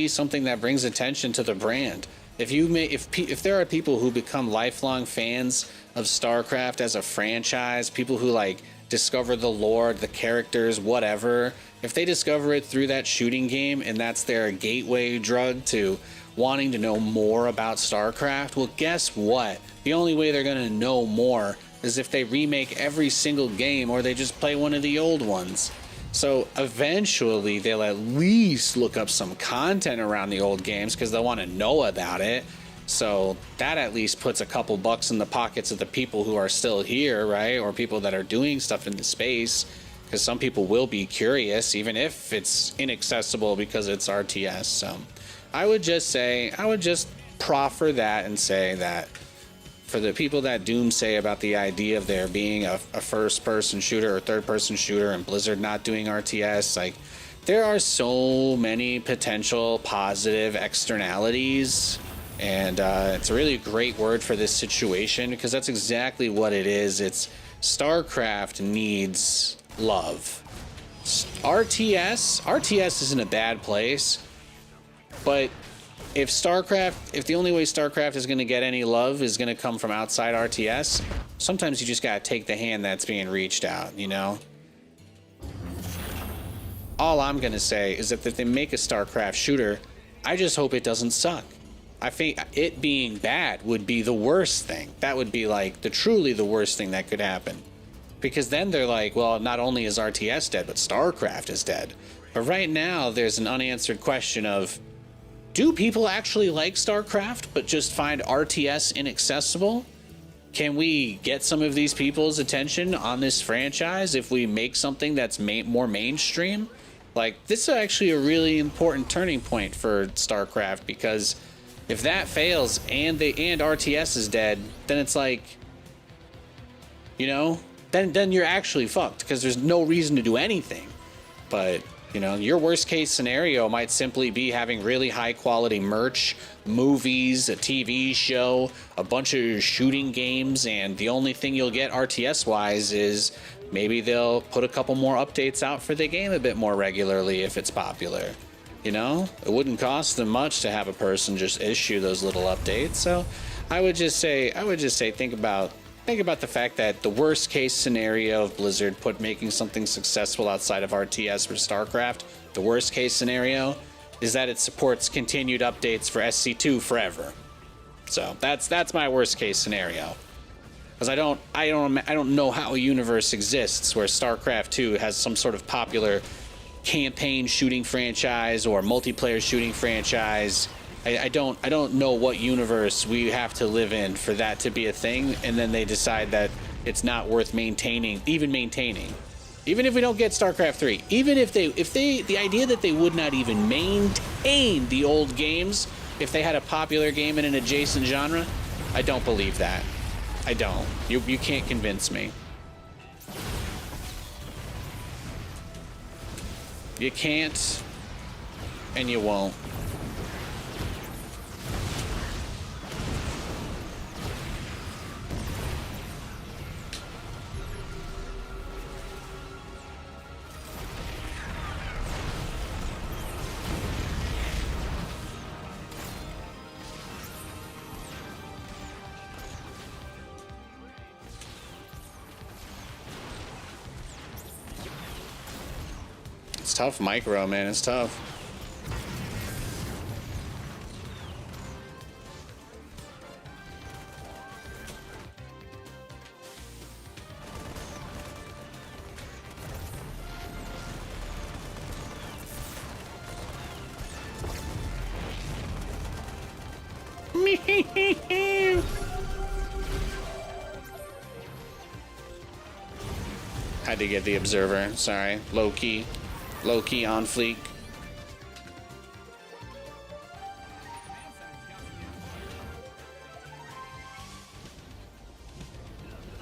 A: something that brings attention to the brand. If there are people who become lifelong fans of StarCraft as a franchise, people who like discover the lore, the characters, whatever, if they discover it through that shooting game and that's their gateway drug to wanting to know more about StarCraft, well, guess what? The only way they're going to know more is if they remake every single game or they just play one of the old ones. So eventually they'll at least look up some content around the old games because they'll want to know about it. So that at least puts a couple bucks in the pockets of the people who are still here, right? Or people that are doing stuff in the space, because some people will be curious even if it's inaccessible because it's RTS. So I would just proffer that and say that for the people that doomsay about the idea of there being a first-person shooter or third-person shooter and Blizzard not doing RTS, like, there are so many potential positive externalities, and it's a really great word for this situation because that's exactly what it is. It's StarCraft needs love. RTS is in a bad place, but if the only way StarCraft is going to get any love is going to come from outside RTS, sometimes you just got to take the hand that's being reached out, you know? All I'm going to say is that if they make a StarCraft shooter, I just hope it doesn't suck. I think it being bad would be the worst thing. That would be like truly the worst thing that could happen. Because then they're like, well, not only is RTS dead, but StarCraft is dead. But right now, there's an unanswered question of, do people actually like StarCraft but just find RTS inaccessible? Can we get some of these people's attention on this franchise if we make something that's more mainstream? Like, this is actually a really important turning point for StarCraft, because if that fails and RTS is dead, then it's like, you know, then you're actually fucked because there's no reason to do anything. But you know, your worst case scenario might simply be having really high quality merch, movies, a TV show, a bunch of shooting games, and the only thing you'll get RTS wise is maybe they'll put a couple more updates out for the game a bit more regularly if it's popular. You know, it wouldn't cost them much to have a person just issue those little updates. So I would just say think about the fact that the worst case scenario of Blizzard making something successful outside of RTS for StarCraft, the worst case scenario is that it supports continued updates for SC2 forever. So that's my worst case scenario. Because I don't know how a universe exists where StarCraft 2 has some sort of popular campaign shooting franchise or multiplayer shooting franchise. I don't know what universe we have to live in for that to be a thing, and then they decide that it's not worth maintaining. Even if we don't get StarCraft 3, even if the idea that they would not even maintain the old games if they had a popular game in an adjacent genre, I don't believe that. I don't. You can't convince me. You can't, and you won't. It's tough micro, man. It's tough. Had to get the observer. Sorry. Low key on fleek.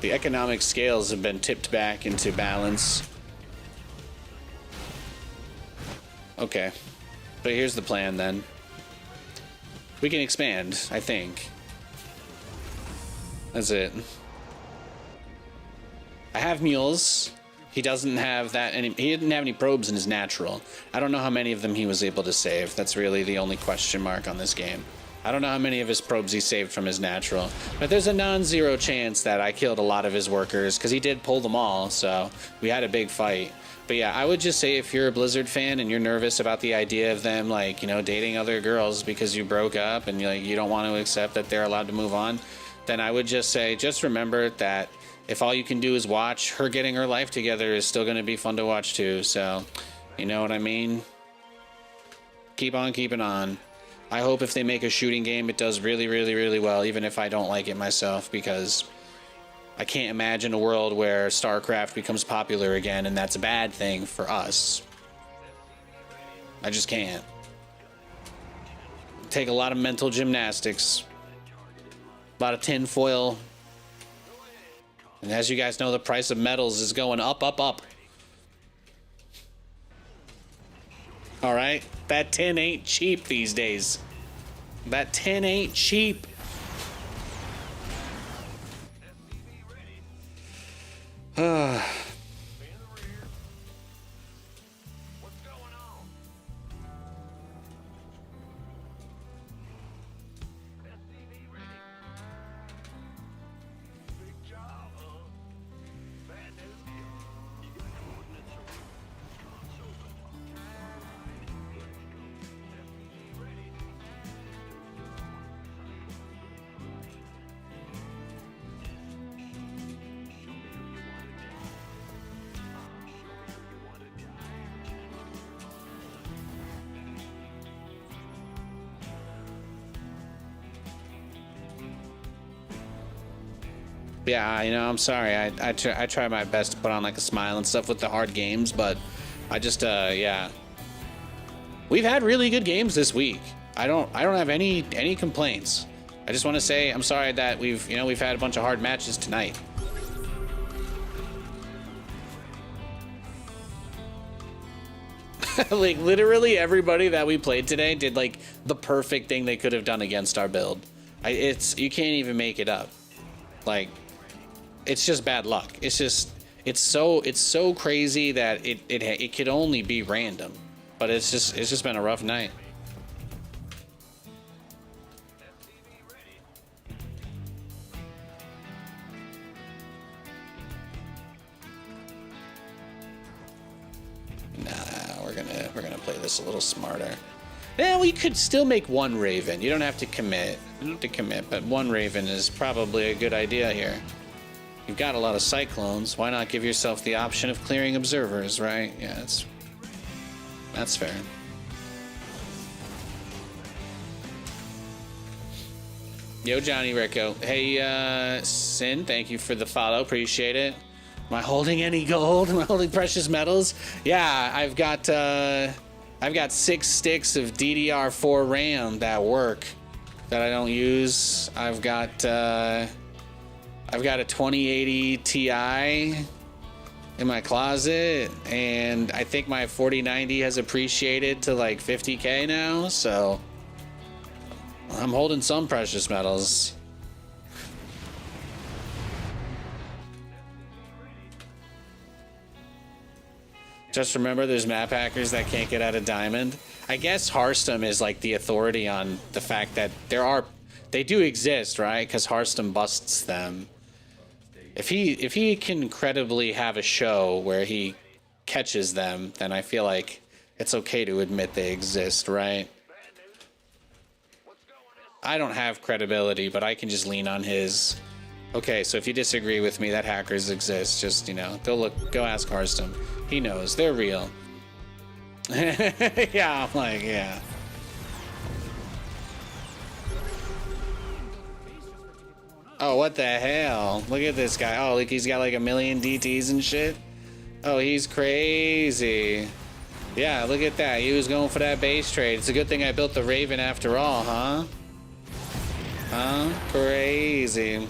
A: The economic scales have been tipped back into balance. Okay. But here's the plan then. We can expand, I think. That's it. I have mules. He doesn't have that he didn't have any probes in his natural. I don't know how many of them he was able to save. That's really the only question mark on this game. I don't know how many of his probes he saved from his natural, but there's a non-zero chance that I killed a lot of his workers because he did pull them all, so we had a big fight. But yeah, I would just say if you're a Blizzard fan and you're nervous about the idea of them, like, you know, dating other girls because you broke up and you don't want to accept that they're allowed to move on, then I would just say, just remember that if all you can do is watch, her getting her life together is still going to be fun to watch too. So, you know what I mean? Keep on keeping on. I hope if they make a shooting game, it does really, really, really well, even if I don't like it myself, because I can't imagine a world where StarCraft becomes popular again, and that's a bad thing for us. I just can't. Take a lot of mental gymnastics, a lot of tinfoil, and as you guys know, the price of metals is going up, up, up. All right, that tin ain't cheap these days. That tin ain't cheap.
C: What's going on? SCV ready. Big job, huh? Bad news. You got coordinates or Sconce open. Let's go. SCV ready.
A: Yeah, you know, I'm sorry. I try my best to put on like a smile and stuff with the hard games, but I just yeah. We've had really good games this week. I don't have any complaints. I just want to say I'm sorry that we've had a bunch of hard matches tonight. Like literally everybody that we played today did like the perfect thing they could have done against our build. You can't even make it up. Like, it's just bad luck. It's so crazy that it could only be random. But it's just been a rough night. Nah, we're gonna play this a little smarter. Yeah, we could still make one Raven. You don't have to commit. You don't have to commit, but one Raven is probably a good idea here. You've got a lot of Cyclones. Why not give yourself the option of clearing Observers, right? Yeah, that's fair. Yo, Johnny Rico. Hey, Sin, thank you for the follow. Appreciate it. Am I holding any gold? Am I holding precious metals? Yeah, I've got 6 sticks of DDR4 RAM that work that I don't use. I've got a 2080 Ti in my closet, and I think my 4090 has appreciated to like 50K now, so I'm holding some precious metals. Just remember, there's map hackers that can't get out of Diamond. I guess Hearthstone is like the authority on the fact that they do exist, right? Because Hearthstone busts them. If he can credibly have a show where he catches them, then I feel like it's okay to admit they exist, right? I don't have credibility, but I can just lean on his. Okay, so if you disagree with me that hackers exist, just, you know, go ask Hearthstone. He knows. They're real. Yeah, I'm like, yeah. Oh, what the hell? Look at this guy. Oh, like he's got like 1 million DTs and shit. Oh, he's crazy. Yeah, look at that. He was going for that base trade. It's a good thing I built the Raven after all, huh? Huh? Crazy.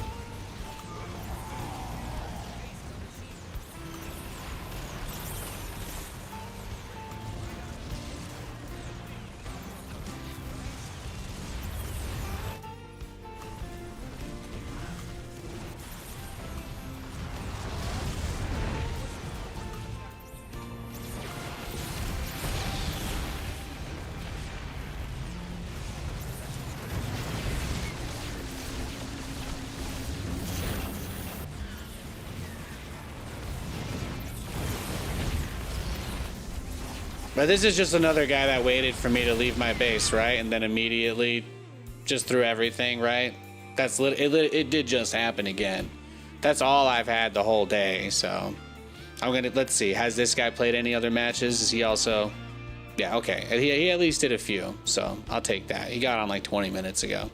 A: But this is just another guy that waited for me to leave my base, right? And then immediately just threw everything, right? That's it did just happen again. That's all I've had the whole day, so I'm gonna, let's see, has this guy played any other matches? Is he also, yeah, okay, he at least did a few, so I'll take that. He got on like 20 minutes ago.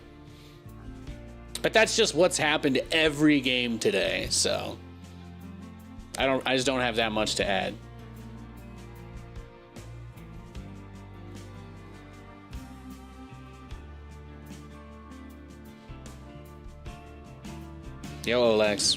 A: But that's just what's happened every game today, so I just don't have that much to add. Yo, Olex.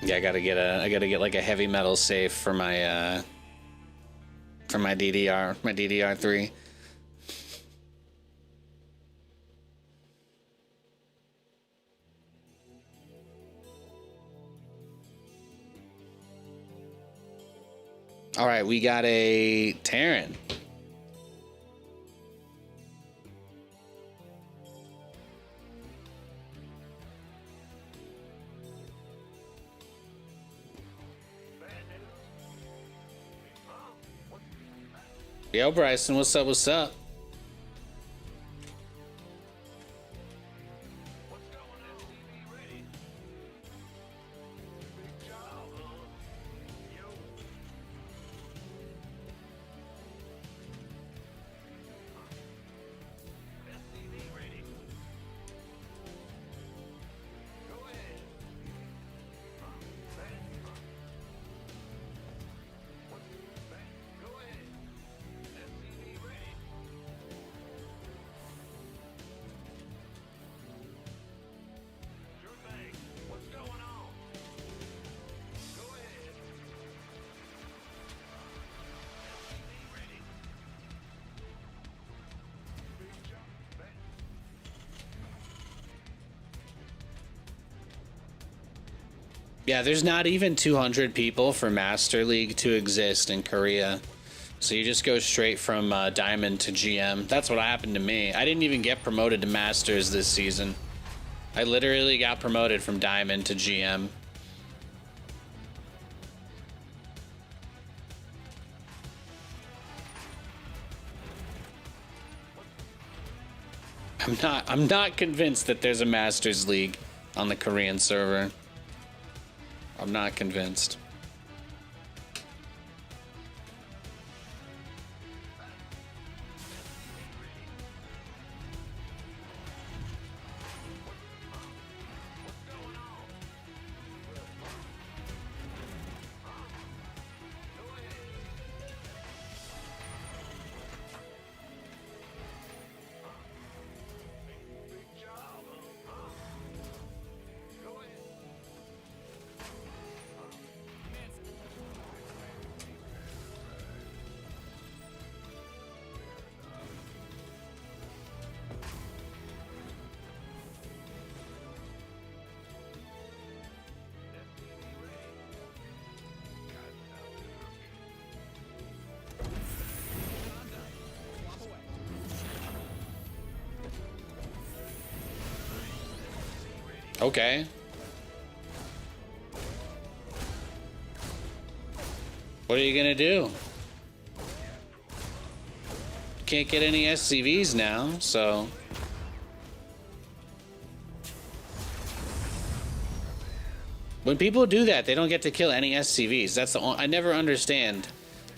A: Yeah, I gotta get like a heavy metal safe for my DDR3. All right, we got a Terran. Yo, Bryson, what's up? What's up? Yeah, there's not even 200 people for Master League to exist in Korea. So you just go straight from Diamond to GM. That's what happened to me. I didn't even get promoted to Masters this season. I literally got promoted from Diamond to GM. I'm not convinced that there's a Masters League on the Korean server. I'm not convinced. Okay. What are you gonna do? Can't get any SCVs now, so... When people do that, they don't get to kill any SCVs. That's the only... I never understand.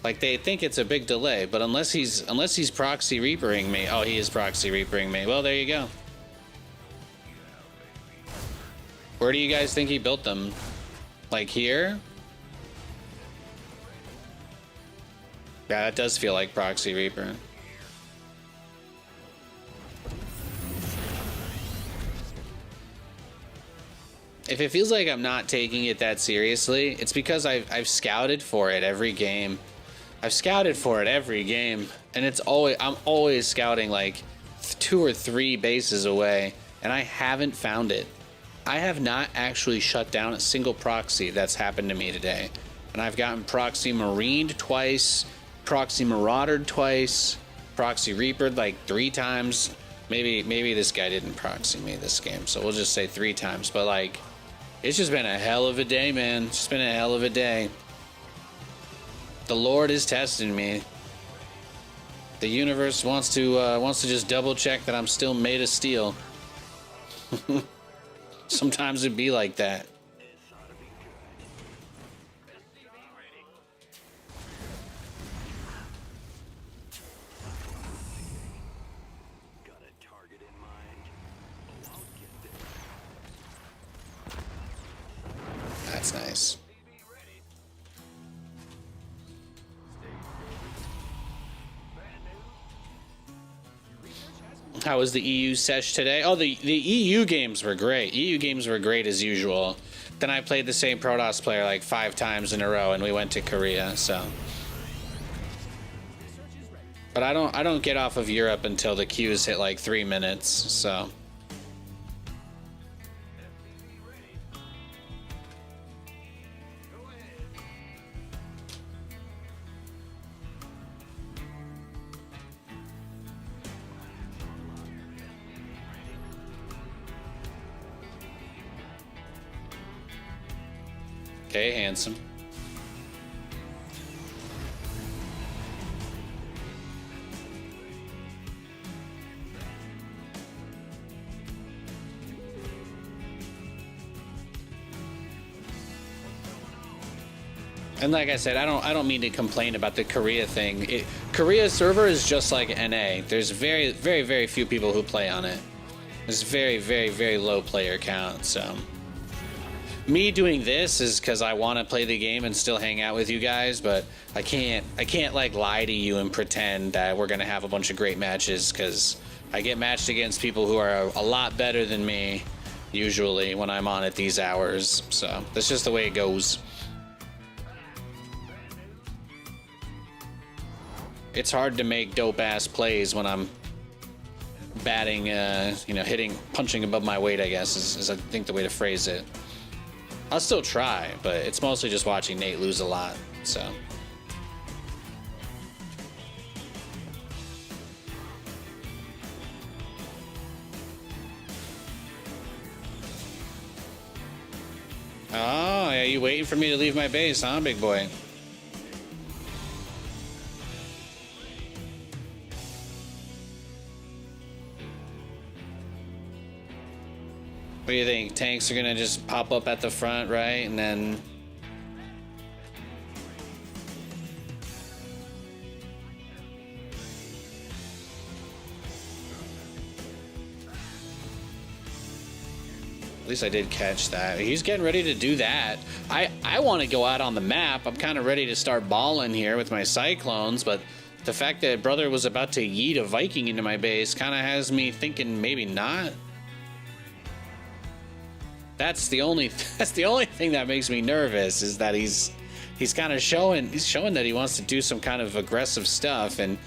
A: Like, they think it's a big delay, but unless he's proxy reapering me... Oh, he is proxy reapering me. Well, there you go. Where do you guys think he built them? Like here? Yeah, that does feel like Proxy Reaper. If it feels like I'm not taking it that seriously, it's because I've scouted for it every game. I've scouted for it every game, and I'm always scouting like 2 or 3 bases away, and I haven't found it. I have not actually shut down a single proxy that's happened to me today. And I've gotten proxy marined twice, proxy maraudered twice, proxy reapered like 3 times. Maybe this guy didn't proxy me this game, so we'll just say 3 times. But like, it's just been a hell of a day, man. It's just been a hell of a day. The Lord is testing me. The universe wants to just double check that I'm still made of steel. Sometimes it'd be like that.
C: Got a target in mind. Oh, I'll get there.
A: That's nice. How was the EU sesh today? Oh, the EU games were great. EU games were great as usual. Then I played the same Protoss player like 5 times in a row, and we went to Korea. So, but I don't get off of Europe until the queues hit like 3 minutes. So. Okay, handsome. And like I said, I don't mean to complain about the Korea thing. Korea server is just like NA. There's very, very, very few people who play on it. There's very, very, very low player count, so. Me doing this is because I want to play the game and still hang out with you guys, but I can't like lie to you and pretend that we're gonna have a bunch of great matches, because I get matched against people who are a lot better than me usually when I'm on at these hours. So that's just the way it goes. It's hard to make dope ass plays when I'm batting, punching above my weight, I guess is I think the way to phrase it. I'll still try, but it's mostly just watching Nate lose a lot, so. Oh, yeah, you waiting for me to leave my base, huh, big boy? What do you think? Tanks are gonna just pop up at the front, right? And then... At least I did catch that. He's getting ready to do that. I want to go out on the map. I'm kind of ready to start balling here with my Cyclones, but the fact that brother was about to yeet a Viking into my base kind of has me thinking maybe not. That's the only thing that makes me nervous, is that he's kind of showing that he wants to do some kind of aggressive stuff. And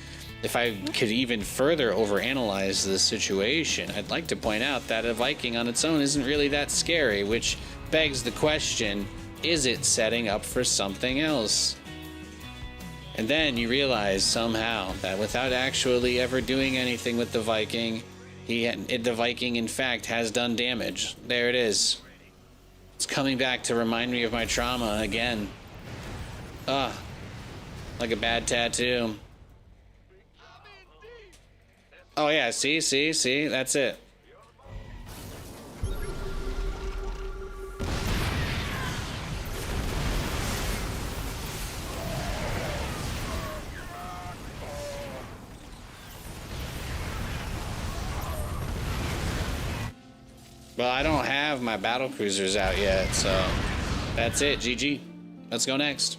A: if I could even further overanalyze the situation, I'd like to point out that a Viking on its own isn't really that scary, which begs the question, is it setting up for something else? And then you realize somehow that without actually ever doing anything with the Viking, the Viking, in fact, has done damage. There it is. It's coming back to remind me of my trauma again. Like a bad tattoo. Oh yeah, see, that's it. Well, I don't have my battle cruisers out yet, so That's it, GG. Let's go next.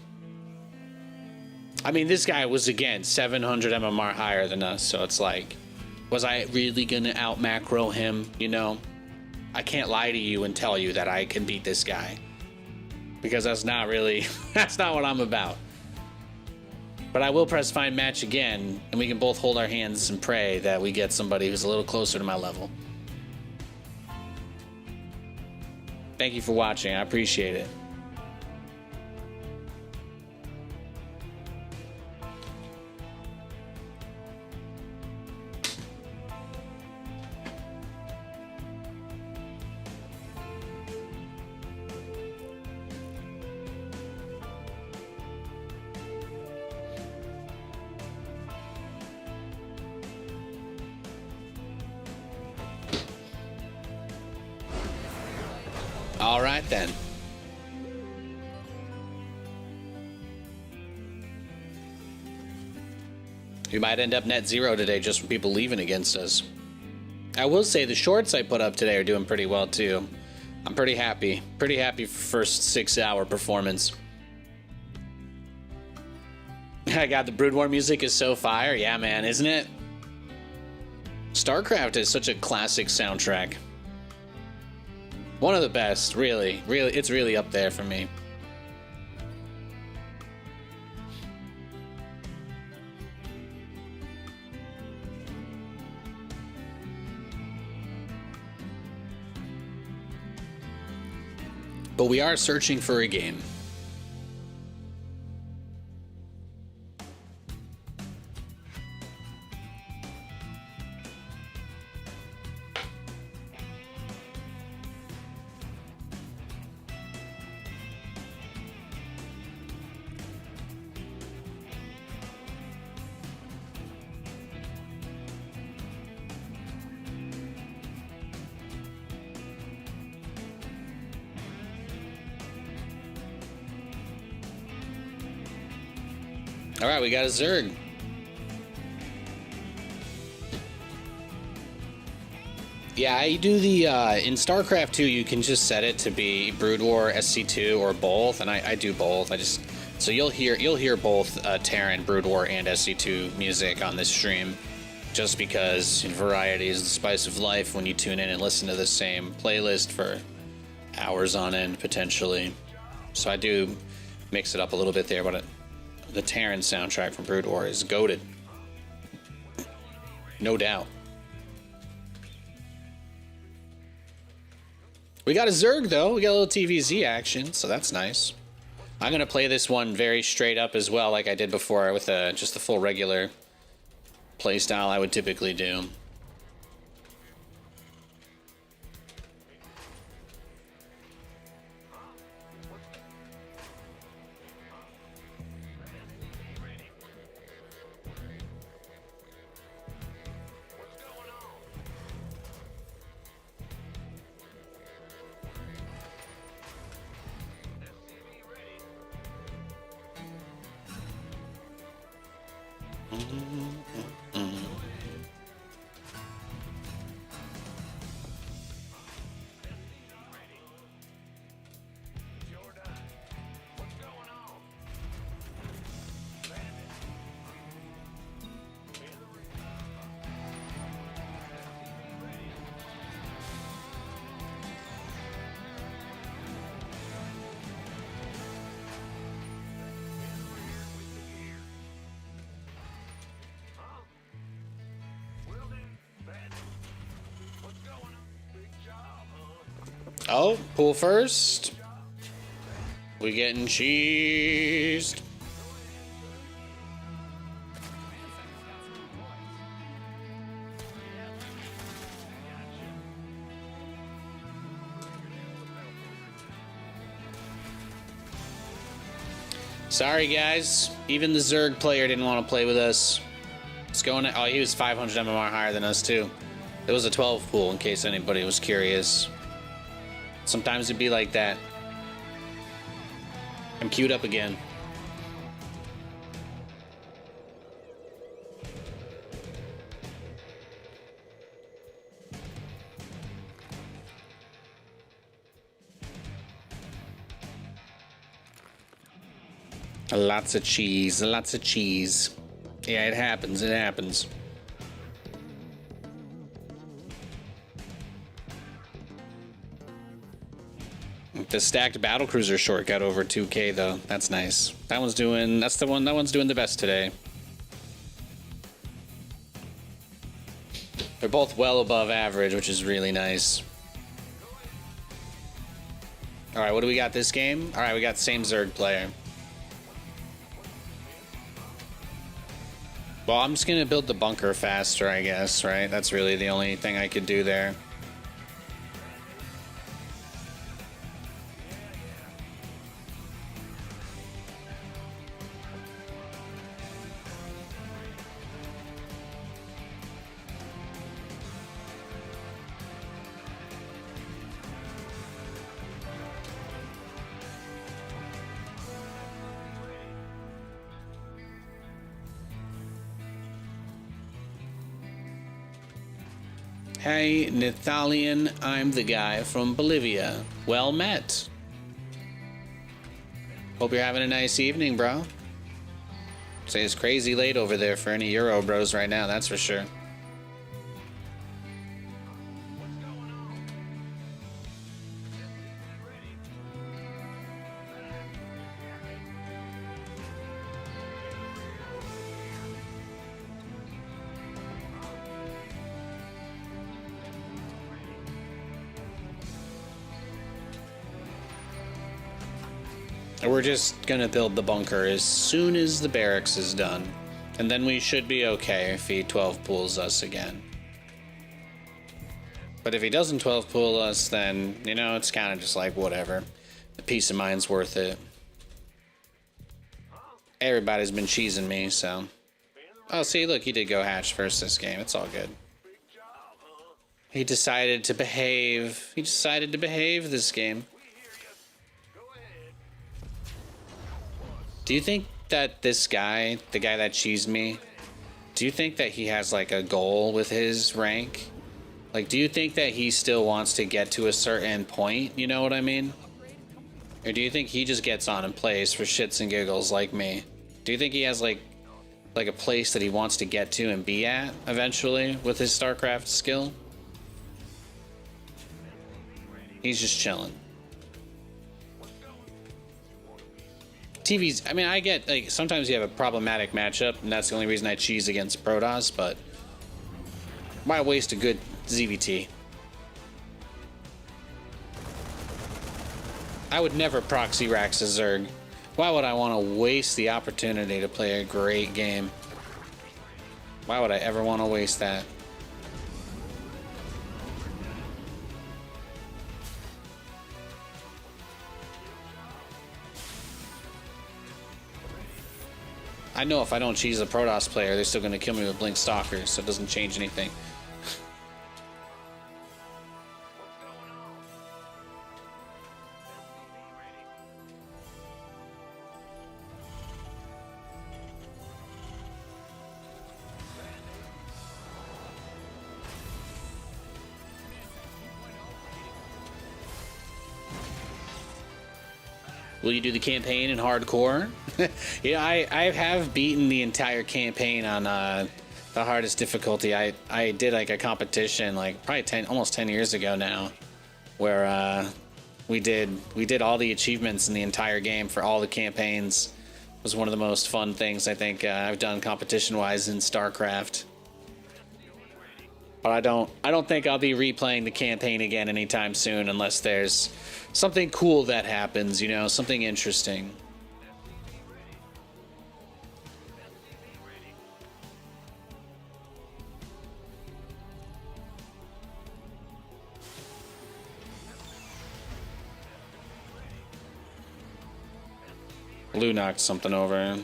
A: I mean, this guy was, again, 700 MMR higher than us, so it's like, was I really gonna out macro him, you know? I can't lie to you and tell you that I can beat this guy. Because that's not really, that's not what I'm about. But I will press find match again, and we can both hold our hands and pray that we get somebody who's a little closer to my level. Thank you for watching, I appreciate it. All right, then. We might end up net zero today just from people leaving against us. I will say the shorts I put up today are doing pretty well, too. I'm pretty happy. Pretty happy for first 6-hour performance. I got the Brood War music is so fire. Yeah, man, isn't it? StarCraft is such a classic soundtrack. One of the best, really. Really, it's really up there for me. But we are searching for a game. All right, we got a Zerg. Yeah, I do the, in StarCraft 2, you can just set it to be Brood War, SC2, or both, and I do both. So you'll hear both Terran, Brood War, and SC2 music on this stream, just because variety is the spice of life when you tune in and listen to the same playlist for hours on end, potentially. So I do mix it up a little bit there, but the Terran soundtrack from Brood War is goated. No doubt. We got a Zerg, though. We got a little TVZ action, so that's nice. I'm going to play this one very straight up as well, like I did before, with just the full regular playstyle I would typically do. Oh, pool first. We getting cheesed. Sorry, guys. Even the Zerg player didn't want to play with us. It's going. Oh, he was 500 MMR higher than us too. It was a 12 pool, in case anybody was curious. Sometimes it'd be like that. I'm queued up again. Lots of cheese, lots of cheese. Yeah, it happens, it happens. The stacked battlecruiser short got over 2K though. That's nice. That one's doing, that's the one, that one's doing the best today. They're both well above average, which is really nice. All right, what do we got this game? All right, we got the same Zerg player. Well, I'm just gonna build the bunker faster, I guess, right? That's really the only thing I could do there. Hey, Nathanias, I'm the guy from Bolivia. Well met. Hope you're having a nice evening, bro. Say it's crazy late over there for any Euro bros right now, that's for sure. We're just gonna build the bunker as soon as the barracks is done. And then we should be okay if he 12 pools us again. But if he doesn't 12 pool us, then, you know, it's kind of just like whatever. The peace of mind's worth it. Everybody's been cheesing me, so. Oh, see, look, he did go hatch first this game. It's all good. He decided to behave. He decided to behave this game. Do you think that this guy, the guy that cheesed me, do you think that he has like a goal with his rank? Like, do you think that he still wants to get to a certain point? You know what I mean? Or do you think he just gets on and plays for shits and giggles like me? Do you think he has like a place that he wants to get to and be at eventually with his StarCraft skill? He's just chilling. TV's, I mean, I get, like, sometimes you have a problematic matchup, and that's the only reason I cheese against Protoss, but why waste a good ZVT? I would never proxy Rax a Zerg. Why would I want to waste the opportunity to play a great game? Why would I ever want to waste that? I know if I don't cheese a Protoss player, they're still going to kill me with Blink Stalkers, so it doesn't change anything. Will you do the campaign in hardcore? Yeah, I have beaten the entire campaign on the hardest difficulty. I did like a competition like probably almost 10 years ago now, where we did all the achievements in the entire game for all the campaigns. It was one of the most fun things I think I've done competition-wise in StarCraft. But I don't think I'll be replaying the campaign again anytime soon unless there's something cool that happens, you know, something interesting. Lou knocked something over.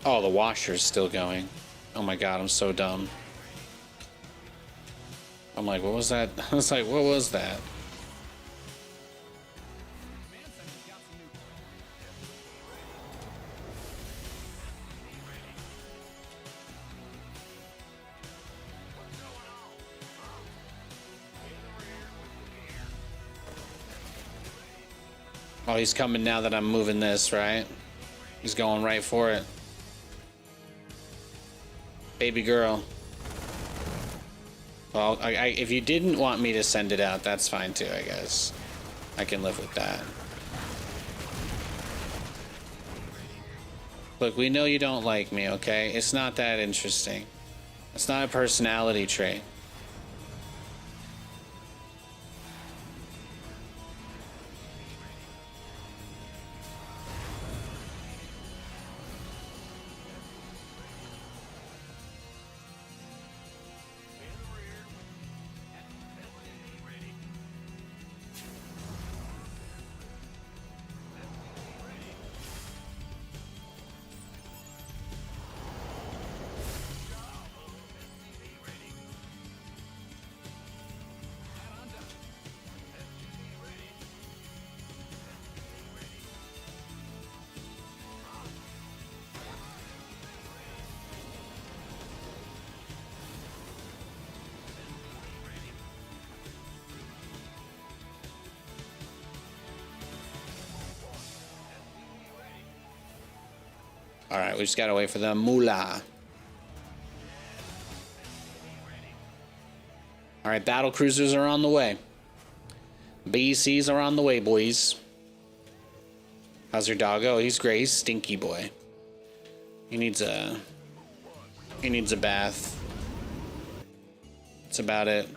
A: Oh, the washer's still going. Oh my god, I'm so dumb. I'm like, what was that? I was like, what was that? Oh, he's coming now that I'm moving this, right? He's going right for it. Baby girl. Well, if you didn't want me to send it out, that's fine too, I guess. I can live with that. Look, we know you don't like me, okay? It's not that interesting. It's not a personality trait. Alright, we just gotta wait for the moolah. Alright, battle cruisers are on the way. BCs are on the way, boys. How's your dog? Oh, he's great. He's stinky boy. He needs a bath. That's about it.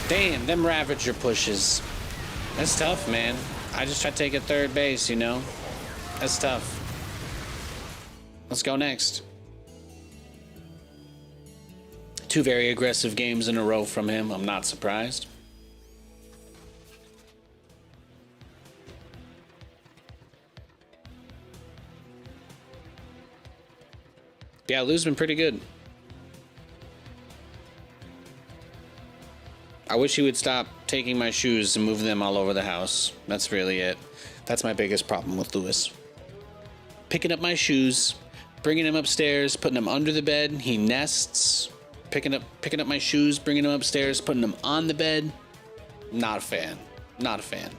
A: Damn, them Ravager pushes. That's tough, man. I just try to take a third base, you know? That's tough. Let's go next. 2 very aggressive games in a row from him. I'm not surprised. Yeah, Lou's been pretty good. I wish he would stop taking my shoes and moving them all over the house. That's really it. That's my biggest problem with Lewis. Picking up my shoes, bringing them upstairs, putting them under the bed. He nests. Picking up my shoes, bringing them upstairs, putting them on the bed. Not a fan. Not a fan.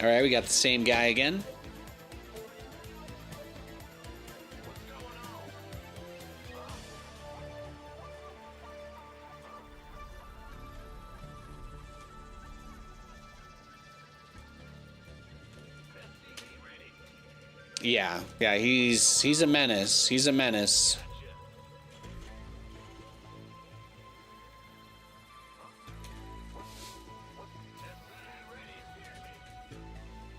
A: All right, we got the same guy again. Yeah, he's a menace. He's a menace.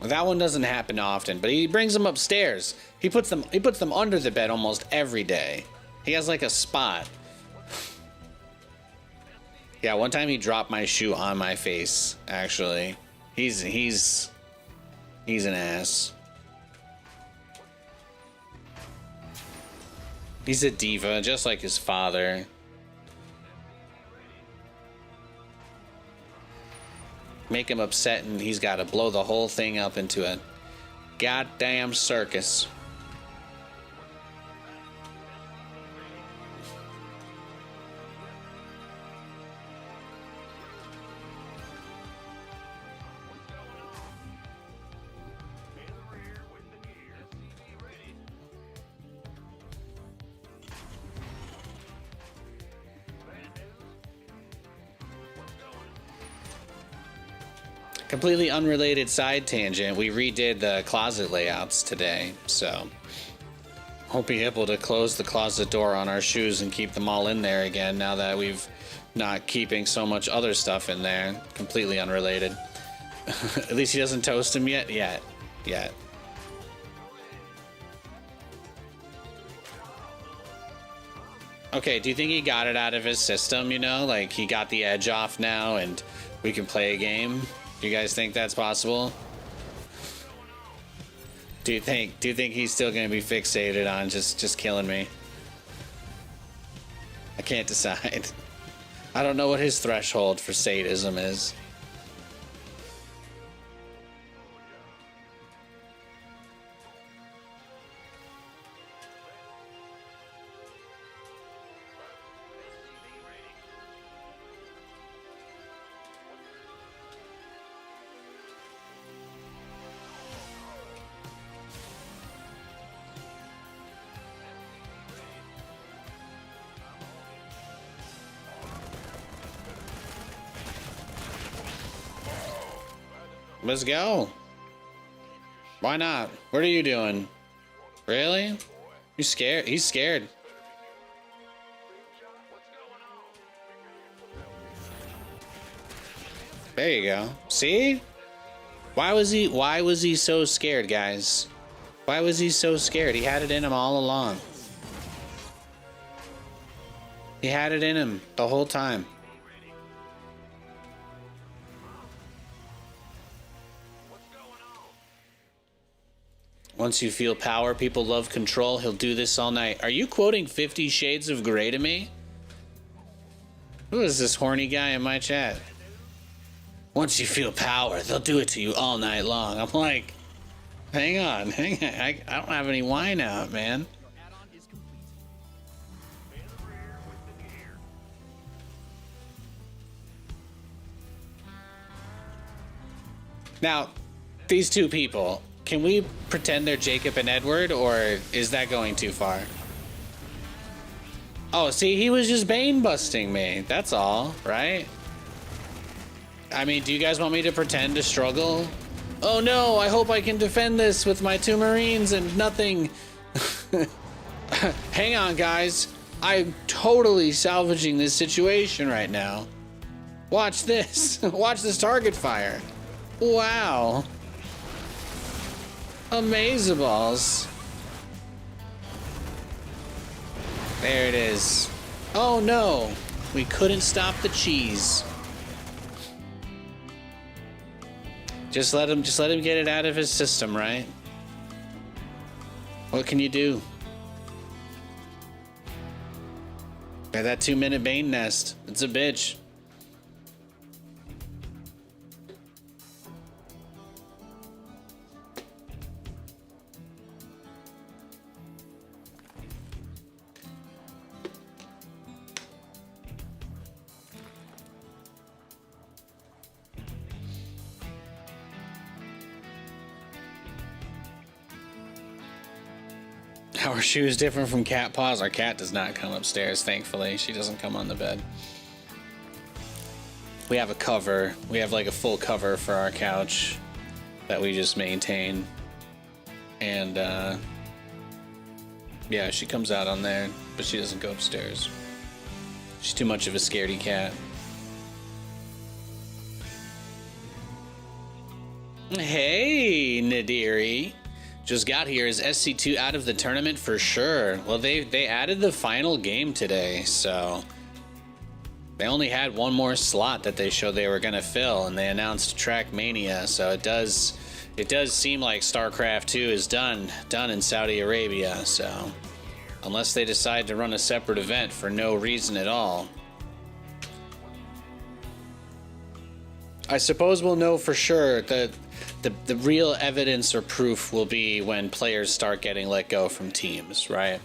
A: Well, that one doesn't happen often, but he brings them upstairs. He puts them under the bed almost every day. He has like a spot. Yeah, one time he dropped my shoe on my face, actually. He's an ass. He's a diva, just like his father. Make him upset and he's got to blow the whole thing up into a goddamn circus. Completely unrelated side tangent. We redid the closet layouts today, so hope you're able to close the closet door on our shoes and keep them all in there again now that we've not keeping so much other stuff in there. Completely unrelated. At least he doesn't toast them yet. Yet. Okay, do you think he got it out of his system, you know? Like, he got the edge off now and we can play a game? Do you guys think that's possible? Do you think he's still gonna be fixated on just killing me? I can't decide. I don't know what his threshold for sadism is. Let's go. Why not? What are you doing? Really? You scared? He's scared. There you go. See? Why was he so scared, guys? Why was he so scared? He had it in him all along. He had it in him the whole time. Once you feel power, people love control. He'll do this all night. Are you quoting 50 Shades of Grey to me? Who is this horny guy in my chat? Once you feel power, they'll do it to you all night long. I'm like, hang on. I don't have any wine out, man.
B: Add-on is complete.
C: In the rear with the gear.
A: Now, these two people, can we pretend they're Jacob and Edward, or is that going too far? Oh, see, he was just Bane busting me. That's all, right? I mean, do you guys want me to pretend to struggle? Oh no, I hope I can defend this with my 2 Marines and nothing. Hang on, guys. I'm totally salvaging this situation right now. Watch this. Watch this target fire. Wow. Amazeballs. There it is. Oh no, we couldn't stop the cheese. Just let him get it out of his system, right? What can you do? Yeah, that 2-minute Bane nest. It's a bitch. Our shoe is different from cat paws. Our cat does not come upstairs, thankfully. She doesn't come on the bed. We have a cover. We have like a full cover for our couch that we just maintain. And yeah, she comes out on there, but she doesn't go upstairs. She's too much of a scaredy cat. Hey, Nadiri. Just got here. Is SC2 out of the tournament for sure? Well, they added the final game today, so they only had one more slot that they showed they were going to fill, and they announced Trackmania, so it does seem like StarCraft 2 is done in Saudi Arabia, so unless they decide to run a separate event for no reason at all. I suppose we'll know for sure that the real evidence or proof will be when players start getting let go from teams, right?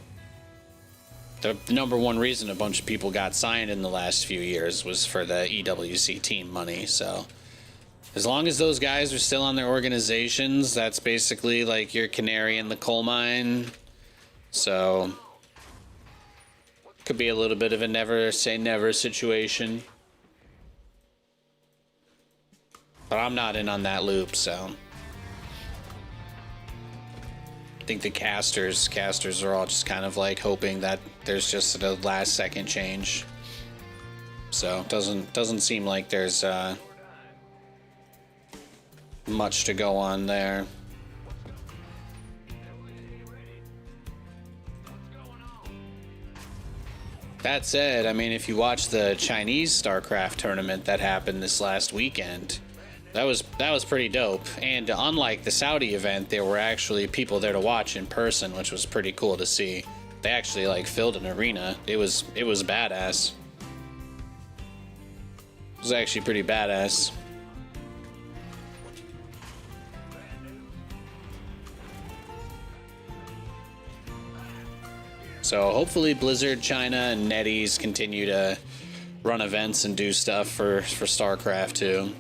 A: The number one reason a bunch of people got signed in the last few years was for the EWC team money, so as long as those guys are still on their organizations, that's basically like your canary in the coal mine. So could be a little bit of a never say never situation. But I'm not in on that loop, so I think the casters are all just kind of like hoping that there's just a last second change. So doesn't seem like there's much to go on there. That said, I mean, if you watch the Chinese StarCraft tournament that happened this last weekend, that was pretty dope. And unlike the Saudi event, there were actually people there to watch in person, which was pretty cool to see. They actually like filled an arena. It was badass. It was actually pretty badass. So hopefully Blizzard, China, and NetEase continue to run events and do stuff for StarCraft 2.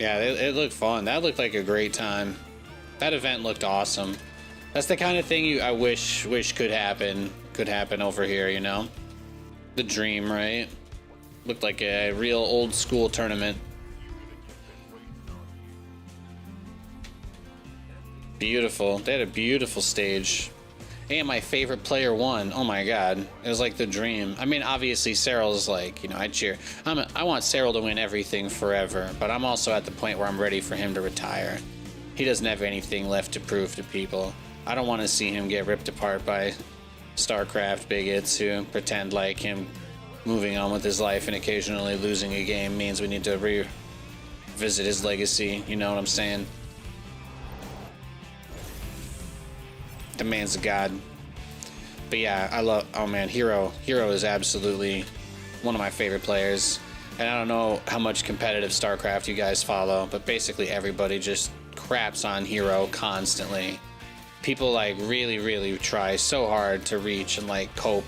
A: Yeah, it looked fun. That looked like a great time. That event looked awesome. That's the kind of thing I wish could happen over here, you know? The dream, right? Looked like a real old school tournament. Beautiful. They had a beautiful stage. And my favorite player won. Oh my god. It was like the dream. I mean, obviously, Cyril's like, you know, I want Cyril to win everything forever, but I'm also at the point where I'm ready for him to retire. He doesn't have anything left to prove to people. I don't want to see him get ripped apart by StarCraft bigots who pretend like him moving on with his life and occasionally losing a game means we need to revisit his legacy. You know what I'm saying? The man's a god. But yeah, I love... Oh man, Hero is absolutely one of my favorite players. And I don't know how much competitive StarCraft you guys follow, but basically everybody just craps on Hero constantly. People like really try so hard to reach and like cope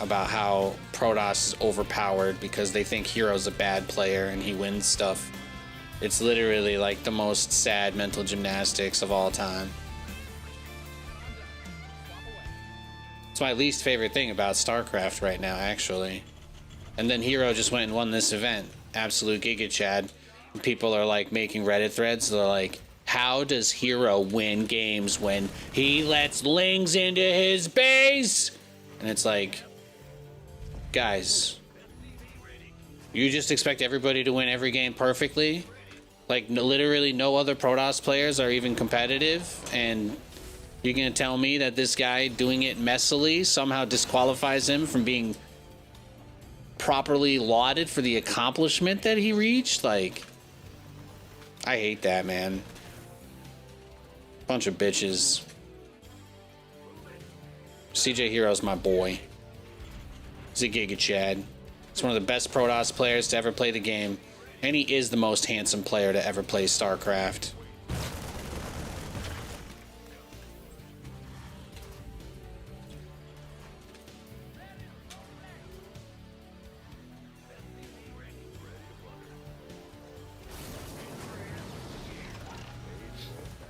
A: about how Protoss is overpowered because they think Hero's a bad player and he wins stuff. It's literally like the most sad mental gymnastics of all time. It's my least favorite thing about StarCraft right now, actually. And then Hero just went and won this event. Absolute Giga Chad. And people are like making Reddit threads. They're like, how does Hero win games when he lets Lings into his base? And it's like, guys, you just expect everybody to win every game perfectly? Like, literally no other Protoss players are even competitive, and you're gonna tell me that this guy doing it messily somehow disqualifies him from being properly lauded for the accomplishment that he reached? Like, I hate that, man. Bunch of bitches. CJ Hero's my boy. He's a Giga Chad. He's one of the best Protoss players to ever play the game, and he is the most handsome player to ever play StarCraft.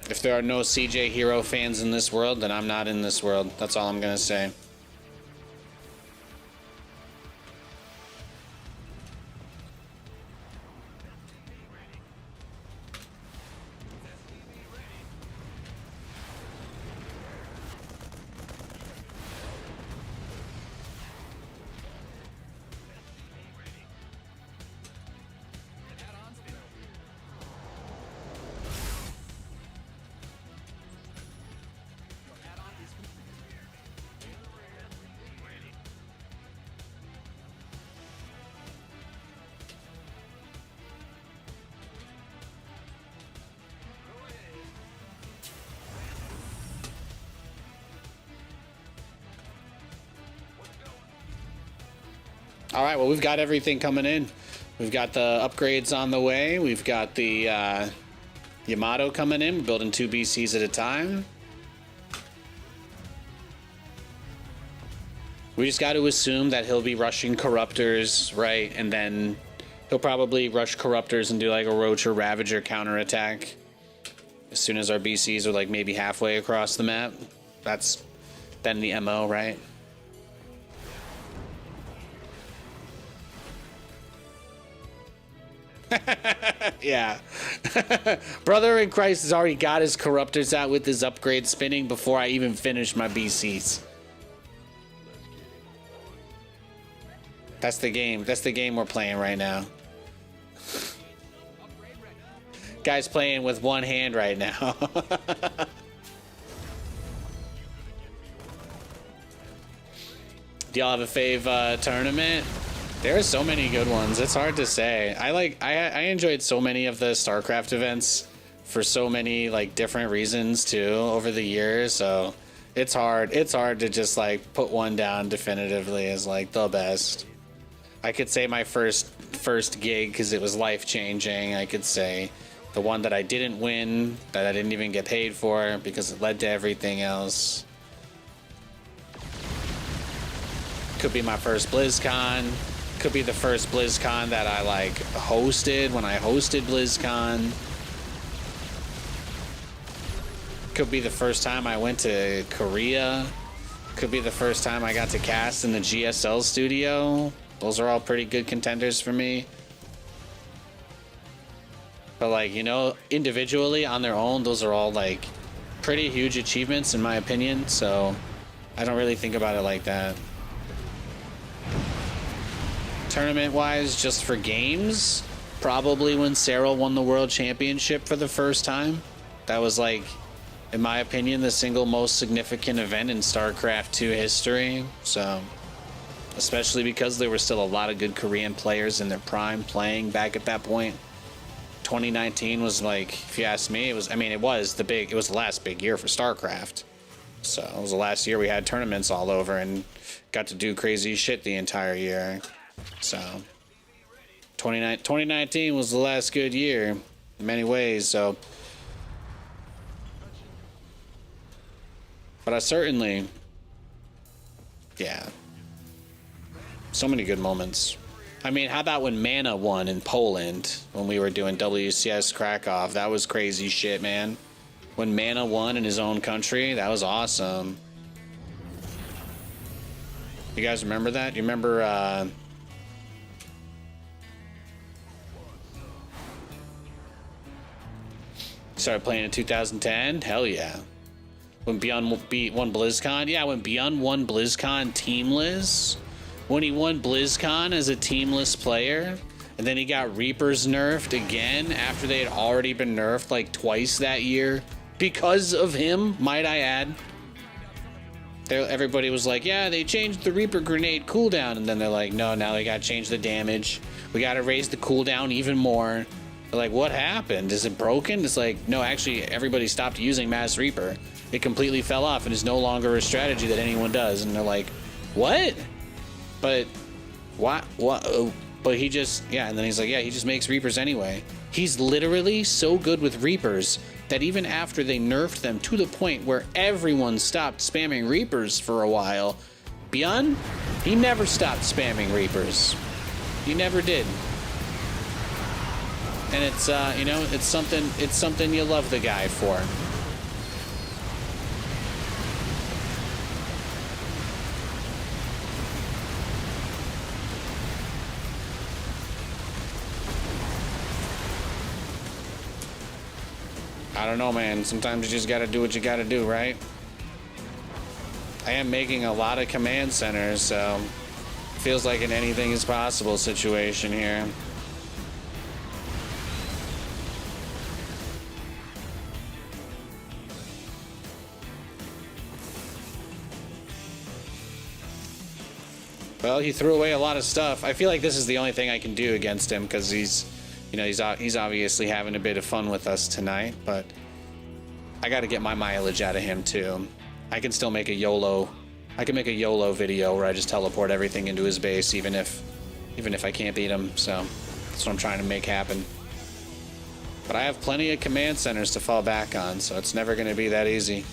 A: If there are no CJ Hero fans in this world, then I'm not in this world. That's all I'm gonna say. All right, well, we've got everything coming in. We've got the upgrades on the way. We've got the Yamato coming in. We're building 2 BCs at a time. We just got to assume that he'll be rushing Corruptors, right? And then he'll probably rush Corruptors and do like a Roach or Ravager counterattack as soon as our BCs are like maybe halfway across the map. That's then the MO, right? Yeah. Brother in Christ has already got his Corruptors out with his upgrade spinning before I even finish my BCs. That's the game. That's the game we're playing right now. Guy's playing with one hand right now. Do y'all have a fave tournament? There are so many good ones. It's hard to say. I enjoyed so many of the StarCraft events for so many like different reasons too over the years. So it's hard to just like put one down definitively as like the best. I could say my first gig because it was life changing. I could say the one that I didn't win, that I didn't even get paid for because it led to everything else. Could be my first BlizzCon. Could be the first BlizzCon that I like hosted when I hosted BlizzCon. Could be the first time I went to Korea. Could be the first time I got to cast in the GSL studio. Those are all pretty good contenders for me. But like, you know, individually on their own, those are all like pretty huge achievements in my opinion. So I don't really think about it like that. Tournament wise, just for games, probably when Cyril won the world championship for the first time. That was like, in my opinion, the single most significant event in StarCraft 2 history. So, especially because there were still a lot of good Korean players in their prime playing back at that point. 2019 was like, if you ask me, it was the last big year for StarCraft. So it was the last year we had tournaments all over and got to do crazy shit the entire year. So 2019 was the last good year in many ways. So, but I certainly, yeah, so many good moments. I mean, how about when Mana won in Poland when we were doing WCS Krakow? That was crazy shit, man. When Mana won in his own country, that was awesome. You guys remember that? You remember, started playing in 2010? Hell yeah. When Beyond won BlizzCon? Yeah, when Beyond won BlizzCon teamless. When he won BlizzCon as a teamless player, and then he got Reapers nerfed again after they had already been nerfed like twice that year. Because of him, might I add. Everybody was like, yeah, they changed the Reaper grenade cooldown. And then they're like, no, now they gotta change the damage. We gotta raise the cooldown even more. They're like, what happened? Is it broken? It's like, no, actually, everybody stopped using Mass Reaper. It completely fell off and is no longer a strategy that anyone does. And they're like, what? But what? But he just, yeah. And then he's like, yeah, he just makes Reapers anyway. He's literally so good with Reapers that even after they nerfed them to the point where everyone stopped spamming Reapers for a while, Beyond, he never stopped spamming Reapers. He never did. And it's, you know, it's something you love the guy for. I don't know, man. Sometimes you just gotta do what you gotta do, right? I am making a lot of command centers, so feels like an anything is possible situation here. Well, he threw away a lot of stuff. I feel like this is the only thing I can do against him because he's, you know, he's obviously having a bit of fun with us tonight, but I got to get my mileage out of him too. I can still make a YOLO. I can make a YOLO video where I just teleport everything into his base, even if I can't beat him. So that's what I'm trying to make happen. But I have plenty of command centers to fall back on, so it's never going to be that easy.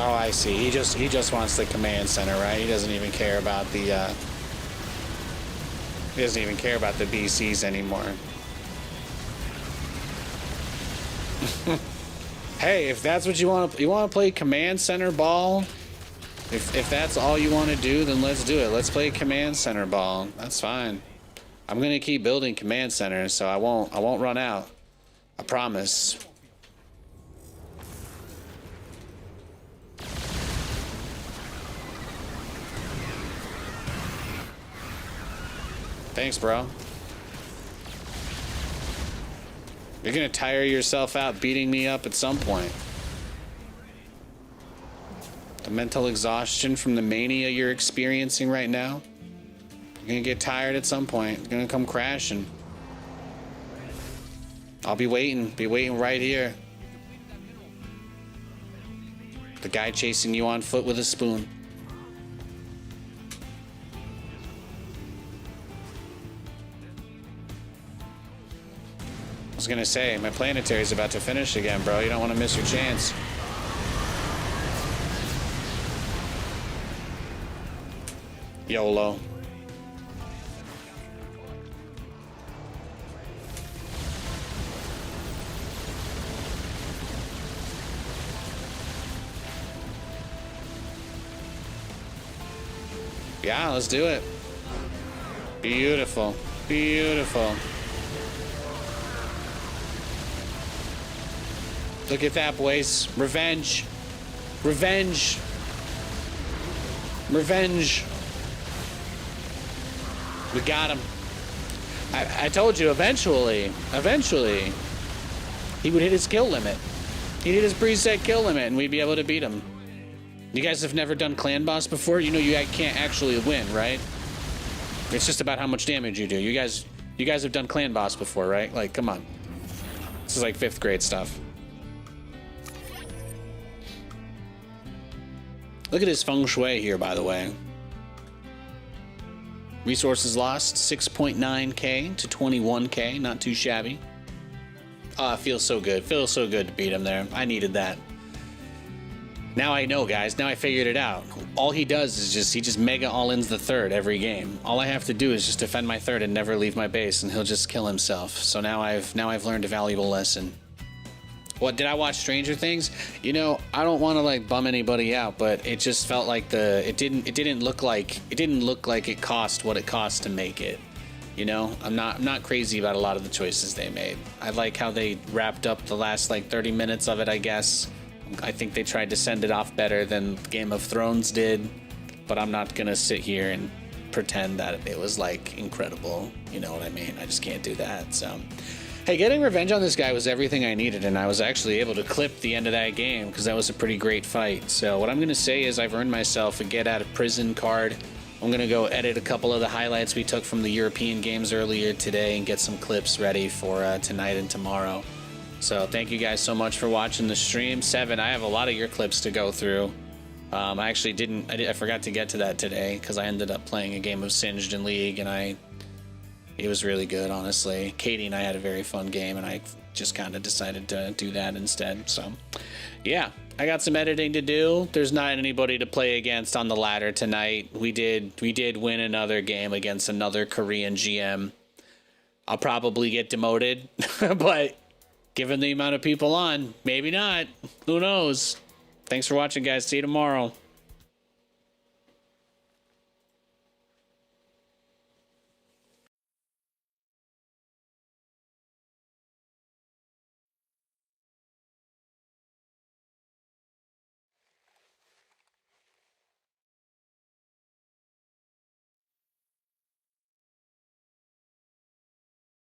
A: Oh, I see. He just wants the command center, right? He doesn't even care about the BCs anymore. Hey, if that's what you want to play command center ball. If that's all you want to do, then let's do it. Let's play command center ball. That's fine. I'm gonna keep building command centers, so I won't run out. I promise. Thanks, bro. You're gonna tire yourself out beating me up at some point. The mental exhaustion from the mania you're experiencing right now. You're gonna get tired at some point. You're gonna come crashing. I'll be waiting. Be waiting right here. The guy chasing you on foot with a spoon. I was gonna say, my planetary's about to finish again, bro. You don't want to miss your chance. YOLO. Yeah, let's do it. Beautiful. Beautiful. Look at that, boys. Revenge. Revenge. Revenge. We got him. I told you, eventually, he would hit his kill limit. He'd hit his preset kill limit, and we'd be able to beat him. You guys have never done clan boss before? You know you can't actually win, right? It's just about how much damage you do. You guys have done clan boss before, right? Like, come on. This is like 5th grade stuff. Look at his feng shui here, by the way. Resources lost, 6.9k to 21k. Not too shabby. Oh, it feels so good. Feels so good to beat him there. I needed that. Now I know, guys. Now I figured it out. All he does is he just mega all-ins the third every game. All I have to do is just defend my third and never leave my base, and he'll just kill himself. So now I've learned a valuable lesson. What, did I watch Stranger Things? You know, I don't want to like bum anybody out, but it just felt like it didn't look like it cost what it cost to make it. You know, I'm not crazy about a lot of the choices they made. I like how they wrapped up the last like 30 minutes of it, I guess. I think they tried to send it off better than Game of Thrones did, but I'm not gonna sit here and pretend that it was like incredible. You know what I mean? I just can't do that. So, hey, getting revenge on this guy was everything I needed, and I was actually able to clip the end of that game because that was a pretty great fight. So what I'm gonna say is I've earned myself a get out of prison card. I'm gonna go edit a couple of the highlights we took from the European games earlier today and get some clips ready for tonight and tomorrow. So thank you guys so much for watching the stream. 7, I have a lot of your clips to go through. I actually I forgot to get to that today because I ended up playing a game of Singed in League, and it was really good, honestly. Katie and I had a very fun game, and I just kind of decided to do that instead. So yeah, I got some editing to do. There's not anybody to play against on the ladder tonight. We did win another game against another Korean GM. I'll probably get demoted, but given the amount of people on, maybe not. Who knows? Thanks for watching, guys. See you tomorrow.